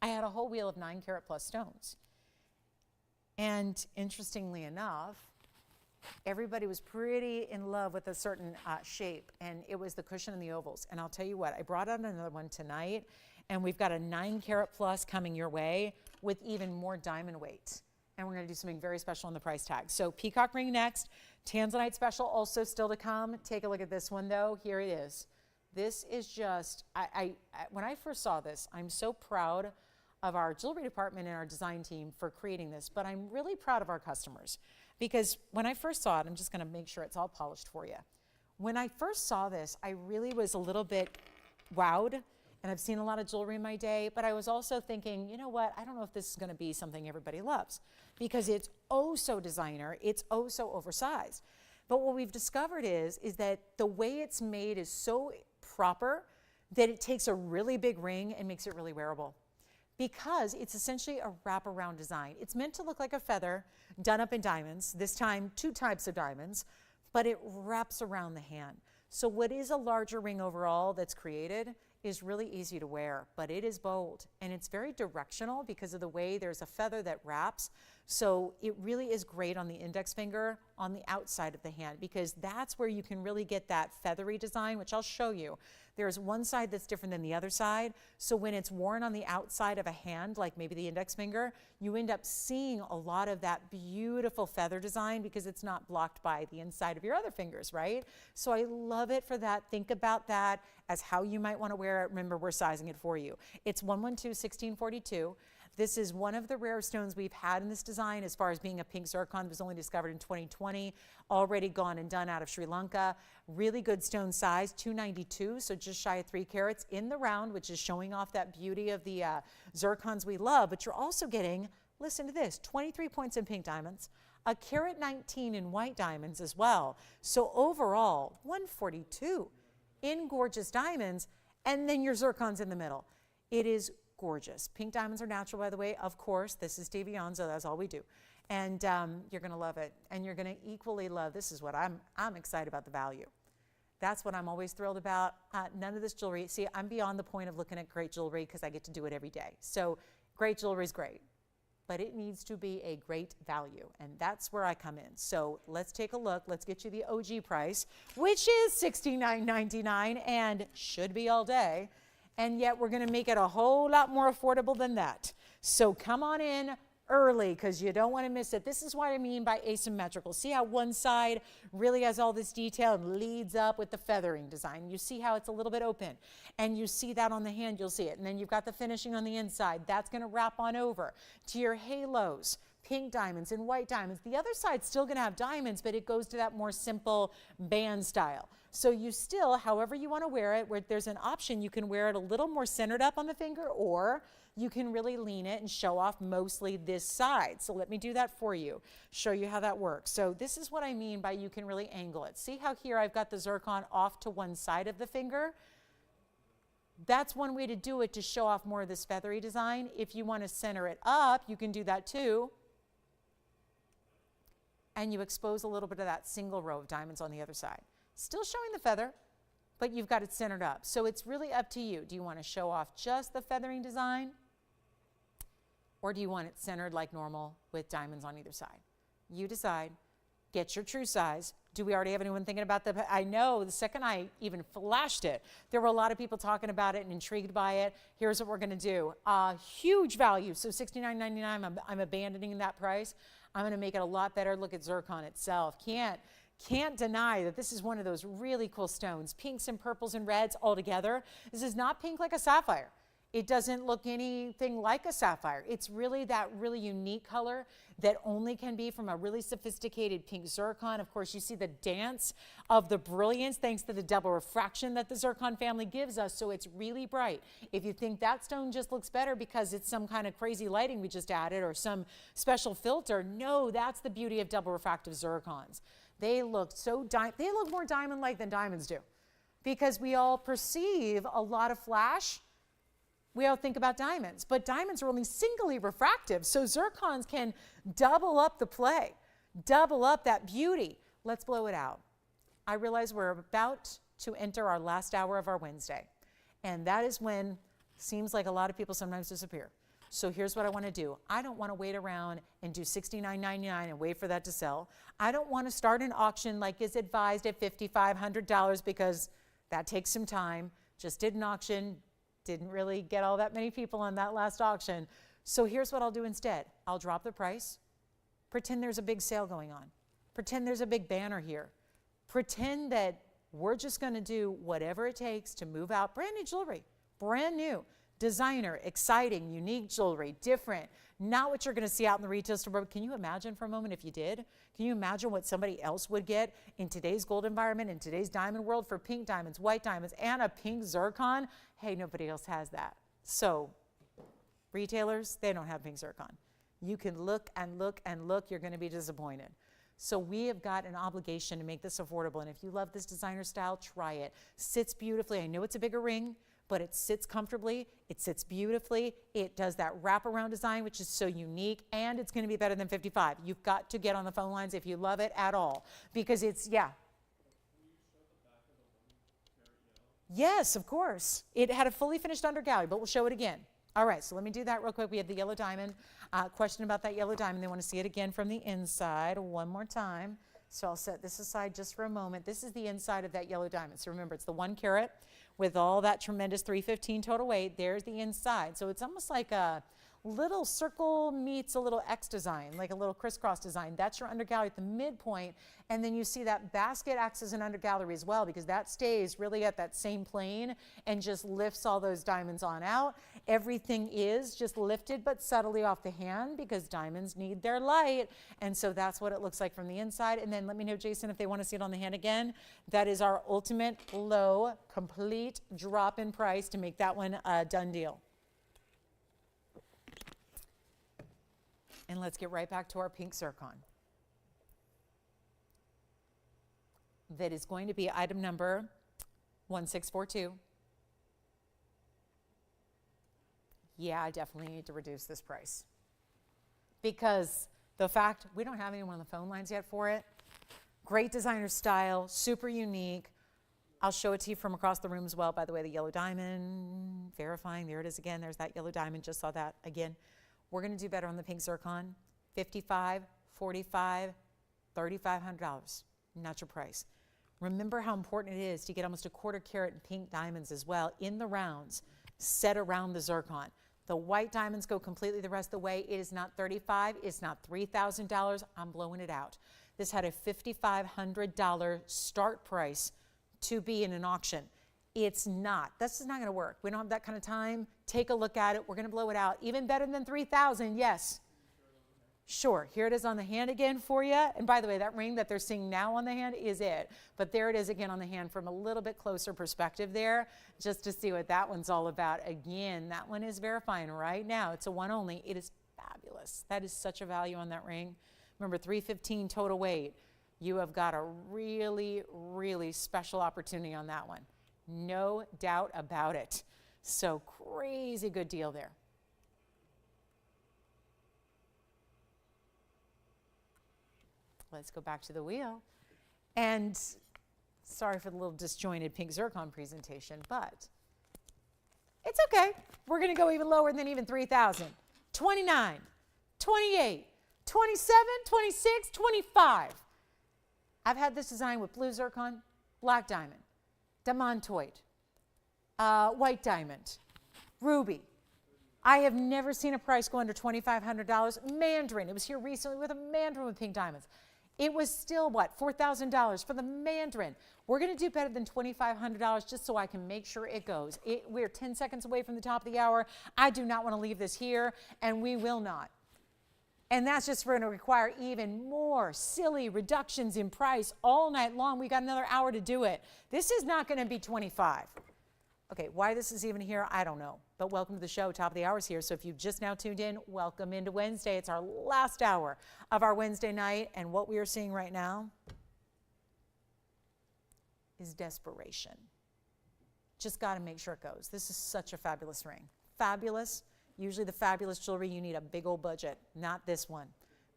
I had a whole wheel of 9 carat plus stones. And interestingly enough, everybody was pretty in love with a certain shape, and it was the cushion and the ovals. And I'll tell you what, I brought out another one tonight, and we've got a 9 carat plus coming your way with even more diamond weight. And we're going to do something very special on the price tag. So peacock ring next, tanzanite special also still to come. Take a look at this one though. Here it is. This is just, when I first saw this, I'm so proud of our jewelry department and our design team for creating this, but I'm really proud of our customers. Because when I first saw it, I'm just going to make sure it's all polished for you. When I first saw this, I really was a little bit wowed, and I've seen a lot of jewelry in my day, but I was also thinking, you know what, I don't know if this is going to be something everybody loves, because it's oh so designer, it's oh so oversized. But what we've discovered is that the way it's made is so proper that it takes a really big ring and makes it really wearable, because it's essentially a wraparound design. It's meant to look like a feather done up in diamonds, this time 2 types of diamonds, but it wraps around the hand. So what is a larger ring overall that's created is really easy to wear, but it is bold, and it's very directional because of the way there's a feather that wraps. So it really is great on the index finger on the outside of the hand, because that's where you can really get that feathery design, which I'll show you. There's one side that's different than the other side. So when it's worn on the outside of a hand, like maybe the index finger, you end up seeing a lot of that beautiful feather design because it's not blocked by the inside of your other fingers, right? So I love it for that. Think about that as how you might want to wear it. Remember, we're sizing it for you. It's 112-1642. This is one of the rare stones we've had in this design as far as being a pink zircon. It was only discovered in 2020, already gone and done out of Sri Lanka. Really good stone size, 292, so just shy of 3 carats in the round, which is showing off that beauty of the zircons we love. But you're also getting, listen to this, 23 points in pink diamonds, a carat 19 in white diamonds as well. So overall, 142 in gorgeous diamonds, and then your zircons in the middle. It is gorgeous. Pink diamonds are natural, by the way. Of course, this is TVON, so that's all we do. And you're going to love it. And you're going to equally love, this is what I'm excited about, the value. That's what I'm always thrilled about. None of this jewelry, see, I'm beyond the point of looking at great jewelry because I get to do it every day. So great jewelry is great, but it needs to be a great value. And that's where I come in. So let's take a look. Let's get you the OG price, which is $69.99 and should be all day. And yet we're going to make it a whole lot more affordable than that. So come on in early because you don't want to miss it. This is what I mean by asymmetrical. See how one side really has all this detail and leads up with the feathering design. You see how it's a little bit open, and you see that on the hand, you'll see it. And then you've got the finishing on the inside. That's going to wrap on over to your halos, pink diamonds and white diamonds. The other side's still going to have diamonds, but it goes to that more simple band style. So you still, however you want to wear it, where there's an option, you can wear it a little more centered up on the finger, or you can really lean it and show off mostly this side. So let me do that for you, show you how that works. So this is what I mean by you can really angle it. See how here I've got the zircon off to one side of the finger? That's one way to do it, to show off more of this feathery design. If you want to center it up, you can do that too. And you expose a little bit of that single row of diamonds on the other side. Still showing the feather, but you've got it centered up. So it's really up to you. Do you want to show off just the feathering design? Or do you want it centered like normal with diamonds on either side? You decide. Get your true size. Do we already have anyone thinking about that? I know the second I even flashed it, there were a lot of people talking about it and intrigued by it. Here's what we're going to do. Huge value. So $69.99, I'm abandoning that price. I'm going to make it a lot better. Look at zircon itself. Can't deny that this is one of those really cool stones. Pinks and purples and reds all together. This is not pink like a sapphire. It doesn't look anything like a sapphire. It's really that really unique color that only can be from a really sophisticated pink zircon. Of course, you see the dance of the brilliance thanks to the double refraction that the zircon family gives us, so it's really bright. If you think that stone just looks better because it's some kind of crazy lighting we just added or some special filter, no, that's the beauty of double refractive zircons. They look they look more diamond-like than diamonds do, because we all perceive a lot of flash. We all think about diamonds, but diamonds are only singly refractive, so zircons can double up the play, double up that beauty. Let's blow it out. I realize we're about to enter our last hour of our Wednesday, and that is when seems like a lot of people sometimes disappear. So here's what I want to do. I don't want to wait around and do $69.99 and wait for that to sell. I don't want to start an auction like is advised at $5,500 because that takes some time. Just did an auction, didn't really get all that many people on that last auction. So here's what I'll do instead. I'll drop the price. Pretend there's a big sale going on. Pretend there's a big banner here. Pretend that we're just going to do whatever it takes to move out brand new jewelry, brand new. Designer, exciting, unique jewelry, different, Not what you're going to see out in the retail store. But can you imagine for a moment if you did? Can you imagine what somebody else would get in today's gold environment, in today's diamond world, for pink diamonds, white diamonds, and a pink zircon? Hey, nobody else has that. So retailers, they don't have pink zircon. You can look and look and look. You're going to be disappointed. So we have got an obligation to make this affordable. And if you love this designer style, try it. Sits beautifully. I know it's a bigger ring, but it sits comfortably. It sits beautifully. It does that wraparound design, which is so unique, and it's going to be better than 55. You've got to get on the phone lines if you love it at all, because it's, yeah. Yes, of course. It had a fully finished undergallery, but we'll show it again. All right, so let me do that real quick. We have the yellow diamond. Question about that yellow diamond. They want to see it again from the inside one more time. So I'll set this aside just for a moment. This is the inside of that yellow diamond. So remember, it's the 1 carat with all that tremendous 315 total weight. There's the inside. So it's almost like a little circle meets a little X design, like a little crisscross design. That's your undergallery at the midpoint. And then you see that basket acts as an undergallery as well, because that stays really at that same plane and just lifts all those diamonds on out. Everything is just lifted but subtly off the hand, because diamonds need their light. And so that's what it looks like from the inside. And then let me know, Jason, if they want to see it on the hand again. That is our ultimate low, complete drop in price to make that one a done deal. And let's get right back to our pink zircon. That is going to be item number 1642. Yeah, I definitely need to reduce this price, because the fact we don't have anyone on the phone lines yet for it. Great designer style, super unique. I'll show it to you from across the room as well. By the way, the yellow diamond, verifying, there it is again. There's that yellow diamond, just saw that again. We're going to do better on the pink zircon. $55, $45, $3,500. Not your price. Remember how important it is to get almost a 1/4 carat in pink diamonds as well in the rounds set around the zircon. The white diamonds go completely the rest of the way. It is not $35. It's not $3,000. I'm blowing it out. This had a $5,500 start price to be in an auction. It's not. This is not going to work. We don't have that kind of time. Take a look at it. We're going to blow it out. Even better than $3,000, yes. Sure. Here it is on the hand again for you. And by the way, that ring that they're seeing now on the hand is it. But there it is again on the hand from a little bit closer perspective there, just to see what that one's all about. Again, that one is verifying right now. It's a one only. It is fabulous. That is such a value on that ring. Remember, 315 total weight. You have got a really, really special opportunity on that one. No doubt about it. So crazy good deal there. Let's go back to the wheel. And sorry for the little disjointed pink zircon presentation, but it's okay. We're going to go even lower than even 3,000. 29, 28, 27, 26, 25. I've had this design with blue zircon, black diamond, demantoid, white diamond, ruby. I have never seen a price go under $2,500. Mandarin, it was here recently with a mandarin with pink diamonds. It was still, what, $4,000 for the mandarin. We're going to do better than $2,500 just so I can make sure it goes. We're 10 seconds away from the top of the hour. I do not want to leave this here, and we will not. And that's just going to require even more silly reductions in price all night long. We got another hour to do it. This is not going to be 25. Okay, why this is even here, I don't know. But welcome to the show. Top of the hour's here. So if you've just now tuned in, welcome into Wednesday. It's our last hour of our Wednesday night. And what we are seeing right now is desperation. Just got to make sure it goes. This is such a fabulous ring. Fabulous. Usually the fabulous jewelry, you need a big old budget. Not this one.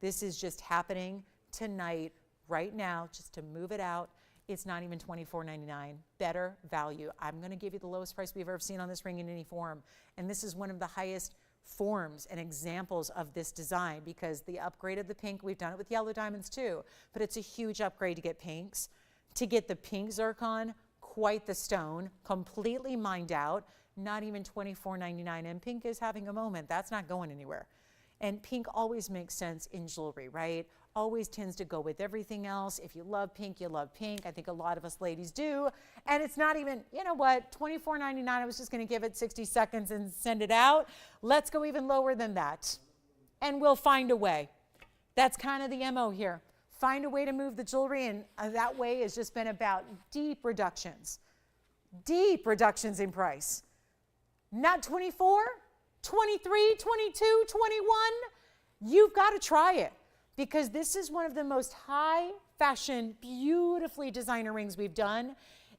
This is just happening tonight, right now, just to move it out. It's not even $24.99. Better value. I'm going to give you the lowest price we've ever seen on this ring in any form. And this is one of the highest forms and examples of this design, because the upgrade of the pink, we've done it with yellow diamonds too, but it's a huge upgrade to get pinks. To get the pink zircon, quite the stone, completely mined out, not even $24.99. And pink is having a moment. That's not going anywhere. And pink always makes sense in jewelry, right? Always tends to go with everything else. If you love pink, you love pink. I think a lot of us ladies do. And it's not even, you know what, $24.99. I was just going to give it 60 seconds and send it out. Let's go even lower than that. and we'll find a way. That's kind of the MO here. Find a way to move the jewelry, and that way has just been about deep reductions in price. Not 24, 23, 22, 21. You've got to try it, because this is one of the most high fashion, beautifully designer rings we've done.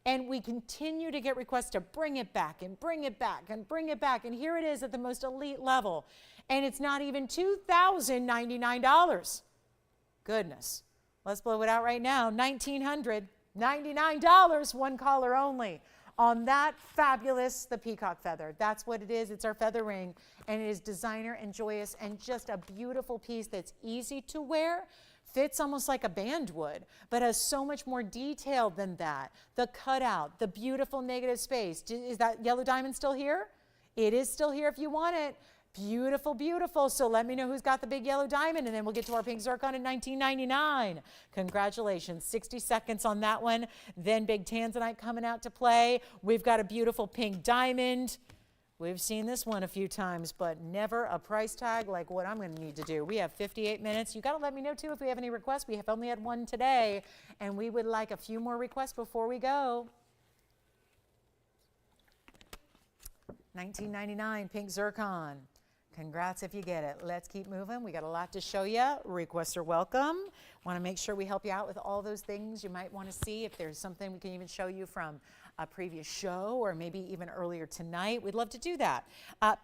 And we continue to get requests to bring it back and bring it back and bring it back. And here it is at the most elite level. And it's not even $2,099. Goodness. Let's blow it out right now. $1,999, one collar only. On that fabulous, the peacock feather. That's what it is. It's our feather ring. And it is designer and joyous and just a beautiful piece that's easy to wear. Fits almost like a band would, but has so much more detail than that. The cutout, the beautiful negative space. Is that yellow diamond still here? It is still here if you want it. Beautiful, beautiful. So let me know who's got the big yellow diamond, and then we'll get to our pink zircon in $19.99. Congratulations. 60 seconds on that one. Then big tanzanite coming out to play. We've got a beautiful pink diamond. We've seen this one a few times, but never a price tag like what I'm going to need to do. We have 58 minutes. You got to let me know, too, if we have any requests. We have only had one today, and we would like a few more requests before we go. $19.99, pink zircon. Congrats if you get it. Let's keep moving. We got a lot to show you. Requests are welcome. Want to make sure we help you out with all those things you might want to see. If there's something we can even show you from a previous show or maybe even earlier tonight, we'd love to do that.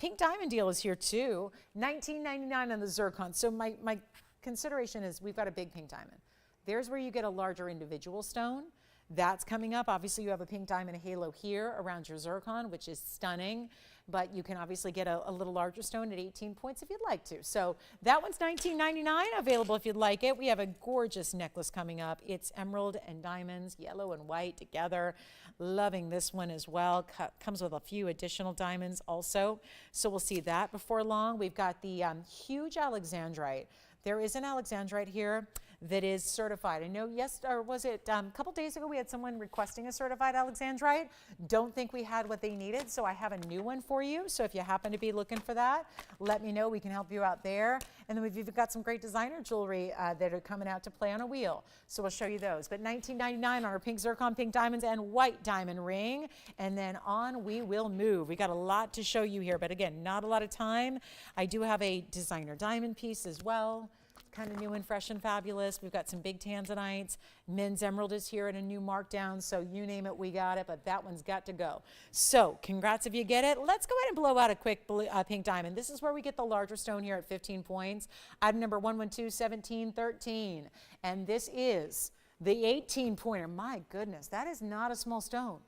Pink diamond deal is here too. $19.99 on the zircon. So my consideration is we've got a big pink diamond. There's where you get a larger individual stone. That's coming up. Obviously, you have a pink diamond halo here around your zircon, which is stunning. But you can obviously get a little larger stone at 18 points if you'd like to. So that one's $19.99, available if you'd like it. We have a gorgeous necklace coming up. It's emerald and diamonds, yellow and white together. Loving this one as well. Comes with a few additional diamonds also. So we'll see that before long. We've got the huge alexandrite. There is an alexandrite here that is certified. I know, yes, or was it a couple days ago we had someone requesting a certified alexandrite. Don't think we had what they needed, so I have a new one for you. So if you happen to be looking for that, let me know. We can help you out there. And then we've even got some great designer jewelry that are coming out to play on a wheel. So we'll show you those. But $19.99 on our pink zircon, pink diamonds, and white diamond ring. And then on we will move. We got a lot to show you here, but again, not a lot of time. I do have a designer diamond piece as well. Kind of new and fresh and fabulous. We've got some big tanzanites. Men's emerald is here at a new markdown, so you name it, we got it, but that one's got to go. So congrats if you get it. Let's go ahead and blow out a quick pink diamond. This is where we get the larger stone here at 15 points. Item number 1121713. And this is the 18-pointer. My goodness, that is not a small stone.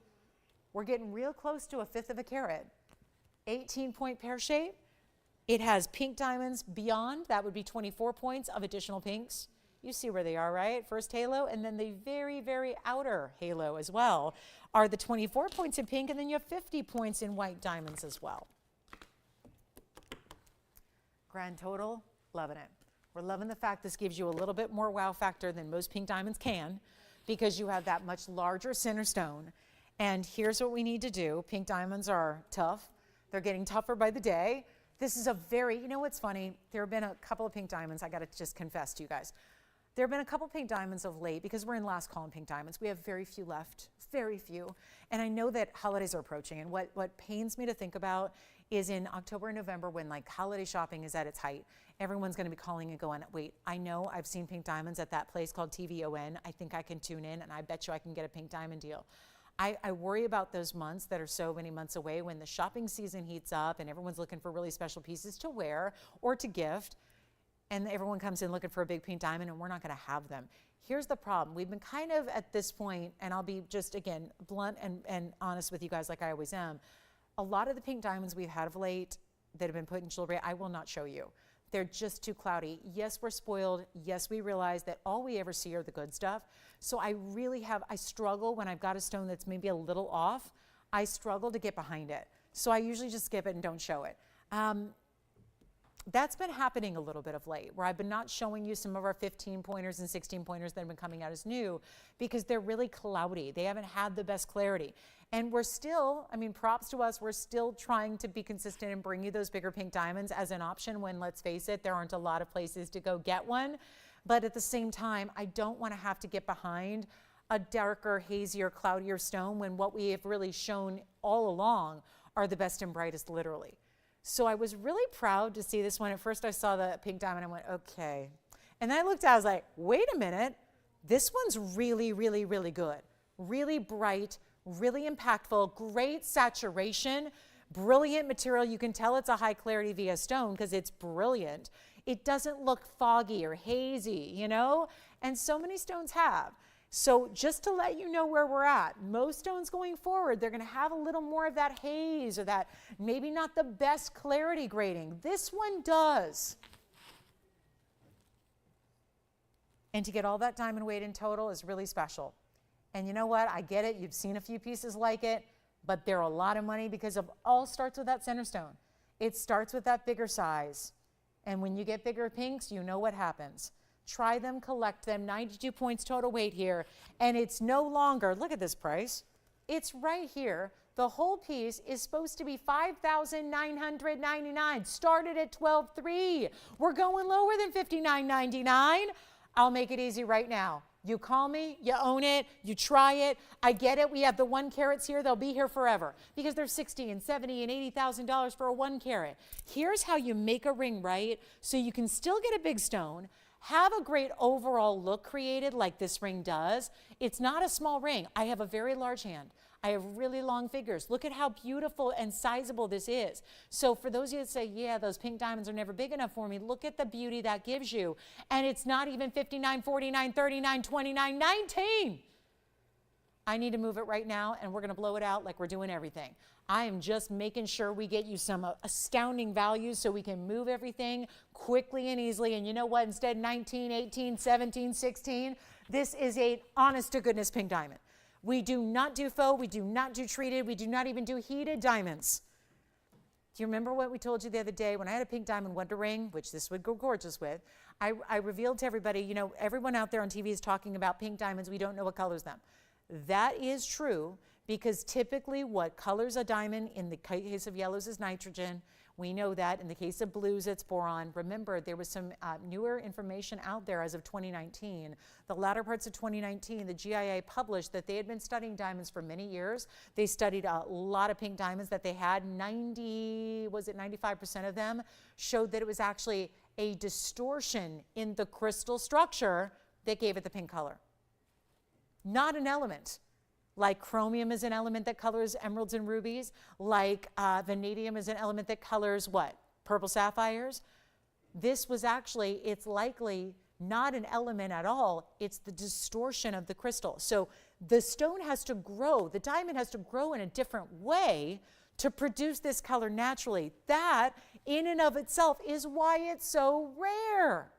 We're getting real close to a fifth of a carat. 18-point pear shape. It has pink diamonds beyond. That would be 24 points of additional pinks. You see where they are, right? First halo, and then the very, very outer halo as well are the 24 points in pink, and then you have 50 points in white diamonds as well. Grand total, loving it. We're loving the fact this gives you a little bit more wow factor than most pink diamonds can, because you have that much larger center stone. And here's what we need to do. Pink diamonds are tough. They're getting tougher by the day. This is a very, you know what's funny? There have been a couple of pink diamonds. I got to just confess to you guys. There have been a couple pink diamonds of late because we're in last call on pink diamonds. We have very few left, very few. And I know that holidays are approaching. And what pains me to think about is in October and November when like holiday shopping is at its height, everyone's going to be calling and going, wait, I know I've seen pink diamonds at that place called TVON. I think I can tune in and I bet you I can get a pink diamond deal. I worry about those months that are so many months away when the shopping season heats up and everyone's looking for really special pieces to wear or to gift, and everyone comes in looking for a big pink diamond and we're not going to have them. Here's the problem. We've been kind of at this point, and I'll be just, again, blunt and honest with you guys like I always am. A lot of the pink diamonds we've had of late that have been put in jewelry, I will not show you. They're just too cloudy. Yes, we're spoiled. Yes, we realize that all we ever see are the good stuff. So I struggle when I've got a stone that's maybe a little off. I struggle to get behind it. So I usually just skip it and don't show it. That's been happening a little bit of late, where I've been not showing you some of our 15 pointers and 16 pointers that have been coming out as new because they're really cloudy. They haven't had the best clarity. And we're still, I mean, props to us, we're still trying to be consistent and bring you those bigger pink diamonds as an option when, let's face it, there aren't a lot of places to go get one. But at the same time, I don't want to have to get behind a darker, hazier, cloudier stone when what we have really shown all along are the best and brightest, literally. So I was really proud to see this one. At first I saw the pink diamond and I went, okay. And then I looked at it, I was like, wait a minute. This one's really, really, really good. Really bright, really impactful, great saturation, brilliant material. You can tell it's a high clarity via stone because it's brilliant. It doesn't look foggy or hazy, you know? And so many stones have. So just to let you know where we're at, most stones going forward, they're going to have a little more of that haze or that maybe not the best clarity grading. This one does. And to get all that diamond weight in total is really special. And you know what? I get it. You've seen a few pieces like it, but they're a lot of money because it all starts with that center stone. It starts with that bigger size. And when you get bigger pinks, you know what happens. Try them, collect them, 92 points total weight here. And it's no longer, look at this price. It's right here. The whole piece is supposed to be $5,999. Started at $12,300. We're going lower than $59.99. I'll make it easy right now. You call me, you own it, you try it. I get it. We have the 1 carats here. They'll be here forever because they're $60,000 and $70,000 and $80,000 for a 1 carat. Here's how you make a ring right so you can still get a big stone, have a great overall look created like this ring does. It's not a small ring. I have a very large hand. I have really long fingers. Look at how beautiful and sizable this is. So for those of you that say, yeah, those pink diamonds are never big enough for me, look at the beauty that gives you. And it's not even $59, $49, $39, $29, $19. I need to move it right now, and we're going to blow it out like we're doing everything. I am just making sure we get you some astounding values so we can move everything quickly and easily. And you know what? Instead, 19, 18, 17, 16, this is a honest-to-goodness pink diamond. We do not do faux. We do not do treated. We do not even do heated diamonds. Do you remember what we told you the other day? When I had a pink diamond wonder ring, which this would go gorgeous with, I revealed to everybody, you know, everyone out there on TV is talking about pink diamonds. We don't know what colors them. That is true because typically what colors a diamond in the case of yellows is nitrogen. We know that. In the case of blues, it's boron. Remember, there was some newer information out there as of 2019. The latter parts of 2019, the GIA published that they had been studying diamonds for many years. They studied a lot of pink diamonds that they had. 95% of them showed that it was actually a distortion in the crystal structure that gave it the pink color. Not an element. Like chromium is an element that colors emeralds and rubies. Like vanadium is an element that colors what? Purple sapphires. This was actually, it's likely not an element at all. It's the distortion of the crystal. So the stone has to grow. The diamond has to grow in a different way to produce this color naturally. That, in and of itself, is why it's so rare.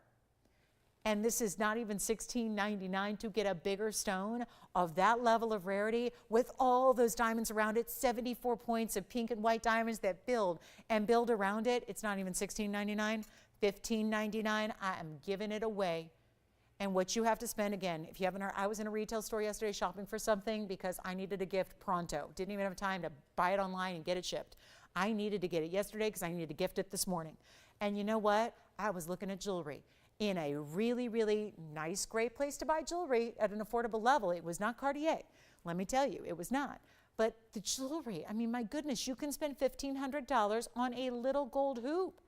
And this is not even $16.99 to get a bigger stone of that level of rarity with all those diamonds around it, 74 points of pink and white diamonds that build and build around it. It's not even $16.99, $15.99. I am giving it away. And what you have to spend, again, if you haven't heard, I was in a retail store yesterday shopping for something because I needed a gift pronto. Didn't even have time to buy it online and get it shipped. I needed to get it yesterday because I needed to gift it this morning. And you know what? I was looking at jewelry. In a really, really nice, great place to buy jewelry at an affordable level. It was not Cartier. Let me tell you, it was not. But the jewelry, I mean, my goodness, you can spend $1,500 on a little gold hoop.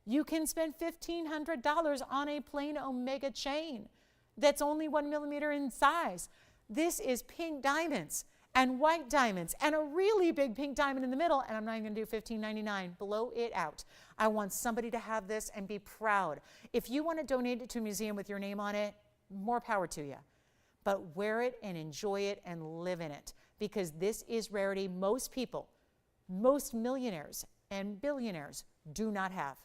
You can spend $1,500 on a plain Omega chain that's only 1 millimeter in size. This is pink diamonds and white diamonds and a really big pink diamond in the middle, and I'm not even going to do $15.99. Blow it out. I want somebody to have this and be proud. If you want to donate it to a museum with your name on it, more power to you. But wear it and enjoy it and live in it because this is rarity most people, most millionaires and billionaires do not have.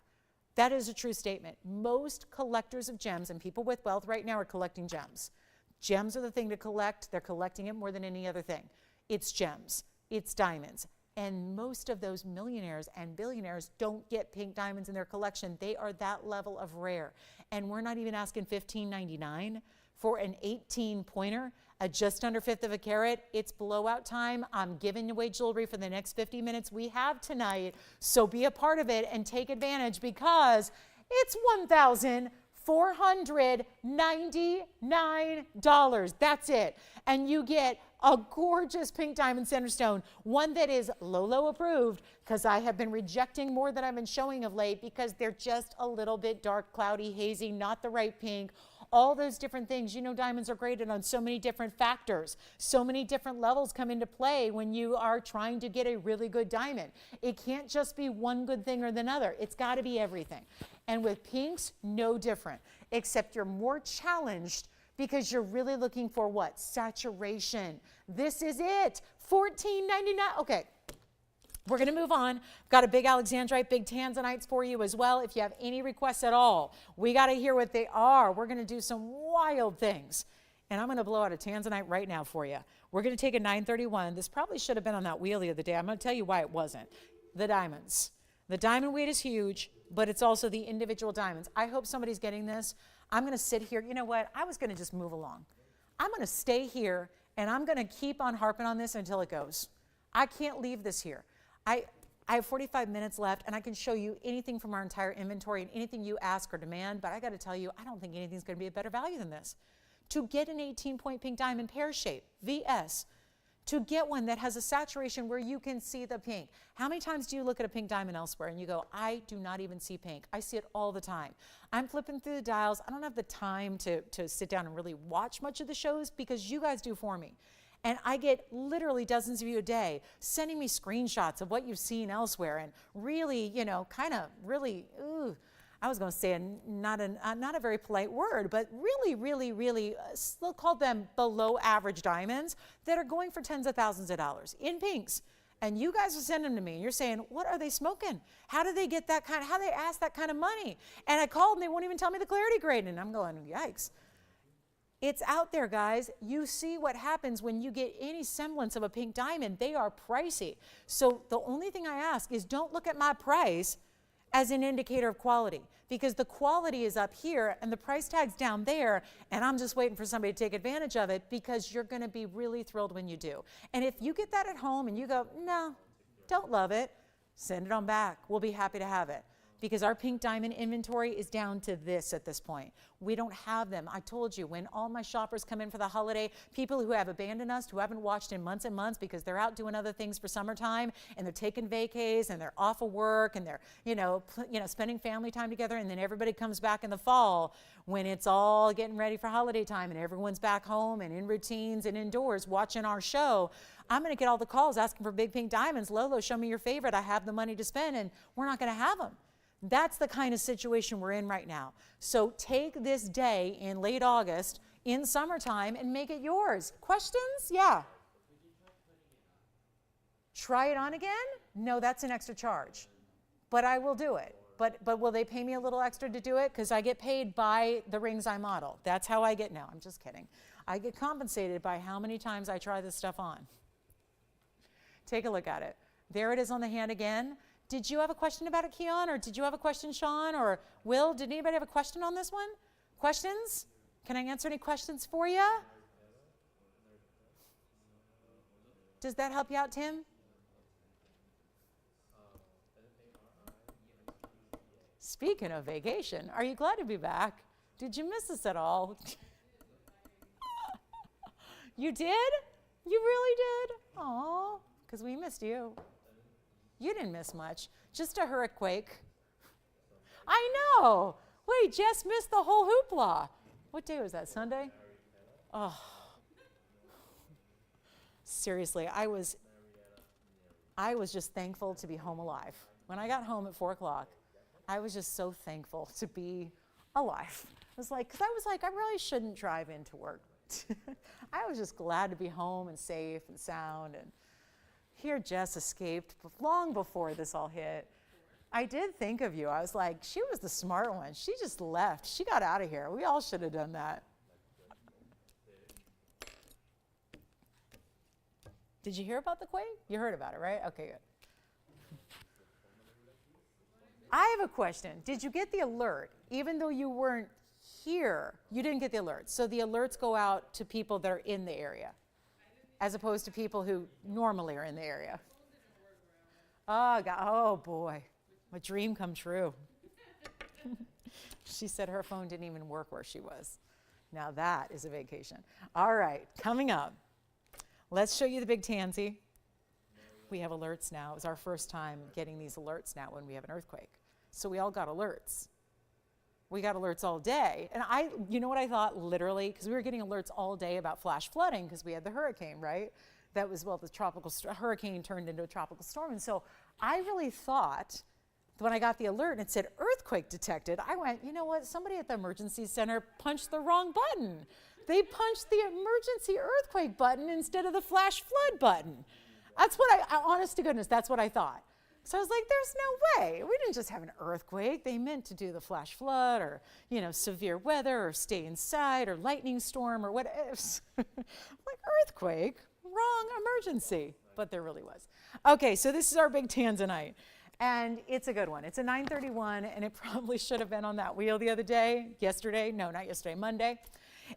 That is a true statement. Most collectors of gems and people with wealth right now are collecting gems. Gems are the thing to collect. They're collecting it more than any other thing. It's gems. It's diamonds. And most of those millionaires and billionaires don't get pink diamonds in their collection. They are that level of rare. And we're not even asking $15.99 for an 18 pointer, a just under fifth of a carat. It's blowout time. I'm giving away jewelry for the next 50 minutes we have tonight. So be a part of it and take advantage, because it's $1,499. That's it. And you get a gorgeous pink diamond center stone, one that is Lolo approved, because I have been rejecting more than I've been showing of late because they're just a little bit dark, cloudy, hazy, not the right pink. All those different things. You know, diamonds are graded on so many different factors. So many different levels come into play when you are trying to get a really good diamond. It can't just be one good thing or another. It's got to be everything. And with pinks, no different, except you're more challenged because you're really looking for what? Saturation. This is it. $14.99. Okay. We're going to move on. Got a big Alexandrite, big Tanzanites for you as well. If you have any requests at all, we got to hear what they are. We're going to do some wild things. And I'm going to blow out a Tanzanite right now for you. We're going to take a 931. This probably should have been on that wheel the other day. I'm going to tell you why it wasn't. The diamonds. The diamond weight is huge, but it's also the individual diamonds. I hope somebody's getting this. I'm going to sit here. You know what? I was going to just move along. I'm going to stay here, and I'm going to keep on harping on this until it goes. I can't leave this here. I have 45 minutes left, and I can show you anything from our entire inventory and anything you ask or demand, but I got to tell you, I don't think anything's going to be a better value than this. To get an 18-point pink diamond pear shape, VS, to get one that has a saturation where you can see the pink. How many times do you look at a pink diamond elsewhere and you go, I do not even see pink? I see it all the time. I'm flipping through the dials. I don't have the time to sit down and really watch much of the shows because you guys do for me. And I get literally dozens of you a day sending me screenshots of what you've seen elsewhere, and really, you know, kind of really, I was going to say not a very polite word, but really, we'll call them below average diamonds that are going for tens of thousands of dollars in pinks. And you guys are sending them to me, and you're saying, what are they smoking? How do they get that kind? How do they ask that kind of money? And I called, and they won't even tell me the clarity grade, and I'm going, yikes. It's out there, guys. You see what happens when you get any semblance of a pink diamond. They are pricey. So the only thing I ask is don't look at my price as an indicator of quality, because the quality is up here and the price tag's down there, and I'm just waiting for somebody to take advantage of it, because you're going to be really thrilled when you do. And if you get that at home and you go, no, don't love it, send it on back. We'll be happy to have it, because our pink diamond inventory is down to this at this point. We don't have them. I told you, when all my shoppers come in for the holiday, people who have abandoned us, who haven't watched in months and months because they're out doing other things for summertime, and they're taking vacays, and they're off of work, and they're spending family time together, and then everybody comes back in the fall when it's all getting ready for holiday time and everyone's back home and in routines and indoors watching our show. I'm going to get all the calls asking for big pink diamonds. Lolo, show me your favorite. I have the money to spend, and we're not going to have them. That's the kind of situation we're in right now. So take this day in late August, in summertime, and make it yours. Questions? Yeah. Try it on again? No, that's an extra charge. But I will do it. But will they pay me a little extra to do it? Because I get paid by the rings I model. That's how I get now. I'm just kidding. I get compensated by how many times I try this stuff on. Take a look at it. There it is on the hand again. Did you have a question about it, Keon? Or did you have a question, Sean? Or Will? Did anybody have a question on this one? Questions? Can I answer any questions for you? Does that help you out, Tim? Speaking of vacation, are you glad to be back? Did you miss us at all? You did? You really did? Aw, because we missed you. You didn't miss much, just a hurricane. I know. Wait, Jess missed the whole hoopla. What day was that, Sunday? Oh, seriously, I was just thankful to be home alive. When I got home at 4 o'clock, I was just so thankful to be alive. Because I was like, I really shouldn't drive into work. I was just glad to be home and safe and sound, and here Jess escaped long before this all hit. I did think of you. I was like, she was the smart one. She just left. She got out of here. We all should have done that. Did you hear about the quake? You heard about it, right? Okay, good. I have a question. Did you get the alert? Even though you weren't here, you didn't get the alert. So the alerts go out to people that are in the area, as opposed to people who normally are in the area. Oh, God. Oh boy, my dream come true. She said her phone didn't even work where she was. Now that is a vacation. All right, coming up, let's show you the big tansy. We have alerts now. It was our first time getting these alerts now when we have an earthquake. So we all got alerts. We got alerts all day. And you know what I thought, literally? Because we were getting alerts all day about flash flooding because we had the hurricane, right? That was, well, the hurricane turned into a tropical storm. And so I really thought, when I got the alert and it said earthquake detected, I went, you know what? Somebody at the emergency center punched the wrong button. They punched the emergency earthquake button instead of the flash flood button. That's what honest to goodness, that's what I thought. So I was like, there's no way. We didn't just have an earthquake. They meant to do the flash flood or, severe weather or stay inside or lightning storm or whatever. Like earthquake, wrong emergency. But there really was. Okay, so this is our big Tanzanite. And it's a good one. It's a 931, and it probably should have been on that wheel the other day. Monday.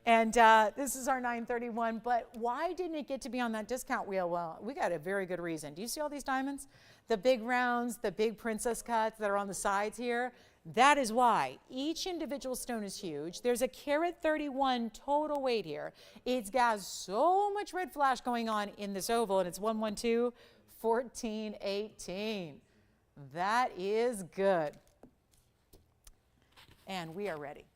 And this is our 931, but why didn't it get to be on that discount wheel? Well, we got a very good reason. Do you see all these diamonds? The big rounds, the big princess cuts that are on the sides here? That is why. Each individual stone is huge. There's a carat 31 total weight here. It's got so much red flash going on in this oval, and it's 112, 14, 18. That is good. And we are ready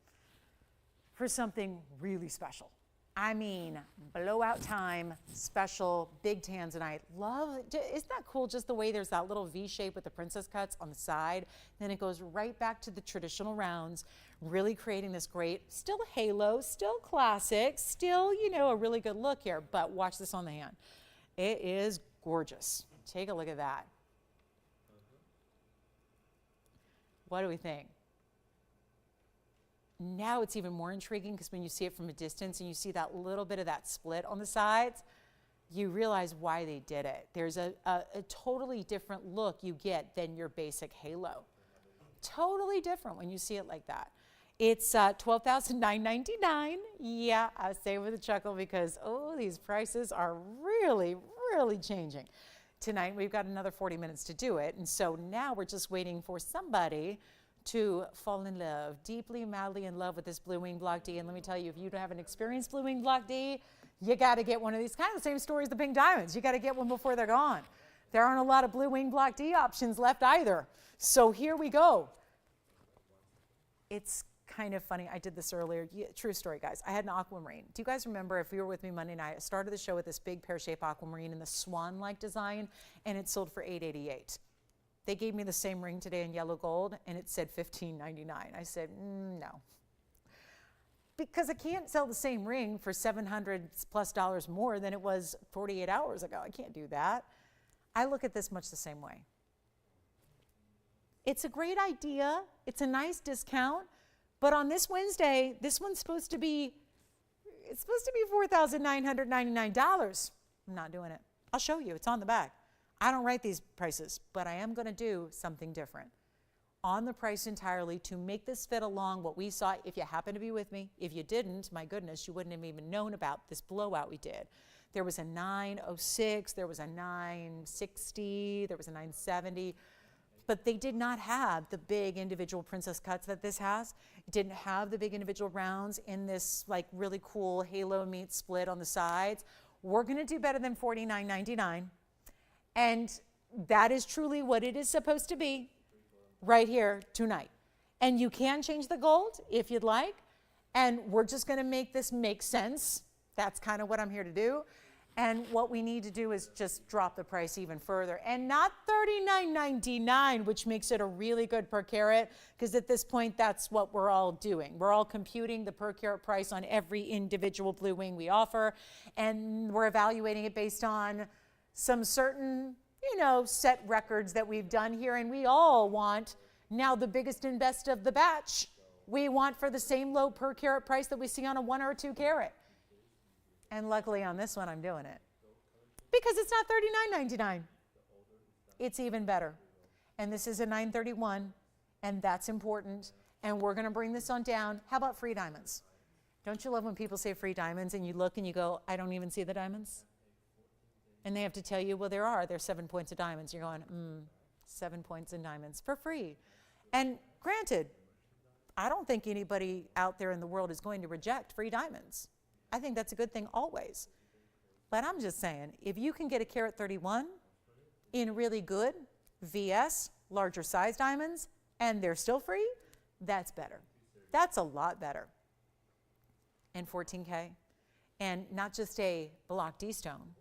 for something really special. I mean, blowout time, special, big Tanzanite. Love, isn't that cool just the way there's that little V shape with the princess cuts on the side? Then it goes right back to the traditional rounds, really creating this great, still halo, still classic, still, a really good look here. But watch this on the hand. It is gorgeous. Take a look at that. What do we think? Now it's even more intriguing because when you see it from a distance and you see that little bit of that split on the sides, you realize why they did it. There's a totally different look you get than your basic halo. Totally different when you see it like that. It's $12,999. Yeah, I say with a chuckle because, these prices are really, really changing. Tonight we've got another 40 minutes to do it, and so now we're just waiting for somebody to fall in love, deeply, madly in love with this Blue Wing Block D. And let me tell you, if you haven't experienced Blue Wing Block D, you got to get one of these. Kind of the same story as the pink diamonds. You got to get one before they're gone. There aren't a lot of Blue Wing Block D options left either. So here we go. It's kind of funny. I did this earlier. True story, guys. I had an aquamarine. Do you guys remember, if you were with me Monday night, I started the show with this big pear-shaped aquamarine in the swan-like design, and it sold for $888. They gave me the same ring today in yellow gold, and it said $15.99. I said, no. Because I can't sell the same ring for $700+ more than it was 48 hours ago. I can't do that. I look at this much the same way. It's a great idea. It's a nice discount. But on this Wednesday, this one's supposed to be $4,999. I'm not doing it. I'll show you. It's on the back. I don't write these prices, but I am going to do something different on the price entirely to make this fit along what we saw. If you happen to be with me, if you didn't, my goodness, you wouldn't have even known about this blowout we did. There was a 906, there was a 960, there was a 970, but they did not have the big individual princess cuts that this has. It didn't have the big individual rounds in this like really cool halo meat split on the sides. We're going to do better than $49.99. And that is truly what it is supposed to be right here tonight. And you can change the gold if you'd like. And we're just going to make this make sense. That's kind of what I'm here to do. And what we need to do is just drop the price even further. And not $39.99, which makes it a really good per carat, because at this point, that's what we're all doing. We're all computing the per carat price on every individual Blue Wing we offer. And we're evaluating it based on some certain, set records that we've done here. And we all want now the biggest and best of the batch. We want for the same low per carat price that we see on a 1 or 2 carat. And luckily on this one, I'm doing it. Because it's not $39.99. It's even better. And this is a 931, and that's important. And we're going to bring this on down. How about free diamonds? Don't you love when people say free diamonds and you look and you go, I don't even see the diamonds? And they have to tell you, well, there's 7 points of diamonds. You're going, 7 points in diamonds for free. And granted, I don't think anybody out there in the world is going to reject free diamonds. I think that's a good thing always. But I'm just saying, if you can get a carat 31 in really good VS, larger size diamonds, and they're still free, that's better. That's a lot better. And 14K. And not just a block D stone,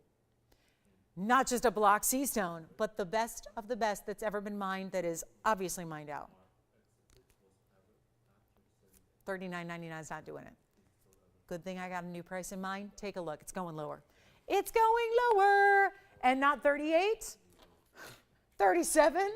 not just a block C stone, but the best of the best that's ever been mined that is obviously mined out. $39.99 is not doing it. Good thing I got a new price in mind. Take a look. It's going lower. It's going lower. And not 38, 37.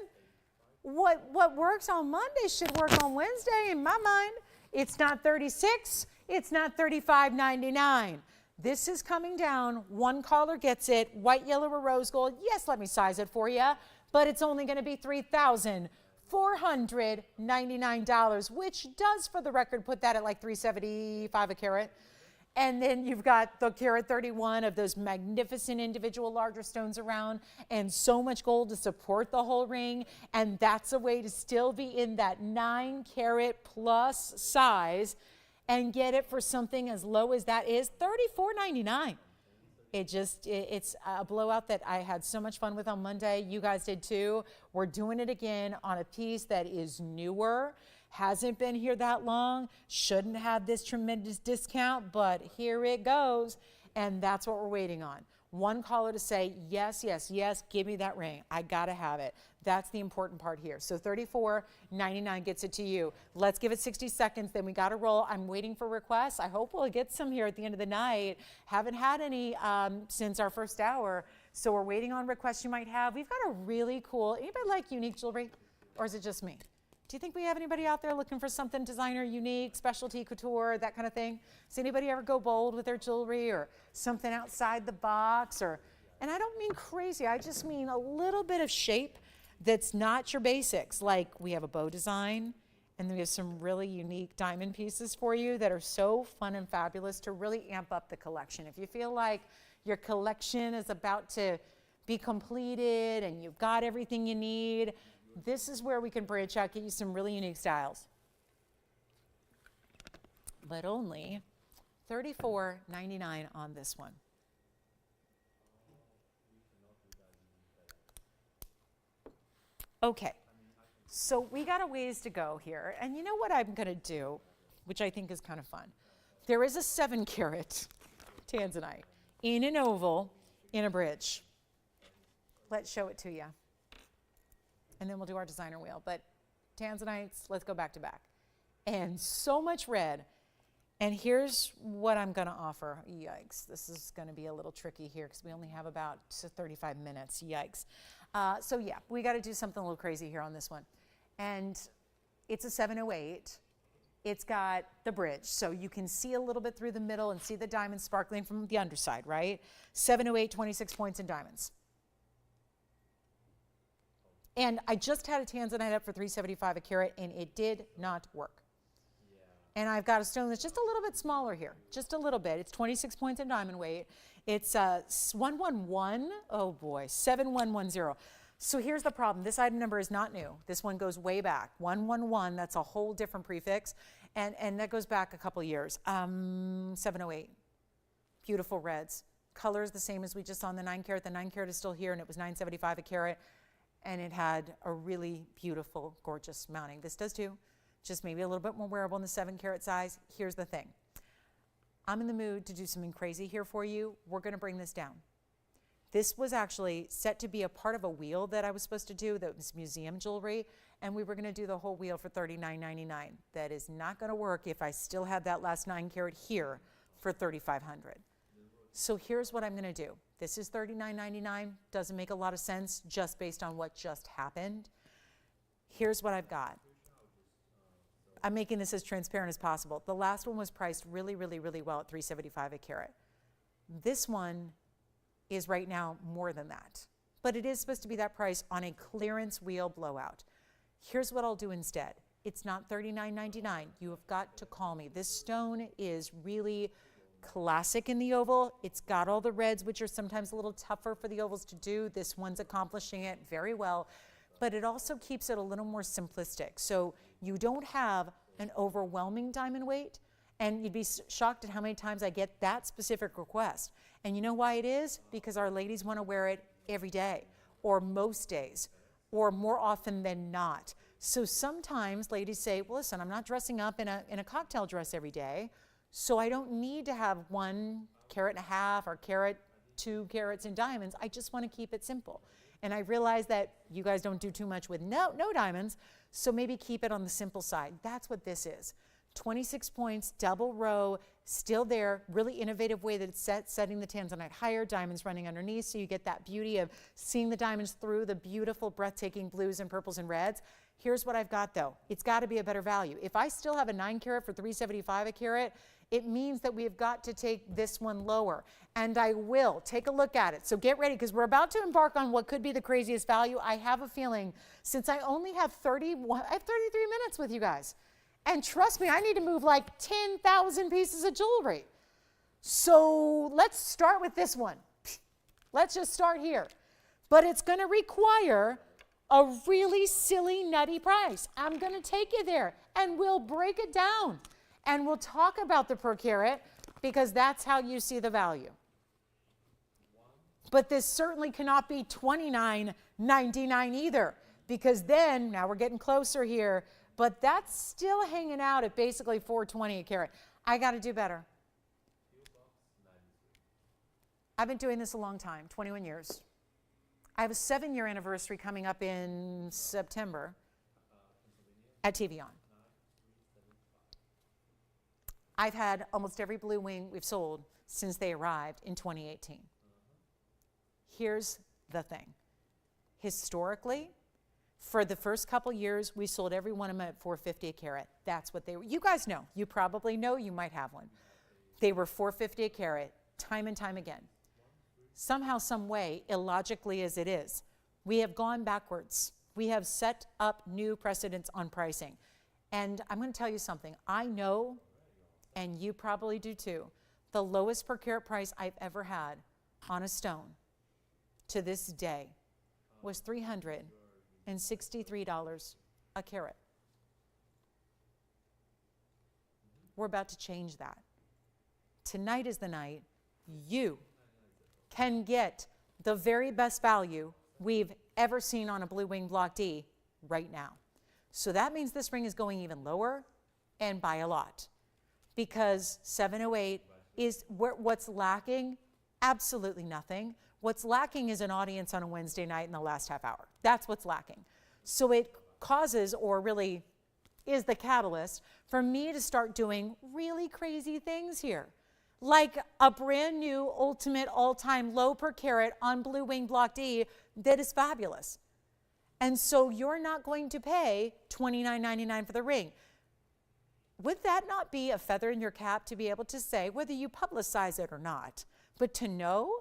What works on Monday should work on Wednesday in my mind. It's not 36. It's not $35.99. This is coming down. One caller gets it. White, yellow, or rose gold. Yes, let me size it for you. But it's only going to be $3,499, which does, for the record, put that at like $375 a carat. And then you've got the carat 31 of those magnificent individual larger stones around, and so much gold to support the whole ring. And that's a way to still be in that 9 carat plus size and get it for something as low as that is $34.99. It's a blowout that I had so much fun with on Monday. You guys did too. We're doing it again on a piece that is newer, hasn't been here that long, shouldn't have this tremendous discount, but here it goes. And that's what we're waiting on. One caller to say, yes, yes, yes, give me that ring. I gotta have it. That's the important part here. So $34.99 gets it to you. Let's give it 60 seconds, then we gotta roll. I'm waiting for requests. I hope we'll get some here at the end of the night. Haven't had any since our first hour, so we're waiting on requests you might have. We've got a really cool, anybody like unique jewelry, or is it just me? Do you think we have anybody out there looking for something designer, unique, specialty, couture, that kind of thing? Does anybody ever go bold with their jewelry or something outside the box? And I don't mean crazy, I just mean a little bit of shape that's not your basics. Like we have a bow design, and then we have some really unique diamond pieces for you that are so fun and fabulous to really amp up the collection. If you feel like your collection is about to be completed and you've got everything you need, this is where we can branch out, get you some really unique styles. But only $34.99 on this one. Okay, so we got a ways to go here. And you know what I'm gonna do, which I think is kind of fun. There is a 7 carat tanzanite in an oval in a bridge. Let's show it to you. And then we'll do our designer wheel. But tanzanites, let's go back to back. And so much red. And here's what I'm gonna offer. Yikes, this is gonna be a little tricky here because we only have about 35 minutes, yikes. So yeah, we gotta do something a little crazy here on this one. And it's a 708. It's got the bridge, so you can see a little bit through the middle and see the diamonds sparkling from the underside, right? 708, 26 points in diamonds. And I just had a tanzanite up for $375 a carat, and it did not work. And I've got a stone that's just a little bit smaller here, just a little bit. It's 26 points in diamond weight. It's 111, oh boy, 7110. So here's the problem. This item number is not new. This one goes way back. 111, that's a whole different prefix. And that goes back a couple years. 708, beautiful reds. Colors the same as we just saw in the 9 carat. The 9 carat is still here, and it was $975 a carat. And it had a really beautiful, gorgeous mounting. This does too, just maybe a little bit more wearable in the 7 carat size. Here's the thing. I'm in the mood to do something crazy here for you. We're gonna bring this down. This was actually set to be a part of a wheel that I was supposed to do that was museum jewelry, and we were gonna do the whole wheel for $39.99. That is not gonna work if I still had that last 9 carat here for $3,500. So here's what I'm gonna do. This is $39.99, doesn't make a lot of sense just based on what just happened. Here's what I've got. I'm making this as transparent as possible. The last one was priced really, really, really well at $375 a carat. This one is right now more than that. But it is supposed to be that price on a clearance wheel blowout. Here's what I'll do instead. It's not $39.99. You have got to call me. This stone is really classic in the oval. It's got all the reds, which are sometimes a little tougher for the ovals to do. This one's accomplishing it very well, but it also keeps it a little more simplistic. So you don't have an overwhelming diamond weight, and you'd be shocked at how many times I get that specific request. And you know why it is? Because our ladies want to wear it every day, or most days, or more often than not. So sometimes ladies say, well, listen, I'm not dressing up in a cocktail dress every day, so I don't need to have 1.5 carats or 2 carats in diamonds. I just want to keep it simple. And I realize that you guys don't do too much with no diamonds, so maybe keep it on the simple side. That's what this is. 26 points, double row, still there, really innovative way that it's setting the tanzanite higher, diamonds running underneath, so you get that beauty of seeing the diamonds through the beautiful, breathtaking blues and purples and reds. Here's what I've got though. It's got to be a better value. If I still have a 9 carat for $375 a carat, it means that we've got to take this one lower. And I will. Take a look at it. So get ready, because we're about to embark on what could be the craziest value. I have a feeling, since I only have 33 minutes with you guys. And trust me, I need to move like 10,000 pieces of jewelry. So let's start with this one. Let's just start here. But it's going to require a really silly, nutty price. I'm going to take you there, and we'll break it down. And we'll talk about the per carat, because that's how you see the value. But this certainly cannot be $29.99 either, because then, now we're getting closer here, but that's still hanging out at basically $420 a carat. I got to do better. I've been doing this a long time, 21 years. I have a 7-year anniversary coming up in September at TVON. I've had almost every blue wing we've sold since they arrived in 2018. Here's the thing. Historically, for the first couple years, we sold every one of them at $450 a carat. That's what they were. You guys know. You probably know. You might have one. They were $450 a carat, time and time again. Somehow, some way, illogically as it is, we have gone backwards. We have set up new precedents on pricing. And I'm going to tell you something. I know, and you probably do too, the lowest per carat price I've ever had on a stone to this day was $363 a carat. We're about to change that. Tonight is the night you can get the very best value we've ever seen on a blue wing block D right now. So that means this ring is going even lower, and by a lot. Because 708 is what's lacking? Absolutely nothing. What's lacking is an audience on a Wednesday night in the last half hour. That's what's lacking. So it causes, or really is the catalyst, for me to start doing really crazy things here. Like a brand new ultimate all-time low per carat on blue wing block D that is fabulous. And so you're not going to pay $29.99 for the ring. Would that not be a feather in your cap to be able to say, whether you publicize it or not, but to know,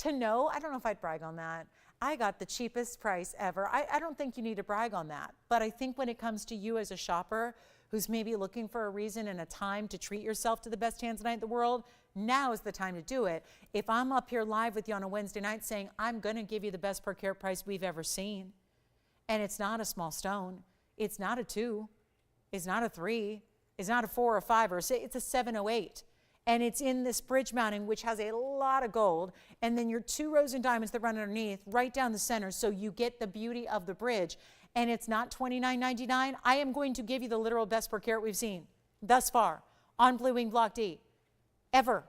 I don't know if I'd brag on that. I got the cheapest price ever. I don't think you need to brag on that. But I think when it comes to you as a shopper who's maybe looking for a reason and a time to treat yourself to the best tanzanite in the world, now is the time to do it. If I'm up here live with you on a Wednesday night saying, I'm going to give you the best per carat price we've ever seen, and it's not a small stone, it's not a 2, it's not a 3, it's not a 4 or 5 or 6, it's a 708. And it's in this bridge mounting, which has a lot of gold, and then your 2 rows in diamonds that run underneath, right down the center, so you get the beauty of the bridge. And it's not $29.99. I am going to give you the literal best per carat we've seen thus far on blue wing block D, ever.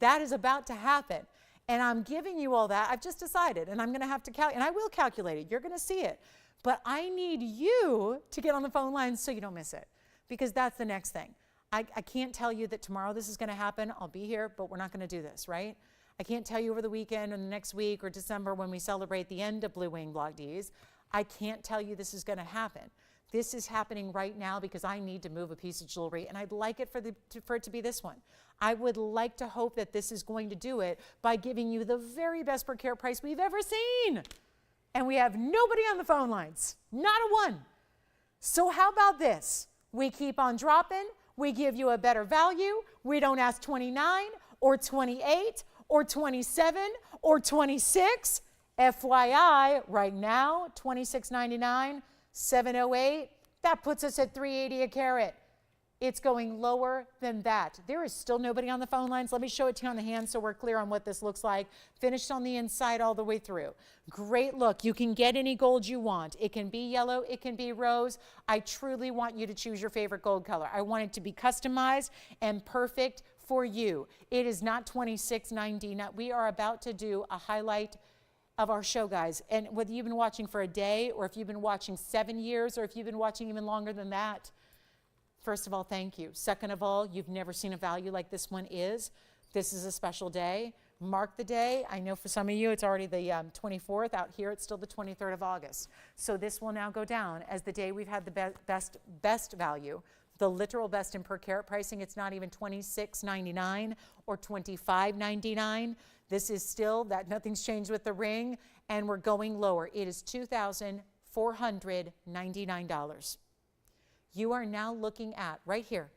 That is about to happen. And I'm giving you all that. I've just decided, and I'm going to have to calculate, and I will calculate it. You're going to see it. But I need you to get on the phone line so you don't miss it, because that's the next thing. I can't tell you that tomorrow this is going to happen. I'll be here, but we're not going to do this, right? I can't tell you over the weekend or the next week or December when we celebrate the end of blue wing block Ds. I can't tell you this is going to happen. This is happening right now because I need to move a piece of jewelry, and I'd like it for it to be this one. I would like to hope that this is going to do it by giving you the very best per carat price we've ever seen. And we have nobody on the phone lines, not a one. So how about this? We keep on dropping. We give you a better value. We don't ask 29 or 28 or 27 or 26. FYI, right now, $26.99, $708. That puts us at $380 a carat. It's going lower than that. There is still nobody on the phone lines. Let me show it to you on the hand so we're clear on what this looks like. Finished on the inside all the way through. Great look. You can get any gold you want. It can be yellow. It can be rose. I truly want you to choose your favorite gold color. I want it to be customized and perfect for you. It is not $26.99. We are about to do a highlight of our show, guys. And whether you've been watching for a day or if you've been watching 7 years or if you've been watching even longer than that, first of all, thank you. Second of all, you've never seen a value like this one is. This is a special day. Mark the day. I know for some of you it's already the 24th. Out here it's still the 23rd of August. So this will now go down as the day we've had the best value, the literal best in per carat pricing. It's not even $26.99 or $25.99. This is still that nothing's changed with the ring, and we're going lower. It is $2,499. You are now looking at right here,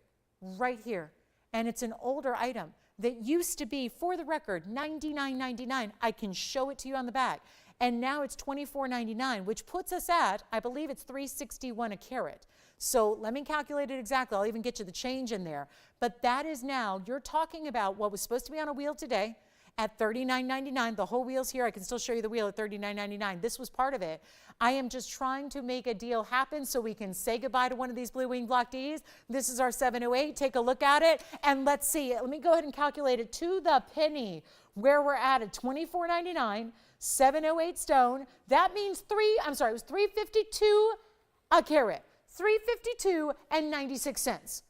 and it's an older item that used to be, for the record, $99.99. I can show it to you on the back, and now it's $24.99, which puts us at, I believe it's $361 a carat. So let me calculate it exactly. I'll even get you the change in there. But that is now, you're talking about what was supposed to be on a wheel today at $39.99. The whole wheel's here. I can still show you the wheel at $39.99. This was part of it. I am just trying to make a deal happen so we can say goodbye to one of these Blue Wing Block Ds. This is our 708. Take a look at it, and let's see. Let me go ahead and calculate it to the penny where we're at $24.99, 708 stone. That means it was $352 a carat. $352.96.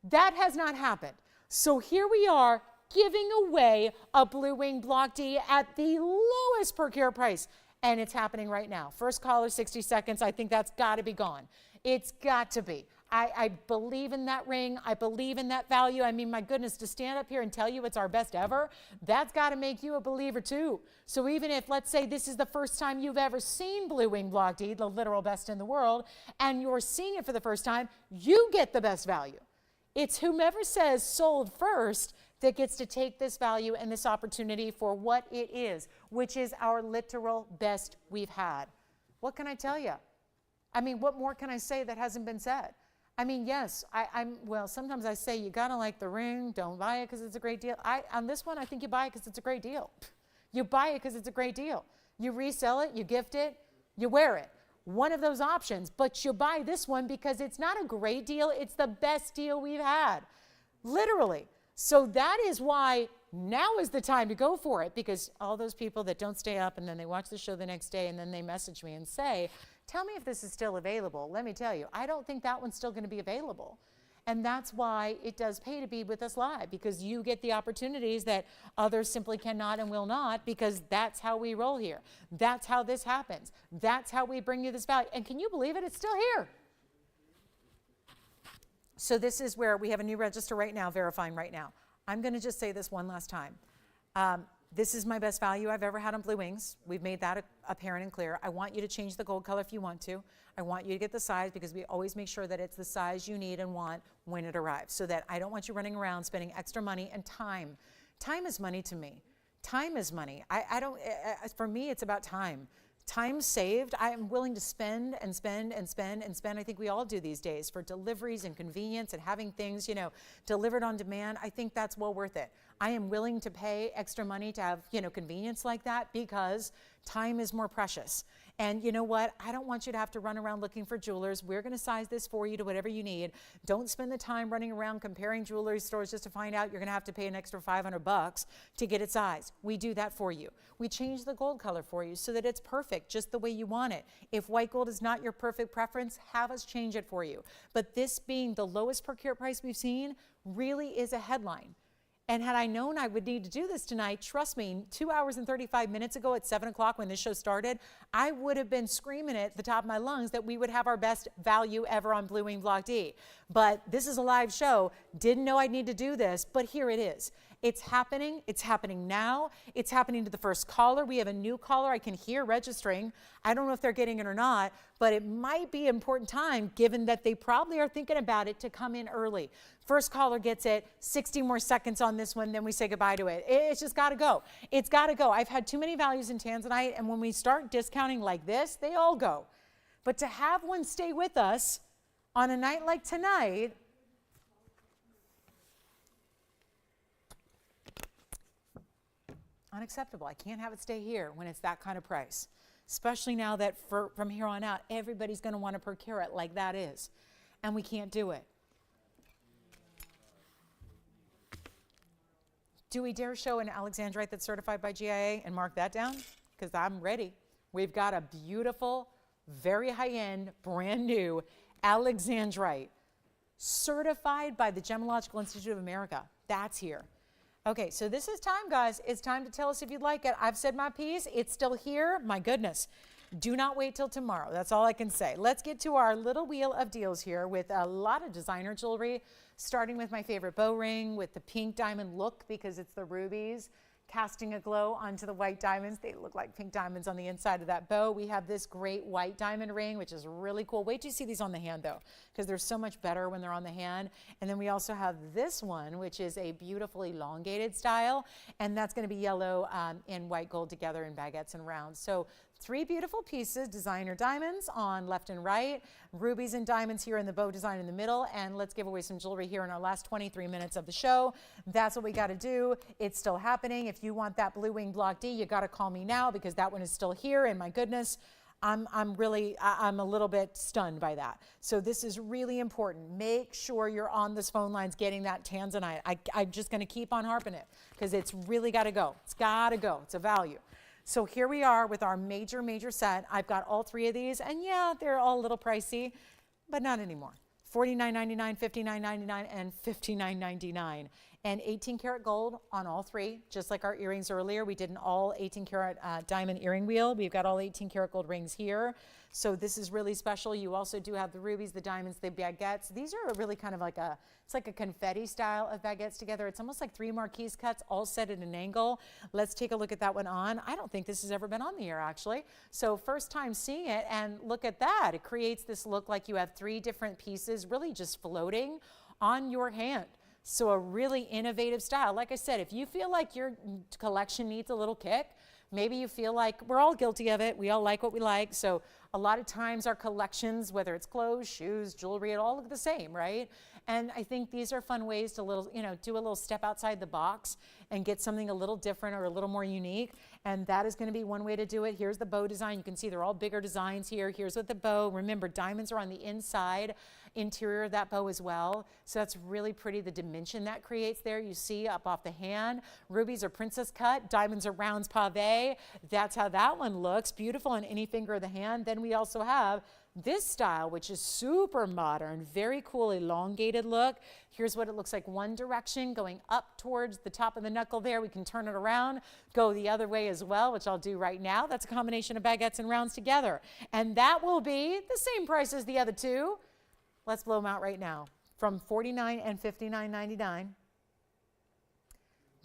That has not happened. So here we are giving away a Blue Wing Block D at the lowest per carat price. And it's happening right now. First caller, 60 seconds. I think that's got to be gone. It's got to be. I believe in that ring. I believe in that value. I mean, my goodness, to stand up here and tell you it's our best ever, that's got to make you a believer too. So even if, let's say, this is the first time you've ever seen Blue Wing Block D, the literal best in the world, and you're seeing it for the first time, you get the best value. It's whomever says sold first that gets to take this value and this opportunity for what it is, which is our literal best we've had. What can I tell you? I mean, what more can I say that hasn't been said? I mean, yes, well, sometimes I say you gotta like the ring, don't buy it because it's a great deal. On this one, I think you buy it because it's a great deal. You buy it because it's a great deal. You resell it, you gift it, you wear it. One of those options, but you buy this one because it's not a great deal, it's the best deal we've had, literally. So that is why now is the time to go for it, because all those people that don't stay up and then they watch the show the next day and then they message me and say, tell me if this is still available. Let me tell you, I don't think that one's still going to be available. And that's why it does pay to be with us live, because you get the opportunities that others simply cannot and will not, because that's how we roll here. That's how this happens. That's how we bring you this value. And can you believe it? It's still here. So this is where we have a new register right now, verifying right now. I'm going to just say this one last time. This is my best value I've ever had on Blue Wings. We've made that apparent and clear. I want you to change the gold color if you want to. I want you to get the size, because we always make sure that it's the size you need and want when it arrives, so that I don't want you running around spending extra money and time. Time is money to me. Time is money. For me, it's about time. Time saved, I am willing to spend and spend and spend and spend. I think we all do these days for deliveries and convenience and having things, delivered on demand. I think that's well worth it. I am willing to pay extra money to have, convenience like that, because time is more precious. And you know what? I don't want you to have to run around looking for jewelers. We're going to size this for you to whatever you need. Don't spend the time running around comparing jewelry stores just to find out you're going to have to pay an extra $500 to get it sized. We do that for you. We change the gold color for you so that it's perfect, just the way you want it. If white gold is not your perfect preference, have us change it for you. But this being the lowest per carat price we've seen really is a headline. And had I known I would need to do this tonight, trust me, 2 hours and 35 minutes ago at 7 o'clock when this show started, I would have been screaming at the top of my lungs that we would have our best value ever on Blue Wing Block D. But this is a live show. Didn't know I'd need to do this, but here it is. It's happening. It's happening now. It's happening to the first caller. We have a new caller I can hear registering. I don't know if they're getting it or not, but it might be an important time, given that they probably are thinking about it, to come in early. First caller gets it, 60 more seconds on this one, then we say goodbye to it. It's just got to go. It's got to go. I've had too many values in Tanzanite, and when we start discounting like this, they all go. But to have one stay with us on a night like tonight, unacceptable. I can't have it stay here when it's that kind of price, especially now that from here on out, everybody's going to want a per carat like that is, and we can't do it. Do we dare show an Alexandrite that's certified by GIA and mark that down? Because I'm ready. We've got a beautiful, very high-end, brand new Alexandrite certified by the Gemological Institute of America. That's here. Okay, so this is time, guys. It's time to tell us if you'd like it. I've said my piece. It's still here. My goodness. Do not wait till tomorrow. That's all I can say. Let's get to our little wheel of deals here with a lot of designer jewelry, starting with my favorite bow ring with the pink diamond look because it's the rubies casting a glow onto the white diamonds. They look like pink diamonds on the inside of that bow. We have this great white diamond ring, which is really cool. Wait till you see these on the hand, though, because they're so much better when they're on the hand. And then we also have this one, which is a beautiful elongated style, and that's going to be yellow and white gold together in baguettes and rounds. So 3 beautiful pieces, designer diamonds on left and right, rubies and diamonds here in the bow design in the middle, and let's give away some jewelry here in our last 23 minutes of the show. That's what we got to do. It's still happening. If you want that Blue Wing Block D, you got to call me now because that one is still here, and my goodness, I'm a little bit stunned by that. So this is really important. Make sure you're on this phone lines getting that Tanzanite. I'm just going to keep on harping it because it's really got to go. It's got to go. It's a value. So here we are with our major set. I've got all 3 of these, and yeah, they're all a little pricey, but not anymore. $49.99, $59.99, and $59.99. And 18 karat gold on all 3, just like our earrings earlier. We did an all 18 karat diamond earring wheel. We've got all 18 karat gold rings here. So this is really special. You also do have the rubies, the diamonds, the baguettes. These are really kind of like it's like a confetti style of baguettes together. It's almost like 3 marquise cuts all set at an angle. Let's take a look at that one on. I don't think this has ever been on the air, actually. So first time seeing it, and look at that. It creates this look like you have 3 different pieces really just floating on your hand. So a really innovative style. Like I said, if you feel like your collection needs a little kick, maybe you feel like we're all guilty of it. We all like what we like. So a lot of times our collections, whether it's clothes, shoes, jewelry, it all look the same, right? And I think these are fun ways to do a little step outside the box and get something a little different or a little more unique. And that is going to be one way to do it. Here's the bow design. You can see they're all bigger designs here. Here's with the bow. Remember, diamonds are on the inside interior of that bow as well. So that's really pretty, the dimension that creates there. You see up off the hand. Rubies are princess cut. Diamonds are rounds pave. That's how that one looks. Beautiful on any finger of the hand. Then we also have this style, which is super modern, very cool, elongated look. Here's what it looks like one direction, going up towards the top of the knuckle there. We can turn it around, go the other way as well, which I'll do right now. That's a combination of baguettes and rounds together. And that will be the same price as the other 2. Let's blow them out right now. From $49 and $59.99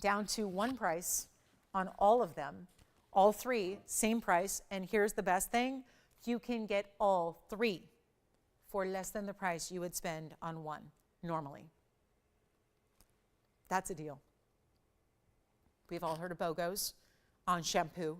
down to one price on all of them. All 3, same price. And here's the best thing. You can get all 3 for less than the price you would spend on one normally. That's a deal. We've all heard of BOGOs on shampoo.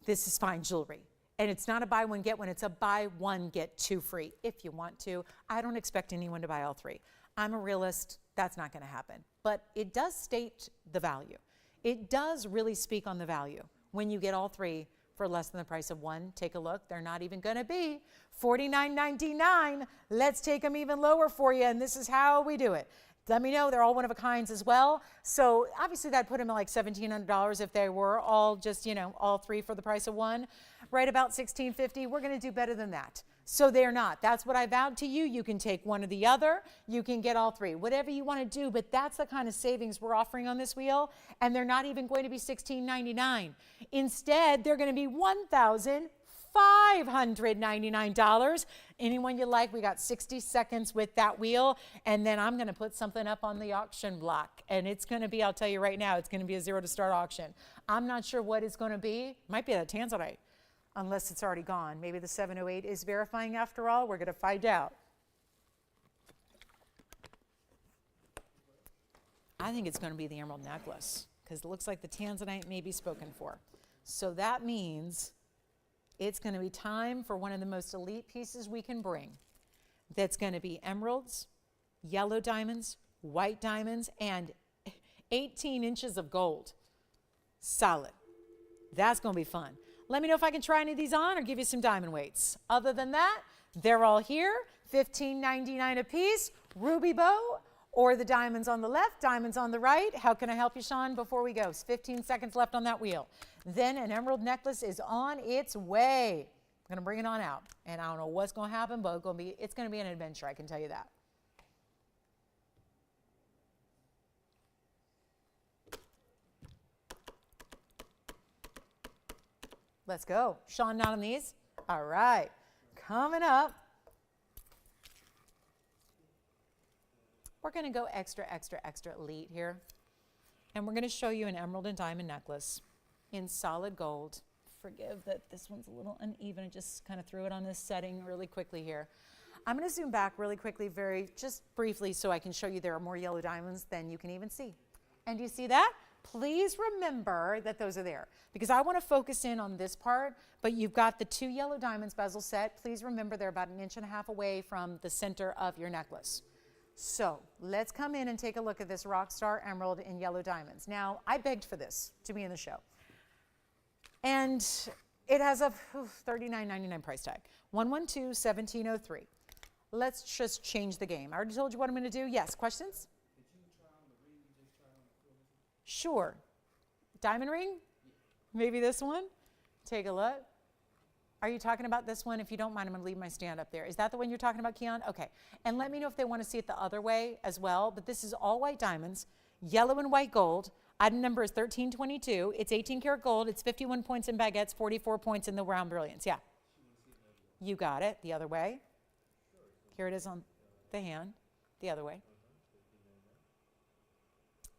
This is fine jewelry. And it's not a buy one, get one. It's a buy one, get 2 free if you want to. I don't expect anyone to buy all 3. I'm a realist. That's not going to happen. But it does state the value. It does really speak on the value when you get all 3 for less than the price of one. Take a look. They're not even going to be $49.99. Let's take them even lower for you, and this is how we do it. Let me know. They're all one of a kinds as well. So obviously that put them at like $1,700 if they were all just, all three for the price of one. Right about $1,650. We're going to do better than that. So they're not. That's what I vowed to you. You can take one or the other. You can get all three. Whatever you want to do, but that's the kind of savings we're offering on this wheel. And they're not even going to be $1,699. Instead, they're going to be $1,599. Anyone you like, we got 60 seconds with that wheel, and then I'm going to put something up on the auction block, and it's going to be, I'll tell you right now, it's going to be a zero to start auction. I'm not sure what it's going to be. Might be a tanzanite, unless it's already gone. Maybe the 708 is verifying after all. We're going to find out. I think it's going to be the emerald necklace, because it looks like the tanzanite may be spoken for. So that means it's going to be time for one of the most elite pieces we can bring. That's going to be emeralds, yellow diamonds, white diamonds, and 18 inches of gold. Solid. That's going to be fun. Let me know if I can try any of these on or give you some diamond weights. Other than that, they're all here. $15.99 a piece. Ruby bow, or the diamonds on the left, diamonds on the right. How can I help you, Sean, before we go? 15 seconds left on that wheel. Then an emerald necklace is on its way. I'm going to bring it on out. And I don't know what's going to happen, but it's going to be an adventure, I can tell you that. Let's go. Sean, not on these? All right. Coming up. We're going to go extra, extra, extra elite here. And we're going to show you an emerald and diamond necklace in solid gold. Forgive that this one's a little uneven. I just kind of threw it on this setting really quickly here. I'm going to zoom back really quickly, just briefly, so I can show you there are more yellow diamonds than you can even see. And do you see that? Please remember that those are there, because I want to focus in on this part, but you've got the 2 yellow diamonds bezel set. Please remember they're about 1.5 inches away from the center of your necklace. So let's come in and take a look at this Rockstar Emerald in yellow diamonds. Now, I begged for this to be in the show. And it has a $39.99 price tag. 112-1703. Let's just change the game. I already told you what I'm going to do. Yes, questions? Did you try on the ring you just tried on the floor? Sure. Diamond ring? Maybe this one? Take a look. Are you talking about this one? If you don't mind, I'm going to leave my stand up there. Is that the one you're talking about, Keon? Okay. And let me know if they want to see it the other way as well. But this is all white diamonds, yellow and white gold. Item number is 1322. It's 18 karat gold. It's 51 points in baguettes, 44 points in the round brilliance. Yeah. You got it. The other way. Here it is on the hand. The other way.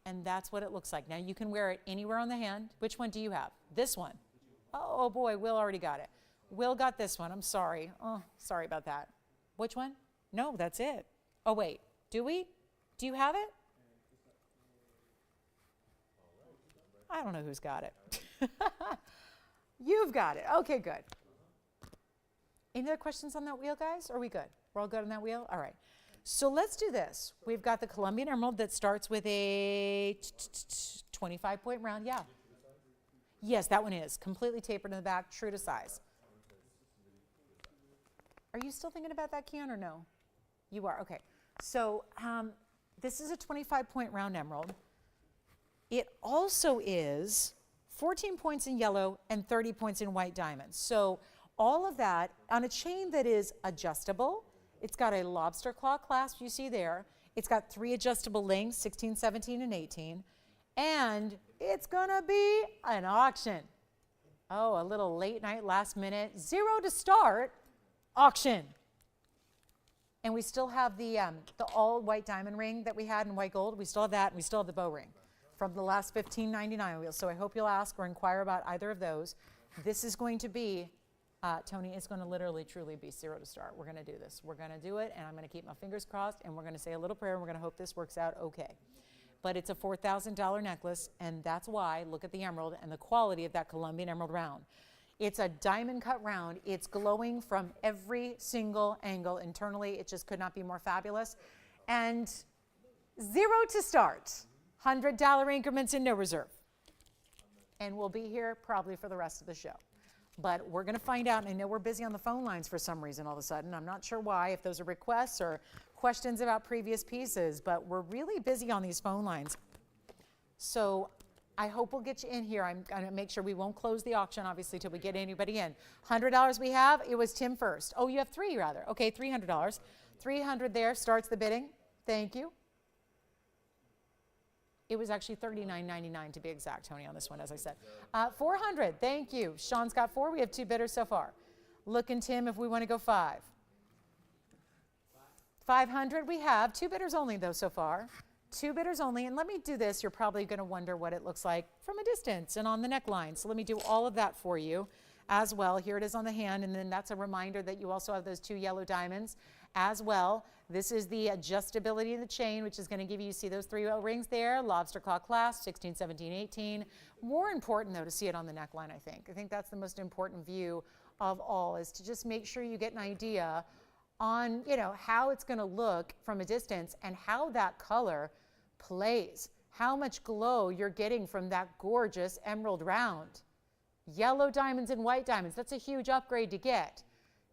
And that's what it looks like. Now you can wear it anywhere on the hand. Which one do you have? This one. Oh boy, Will already got it. Will got this one. I'm sorry. Oh, sorry about that. Which one? No, that's it. Oh, wait. Do we? Do you have it? I don't know who's got it. You've got it. Okay, good. Any other questions on that wheel, guys? Are we good? We're all good on that wheel? All right. So let's do this. We've got the Colombian Emerald that starts with a 25-point round. Yeah. Yes, that one is. Completely tapered in the back, true to size. Are you still thinking about that, Keon, or no? You are, okay. So this is a 25-point round emerald. It also is 14 points in yellow and 30 points in white diamonds. So all of that on a chain that is adjustable. It's got a lobster claw clasp, you see there. It's got 3 adjustable links, 16, 17, and 18. And it's gonna be an auction. Oh, a little late night, last minute, zero to start. Auction. And we still have the all white diamond ring that we had in white gold. We still have that, and we still have the bow ring from the last $15.99 wheel. So I hope you'll ask or inquire about either of those. This is going to be, Tony, it's going to literally, truly be zero to start. We're going to do this. We're going to do it, and I'm going to keep my fingers crossed, and we're going to say a little prayer, and we're going to hope this works out okay. But it's a $4,000 necklace, and that's why, look at the emerald and the quality of that Colombian emerald round. It's a diamond cut round. It's glowing from every single angle. Internally, it just could not be more fabulous. And zero to start. $100 increments and no reserve. And we'll be here probably for the rest of the show. But we're going to find out, and I know we're busy on the phone lines for some reason all of a sudden. I'm not sure why, if those are requests or questions about previous pieces, but we're really busy on these phone lines. So I hope we'll get you in here. I'm going to make sure we won't close the auction, obviously, till we get anybody in. $100 we have. It was Tim first. Oh, you have three, rather. Okay, $300. $300 there starts the bidding. Thank you. It was actually $39.99 to be exact, Tony, on this one, as I said. $400, thank you. Sean's got 4. We have 2 bidders so far. Looking, Tim, if we want to go 5. $500 we have. 2 bidders only, though, so far. 2 bidders only. And let me do this. You're probably going to wonder what it looks like from a distance and on the neckline. So let me do all of that for you as well. Here it is on the hand. And then that's a reminder that you also have those 2 yellow diamonds as well. This is the adjustability of the chain, which is going to give you, see those 3 O-rings there, lobster claw clasp, 16, 17, 18. More important, though, to see it on the neckline, I think. I think that's the most important view of all, is to just make sure you get an idea on, you know, how it's going to look from a distance and how that color plays, how much glow you're getting from that gorgeous emerald round. Yellow diamonds and white diamonds, that's a huge upgrade to get.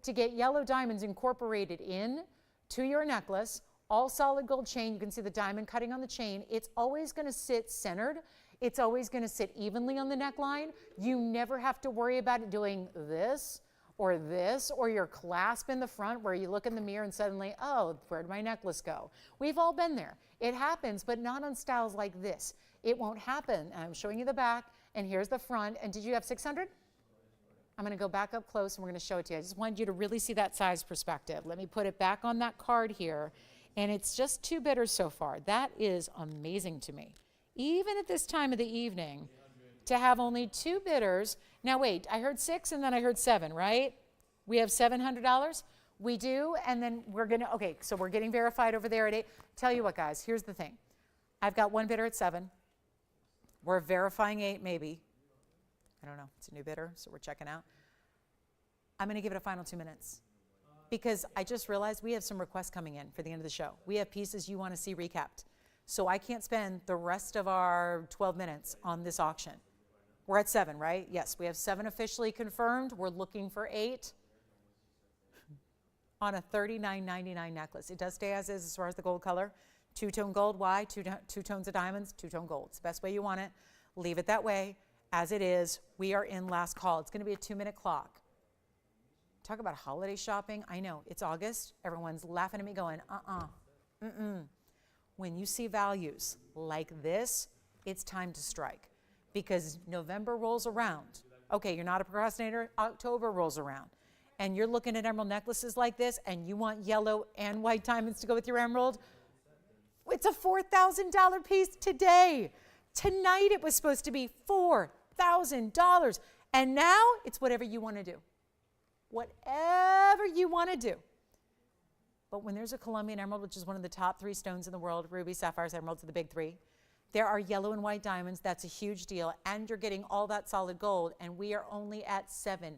To get yellow diamonds incorporated in to your necklace, all solid gold chain, you can see the diamond cutting on the chain. It's always going to sit centered. It's always going to sit evenly on the neckline. You never have to worry about it doing this, or your clasp in the front where you look in the mirror and suddenly, oh, where'd my necklace go? We've all been there. It happens, but not on styles like this. It won't happen. I'm showing you the back, and here's the front. And did you have 600? I'm going to go back up close and we're going to show it to you. I just wanted you to really see that size perspective. Let me put it back on that card here. And it's just 2 bidders so far. That is amazing to me. Even at this time of the evening, to have only 2 bidders. Now wait, I heard 6 and then I heard 7, right? We have $700? We do, and then we're going to, okay, so we're getting verified over there at 8. Tell you what, guys, here's the thing. I've got 1 bidder at 7. We're verifying 8 maybe. I don't know, it's a new bidder, so we're checking out. I'm going to give it a final 2 minutes because I just realized we have some requests coming in for the end of the show. We have pieces you want to see recapped. So I can't spend the rest of our 12 minutes on this auction. We're at 7, right? Yes, we have 7 officially confirmed. We're looking for 8 on a $39.99 necklace. It does stay as is far as the gold color. 2-tone gold, why? Two tones of diamonds, 2-tone gold. It's the best way you want it. Leave it that way. As it is, we are in last call. It's going to be a 2-minute clock. Talk about holiday shopping. I know, it's August. Everyone's laughing at me going, When you see values like this, it's time to strike because November rolls around. Okay, you're not a procrastinator. October rolls around. And you're looking at emerald necklaces like this and you want yellow and white diamonds to go with your emerald. It's a $4,000 piece today. Tonight it was supposed to be $4,000. And now it's whatever you want to do. Whatever you want to do. But when there's a Colombian emerald, which is one of the top 3 stones in the world, ruby, sapphires, emeralds are the big 3. There are yellow and white diamonds. That's a huge deal. And you're getting all that solid gold. And we are only at $700.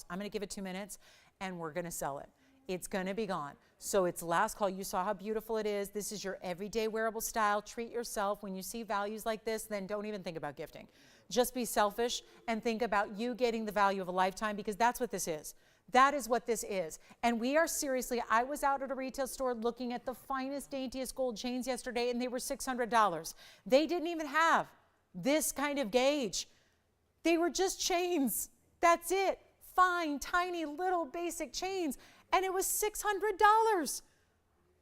I'm going to give it 2 minutes and we're going to sell it. It's going to be gone. So it's last call. You saw how beautiful it is. This is your everyday wearable style. Treat yourself. When you see values like this, then don't even think about gifting. Just be selfish and think about you getting the value of a lifetime because that's what this is. That is what this is. And we are seriously, I was out at a retail store looking at the finest, daintiest gold chains yesterday and they were $600. They didn't even have this kind of gauge. They were just chains. That's it. Fine, tiny, little basic chains. And it was $600.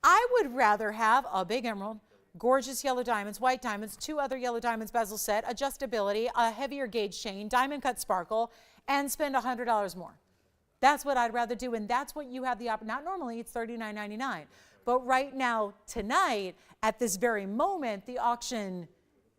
I would rather have a big emerald, gorgeous yellow diamonds, white diamonds, 2 other yellow diamonds bezel set, adjustability, a heavier gauge chain, diamond cut sparkle, and spend $100 more. That's what I'd rather do, and that's what you have the opportunity. Not normally, it's $39.99. But right now, tonight, at this very moment, the auction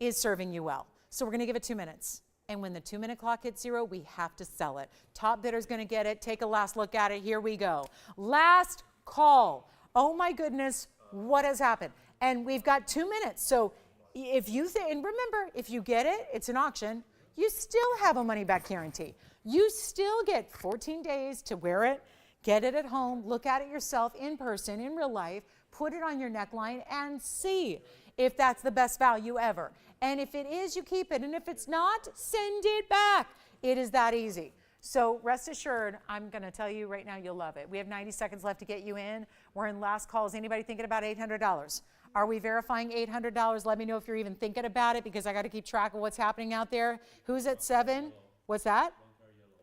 is serving you well. So we're going to give it 2 minutes. And when the 2-minute clock hits 0, we have to sell it. Top bidder's going to get it. Take a last look at it. Here we go. Last call. Oh my goodness, what has happened? And we've got 2 minutes. So if you and remember, if you get it, it's an auction. You still have a money-back guarantee. You still get 14 days to wear it, get it at home, look at it yourself in person, in real life, put it on your neckline, and see if that's the best value ever. And if it is, you keep it. And if it's not, send it back. It is that easy. So rest assured, I'm going to tell you right now, you'll love it. We have 90 seconds left to get you in. We're in last calls. Anybody thinking about $800? Are we verifying $800? Let me know if you're even thinking about it, because I got to keep track of what's happening out there. Who's at 7? What's that?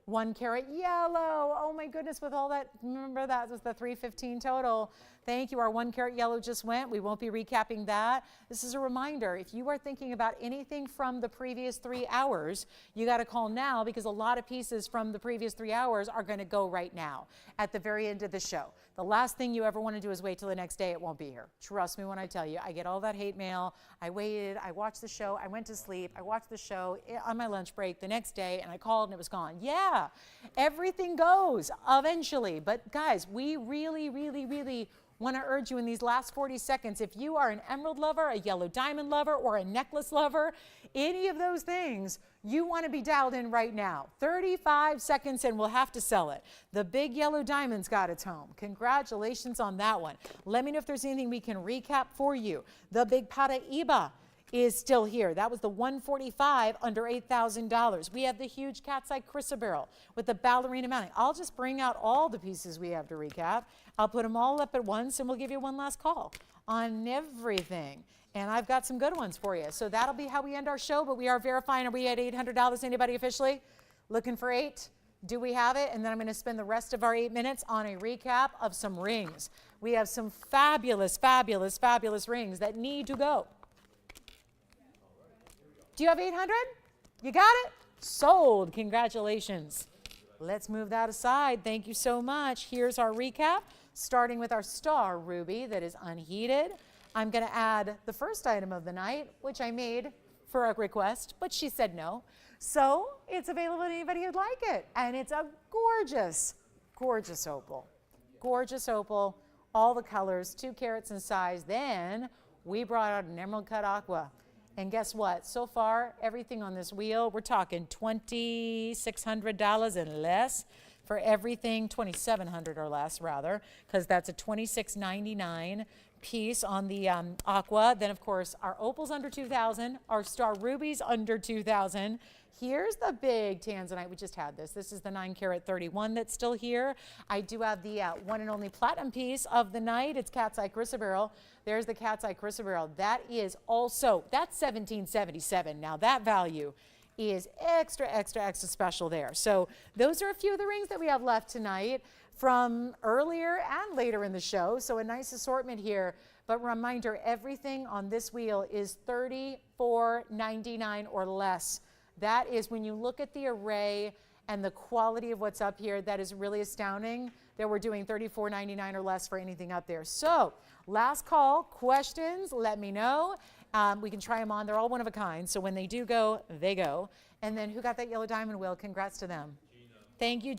1 carat yellow. Oh my goodness, with all that, remember that was the 315 total. Thank you. Our 1 carat yellow just went. We won't be recapping that. This is a reminder. If you are thinking about anything from the previous 3 hours, you got to call now, because a lot of pieces from the previous 3 hours are going to go right now at the very end of the show. The last thing you ever want to do is wait till the next day. It won't be here. Trust me when I tell you. I get all that hate mail. I waited. I watched the show. I went to sleep. I watched the show on my lunch break the next day, and I called and it was gone. Yeah, everything goes eventually. But guys, we really, really, really want to urge you in these last 40 seconds, if you are an emerald lover, a yellow diamond lover, or a necklace lover, any of those things, you want to be dialed in right now. 35 seconds and we'll have to sell it. The big yellow diamond's got its home. Congratulations on that one. Let me know if there's anything we can recap for you. The big Paraiba is still here. That was the 145 under $8,000. We have the huge cat's eye chrysoberyl with the ballerina mounting. I'll just bring out all the pieces we have to recap. I'll put them all up at once and we'll give you one last call on everything. And I've got some good ones for you. So that'll be how we end our show, but we are verifying. Are we at $800? Anybody officially looking for 8? Do we have it? And then I'm going to spend the rest of our 8 minutes on a recap of some rings. We have some fabulous, fabulous, fabulous rings that need to go. Do you have 800? You got it? Sold. Congratulations. Let's move that aside. Thank you so much. Here's our recap, starting with our star ruby that is unheated. I'm going to add the first item of the night, which I made for a request, but she said no. So it's available to anybody who'd like it. And it's a gorgeous, gorgeous opal. Gorgeous opal, all the colors, 2 carats in size. Then we brought out an emerald cut aqua. And guess what? So far, everything on this wheel, we're talking $2,600 and less for everything, $2,700 or less rather, because that's a $26.99 piece on the aqua. Then of course our opals under $2,000, our star rubies under $2,000. Here's the big tanzanite. We just had this. This is the 9 carat 31 that's still here. I do have the one and only platinum piece of the night. It's cat's eye chrysoberyl. There's the cat's eye chrysoberyl. That is also, that's $1,777. Now that value is extra, extra, extra special there. So those are a few of the rings that we have left tonight from earlier and later in the show. So a nice assortment here. But reminder, everything on this wheel is $34.99 or less. That is, when you look at the array and the quality of what's up here, that is really astounding that we're doing $34.99 or less for anything up there. So last call, questions, let me know. We can try them on. They're all one of a kind. So when they do go, they go. And then who got that yellow diamond wheel? Congrats to them. Gina. Thank you.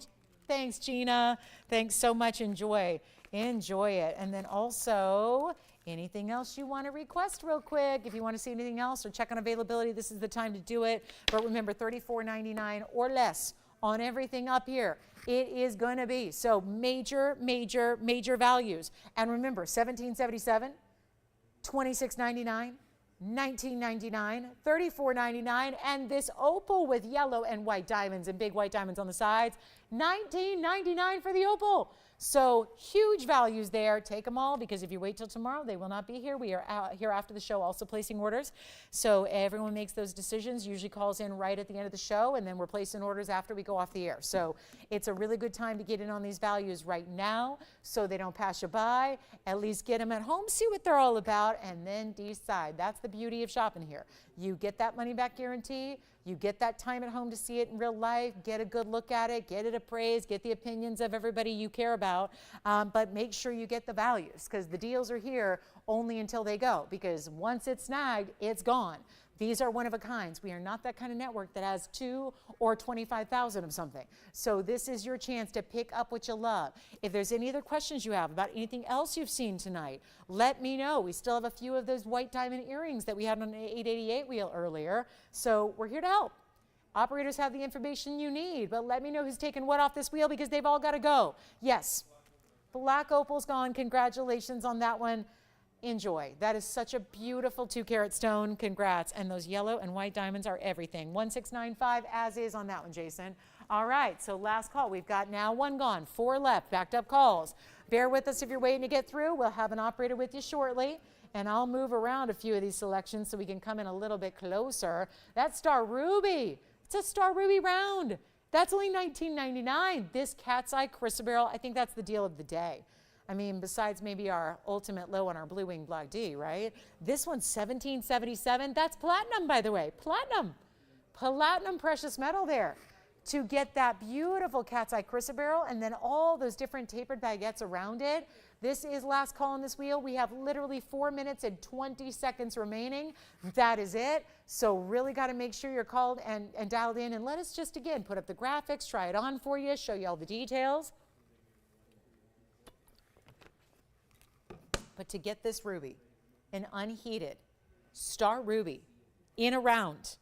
Thanks, Gina. Thanks so much. Enjoy. Enjoy it. And then also, anything else you want to request real quick? If you want to see anything else or check on availability, this is the time to do it. But remember, $34.99 or less on everything up here. It is going to be. So major, major, major values. And remember, $17.77, $26.99, $19.99, $34.99, and this opal with yellow and white diamonds and big white diamonds on the sides, $19.99 for the opal. So huge values there. Take them all, because if you wait till tomorrow, they will not be here. We are out here after the show also placing orders. So everyone makes those decisions, usually calls in right at the end of the show, and then we're placing orders after we go off the air. So it's a really good time to get in on these values right now so they don't pass you by. At least get them at home, see what they're all about, and then decide. That's the beauty of shopping here. You get that money back guarantee. You get that time at home to see it in real life, get a good look at it, get it appraised, get the opinions of everybody you care about, but make sure you get the values, because the deals are here only until they go, because once it's snagged, it's gone. These are one of a kinds. We are not that kind of network that has 2 or 25,000 of something. So this is your chance to pick up what you love. If there's any other questions you have about anything else you've seen tonight, let me know. We still have a few of those white diamond earrings that we had on the 888 wheel earlier. So we're here to help. Operators have the information you need, but let me know who's taking what off this wheel, because they've all got to go. Yes, black opal's gone. Congratulations on that one. Enjoy. That is such a beautiful 2 carat stone. Congrats. And those yellow and white diamonds are everything. 1695 as is on that one, Jason. All right, so last call. We've got now 1 gone, 4 left, backed up calls. Bear with us if you're waiting to get through. We'll have an operator with you shortly, and I'll move around a few of these selections so we can come in a little bit closer. That's Star Ruby. It's a Star Ruby round. That's only $19.99. This cat's eye chrysoberyl, I think that's the deal of the day. I mean, besides maybe our ultimate low on our blue wing block D, right? This one's $17.77. That's platinum, by the way. Platinum. Platinum precious metal there to get that beautiful cat's eye chrysoberyl and then all those different tapered baguettes around it. This is last call on this wheel. We have literally 4 minutes and 20 seconds remaining. That is it. So really got to make sure you're called and dialed in, and let us just again put up the graphics, try it on for you, show you all the details. But to get this ruby, an unheated Star Ruby in a round,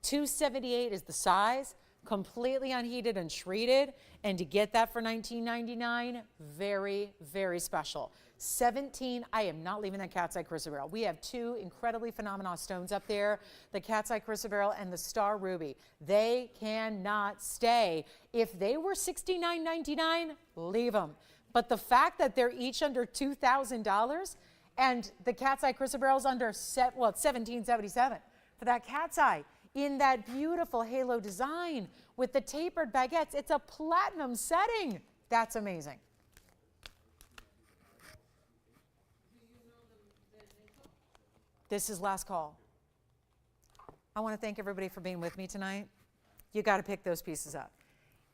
278 is the size, completely unheated and treated, and to get that for $19.99, very, very special. 17, I am not leaving that cat's eye chrysoberyl. We have 2 incredibly phenomenal stones up there, the cat's eye chrysoberyl and the Star Ruby. They cannot stay. If they were $69.99, leave them. But the fact that they're each under $2,000 and the cat's eye chrysoberyl's under, it's $17.77 for that cat's eye in that beautiful halo design with the tapered baguettes. It's a platinum setting. That's amazing. This is last call. I want to thank everybody for being with me tonight. You got to pick those pieces up.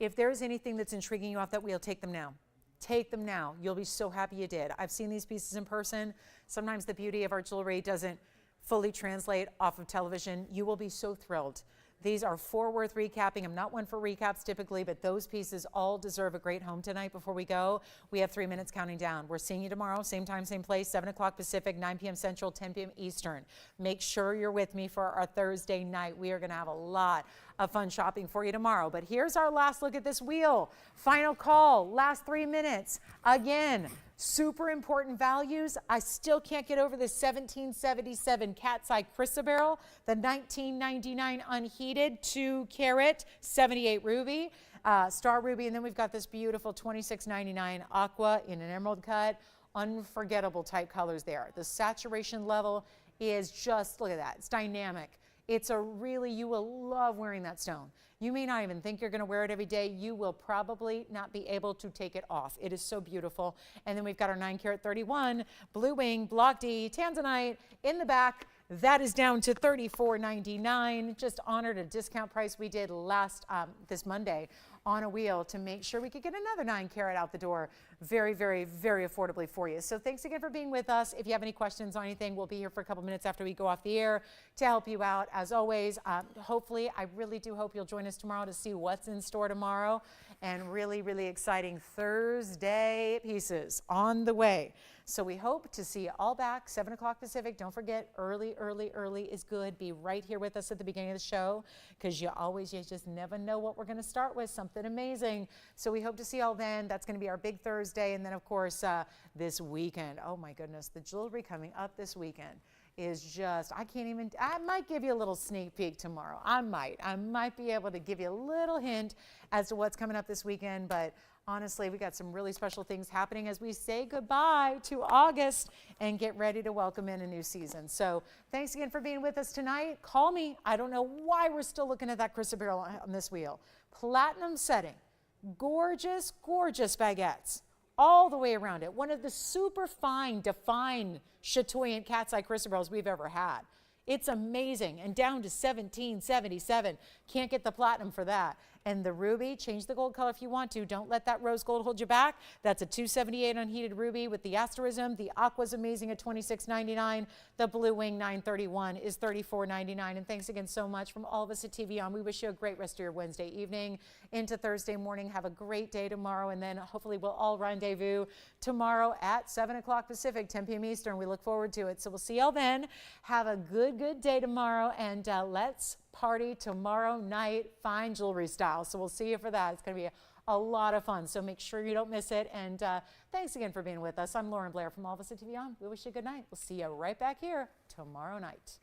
If there's anything that's intriguing you off that wheel, take them now. Take them now. You'll be so happy you did. I've seen these pieces in person. Sometimes the beauty of our jewelry doesn't fully translate off of television. You will be so thrilled. These are 4 worth recapping. I'm not one for recaps typically, but those pieces all deserve a great home tonight. Before we go, we have 3 minutes counting down. We're seeing you tomorrow, same time, same place, 7 o'clock Pacific, 9 p.m. Central, 10 p.m. Eastern. Make sure you're with me for our Thursday night. We are going to have a lot of fun shopping for you tomorrow. But here's our last look at this wheel. Final call, last 3 minutes. Again, super important values. I still can't get over this 1777 cat's eye chrysoberyl, the 1999 unheated 2 carat 78 ruby, Star Ruby, and then we've got this beautiful 2699 aqua in an emerald cut. Unforgettable type colors there. The saturation level is just, look at that, it's dynamic. It's a really, you will love wearing that stone. You may not even think you're going to wear it every day. You will probably not be able to take it off. It is so beautiful. And then we've got our 9 carat 31 blue wing block D tanzanite in the back. That is down to $34.99. Just honored a discount price we did this Monday on a wheel to make sure we could get another 9 carat out the door very, very, very affordably for you. So thanks again for being with us. If you have any questions on anything, we'll be here for a couple minutes after we go off the air to help you out. As always, hopefully, I really do hope you'll join us tomorrow to see what's in store tomorrow, and really, really exciting Thursday pieces on the way. So we hope to see you all back, 7 o'clock Pacific. Don't forget, early is good. Be right here with us at the beginning of the show, because you just never know what we're going to start with, something amazing. So we hope to see you all then. That's going to be our big Thursday. And then, of course, this weekend. Oh, my goodness, the jewelry coming up this weekend is just, I might give you a little sneak peek tomorrow. I might be able to give you a little hint as to what's coming up this weekend, but honestly, we got some really special things happening as we say goodbye to August and get ready to welcome in a new season. So thanks again for being with us tonight. Call me. I don't know why we're still looking at that chrysoberyl on this wheel. Platinum setting, gorgeous, gorgeous baguettes all the way around it. One of the super fine, defined chatoyant cat's eye chrysoberyls we've ever had. It's amazing, and down to $17.77. Can't get the platinum for that. And the ruby, change the gold color if you want to. Don't let that rose gold hold you back. That's a 278 unheated ruby with the asterism. The aqua's amazing at $26.99. The blue wing 931 is $34.99. And thanks again so much from all of us at TVON. We wish you a great rest of your Wednesday evening into Thursday morning. Have a great day tomorrow, and then hopefully we'll all rendezvous tomorrow at 7 o'clock Pacific, 10 p.m. Eastern. We look forward to it. So we'll see y'all then. Have a good day tomorrow, and let's party tomorrow night, fine jewelry style. So we'll see you for that. It's going to be a lot of fun. So make sure you don't miss it. And thanks again for being with us. I'm Lauren Blair from all of us at TVON. We wish you a good night. We'll see you right back here tomorrow night.